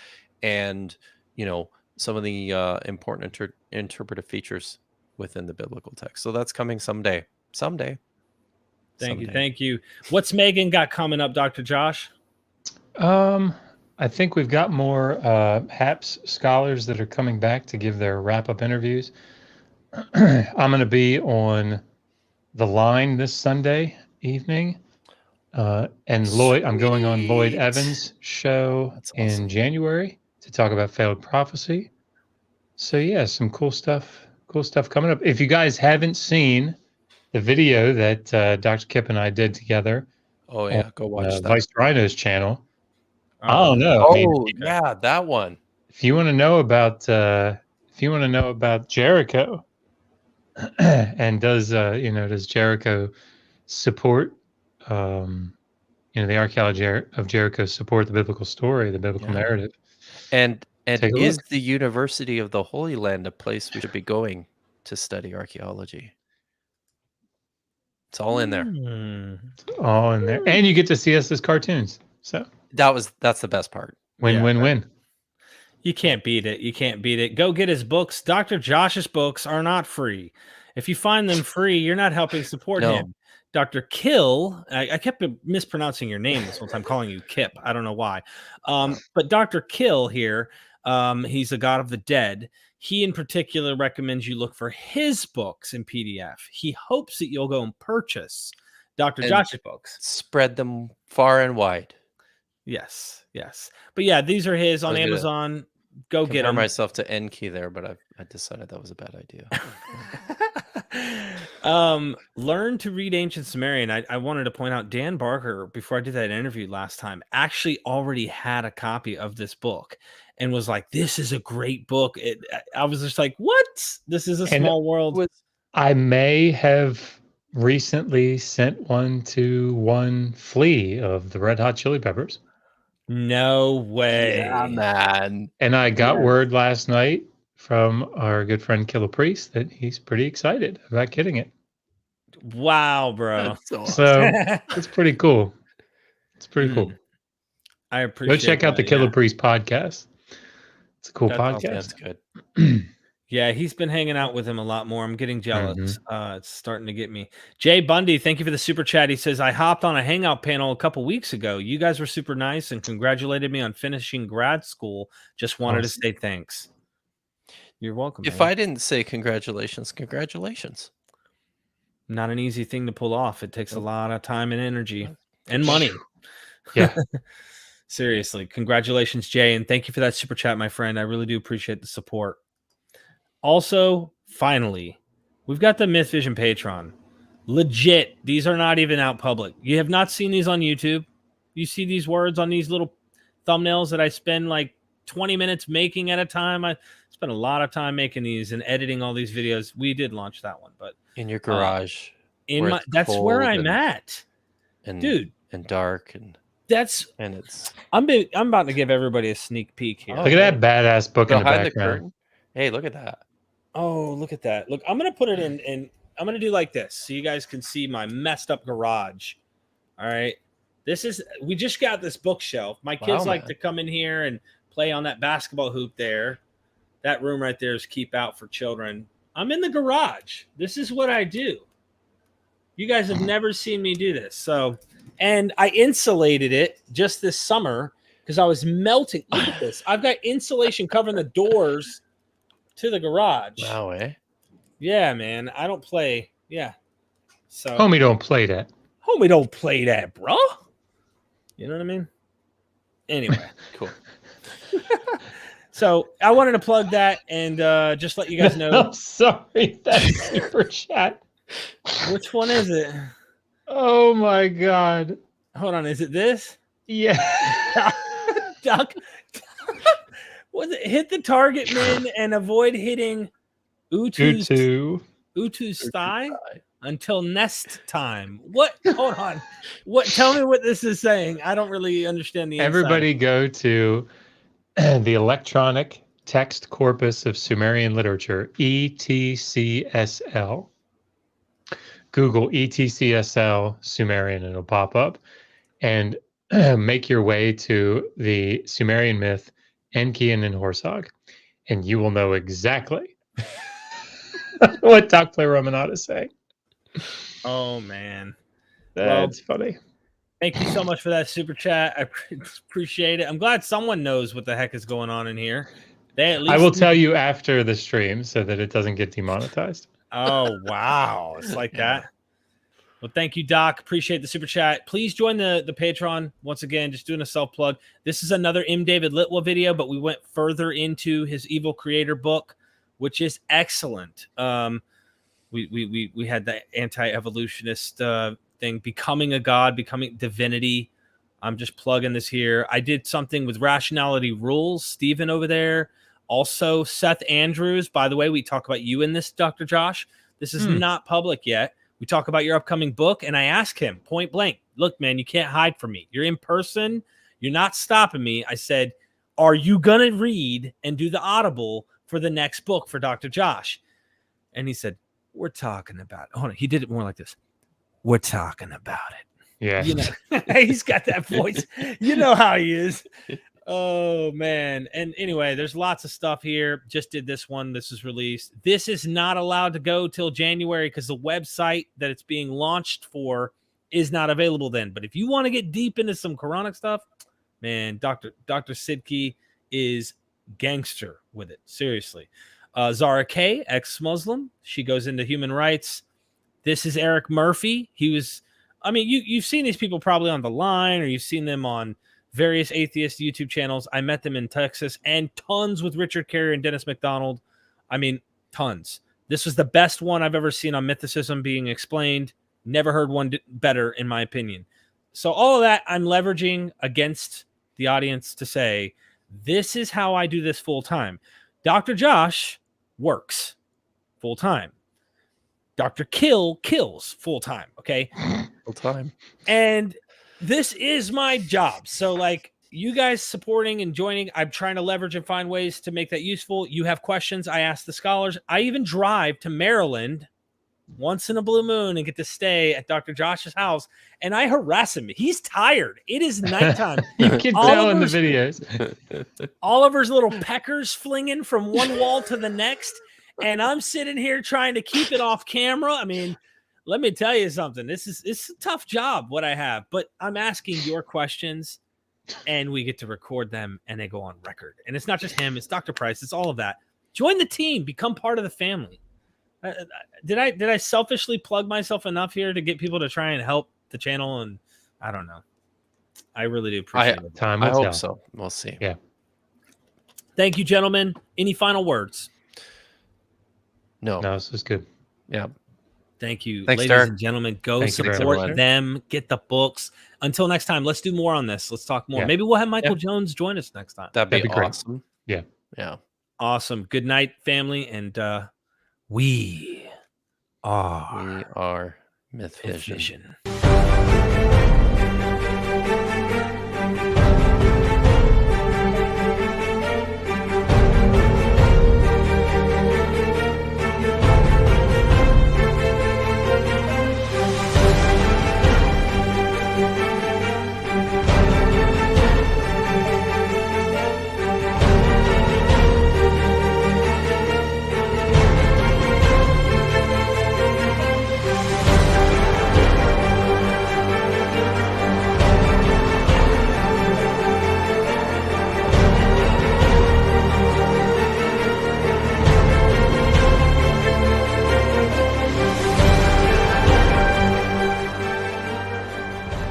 and, you know, some of the important interpretive features within the biblical text. So that's coming someday. Thank you. What's Megan got coming up, Dr. Josh? I think we've got more HAPS scholars that are coming back to give their wrap-up interviews. I'm going to be on The Line this Sunday evening. And Lloyd, I'm going on Lloyd Evans' show in January to talk about failed prophecy. So yeah, some cool stuff coming up. If you guys haven't seen the video that Dr. Kip and I did together, go watch that. Vice Rhino's channel. I don't know. Yeah, that one. If you want to know about Jericho, and does Jericho support the archaeology of Jericho support the biblical story, the biblical narrative? And is the University of the Holy Land a place we should be going to study archaeology? It's all in there. It's all in there. And you get to see us as cartoons. So that's the best part. Win. You can't beat it. Go get his books. Dr. Josh's books are not free. If you find them free, you're not helping support him. Dr. Kill, I kept mispronouncing your name this whole time, calling you Kip. I don't know why. But Dr. Kill here, he's a god of the dead. He in particular recommends you look for his books in PDF. He hopes that you'll go and purchase Dr. Josh's books. Spread them far and wide. Yes. But yeah, these are his on Amazon. Go get them. Myself to Enki there, but I decided that was a bad idea. Learn to read ancient Sumerian. I wanted to point out Dan Barker, before I did that interview last time, actually already had a copy of this book and was like, this is a great book. I was just like, what? This is a small world. I may have recently sent one to one Flea of the Red Hot Chili Peppers. No way. Yeah, man. And I got word last night from our good friend Killer Priest that he's pretty excited about getting it. Wow, bro. That's awesome. So it's pretty cool. Cool. I appreciate Go check out the Killer Priest podcast. It's a cool podcast. That's good. Yeah, he's been hanging out with him a lot more. I'm getting jealous. It's starting to get me. Jay Bundy, thank you for the super chat. He says, I hopped on a Hangout panel a couple weeks ago. You guys were super nice and congratulated me on finishing grad school. Just wanted to say thanks. You're welcome. If man. I didn't say congratulations, congratulations. Not an easy thing to pull off. It takes a lot of time and energy and money. Yeah. Seriously. Congratulations, Jay. And thank you for that super chat, my friend. I really do appreciate the support. Also, finally, we've got the MythVision Patreon. Legit. These are not even out public. You have not seen these on YouTube. You see these words on these little thumbnails that I spend like 20 minutes making at a time. I spent a lot of time making these and editing all these videos. We did launch that one, but in your garage. That's where I'm at. Dude. And dark and it's I'm about to give everybody a sneak peek here. Look at that badass book in the behind background. the curtain. Hey, look at that. Oh, look at that. Look, I'm going to put it in and I'm going to do like this so you guys can see my messed up garage. All right. We just got this bookshelf. My kids like to come in here and play on that basketball hoop there. That room right there is keep out for children. I'm in the garage. This is what I do. You guys have never seen me do this. And I insulated it just this summer because I was melting. Look at this. I've got insulation covering the doors to the garage. Wow, eh? Yeah, man. I don't play. Yeah. So Homie don't play that. Homie don't play that, bro. You know what I mean? Anyway. Cool. So I wanted to plug that and just let you guys know. I'm sorry. That's super chat. Which one is it? Oh my God. Hold on. Is it this? Yeah. Duck. Was it hit the target man and avoid hitting Utu's thigh until nest time? What? Hold on. What? Tell me what this is saying. I don't really understand the inside. Everybody go to the Electronic Text Corpus of Sumerian Literature, ETCSL. Google ETCSL Sumerian and it'll pop up. And make your way to the Sumerian myth Enki and Hersha, and you will know exactly what Doc Player Romanat is saying. Oh man, that's funny. Thank you so much for that super chat. I appreciate it. I'm glad someone knows what the heck is going on in here. I will tell you after the stream so that it doesn't get demonetized. Oh wow, it's like that. Well, thank you, Doc. Appreciate the super chat. Please join the Patreon. Once again, just doing a self-plug. This is another M. David Litwell video, but we went further into his Evil Creator book, which is excellent. We had the anti-evolutionist thing, becoming a god, becoming divinity. I'm just plugging this here. I did something with Rationality Rules, Stephen over there. Also, Seth Andrews. By the way, we talk about you in this, Dr. Josh. This is not public yet. We talk about your upcoming book, and I ask him point blank, look, man, you can't hide from me. You're in person. You're not stopping me. I said, are you going to read and do the Audible for the next book for Dr. Josh? And he said, we're talking about it. Hold on. He did it more like this. We're talking about it. Yeah. You know, he's got that voice. You know how he is. Oh, man. And anyway, there's lots of stuff here. Just did this one. This is released. This is not allowed to go till January because the website that it's being launched for is not available then. But if you want to get deep into some Quranic stuff, man, Dr. Sidki is gangster with it. Seriously. Zara K, ex-Muslim. She goes into human rights. This is Eric Murphy. He was, I mean, you've seen these people probably on The Line or you've seen them on various atheist YouTube channels. I met them in Texas and tons with Richard Carrier and Dennis McDonald. I mean, tons. This was the best one I've ever seen on mythicism being explained. Never heard one better, in my opinion. So all of that I'm leveraging against the audience to say, this is how I do this full time. Dr. Josh works full time. Dr. kills full time. Okay. Full time. And this is my job. So like you guys supporting and joining, I'm trying to leverage and find ways to make that useful. You have questions, I ask the scholars. I even drive to Maryland once in a blue moon and get to stay at Dr. Josh's house, and I harass him. He's tired. It is nighttime. You can tell in the videos. Oliver's little peckers flinging from one wall to the next, and I'm sitting here trying to keep it off camera. I mean, let me tell you something. It's a tough job what I have, but I'm asking your questions and we get to record them and they go on record. And it's not just him, it's Dr. Price, it's all of that. Join the team, become part of the family. Did I selfishly plug myself enough here to get people to try and help the channel? And I don't know. I really do appreciate it. Time I will hope tell. so. We'll see. Yeah. Thank you, gentlemen. Any final words? No. No, this is good. Yeah. Thank you, Thanks, ladies Derek. and gentlemen. Go Thank you very support much. them. Get the books. Until next time, let's do more on this. Let's talk more. Yeah. Maybe we'll have Michael Jones join us next time. That'd be That'd be great. awesome. Yeah. Yeah. Awesome. Good night, family. And we are We are MythVision. MythVision.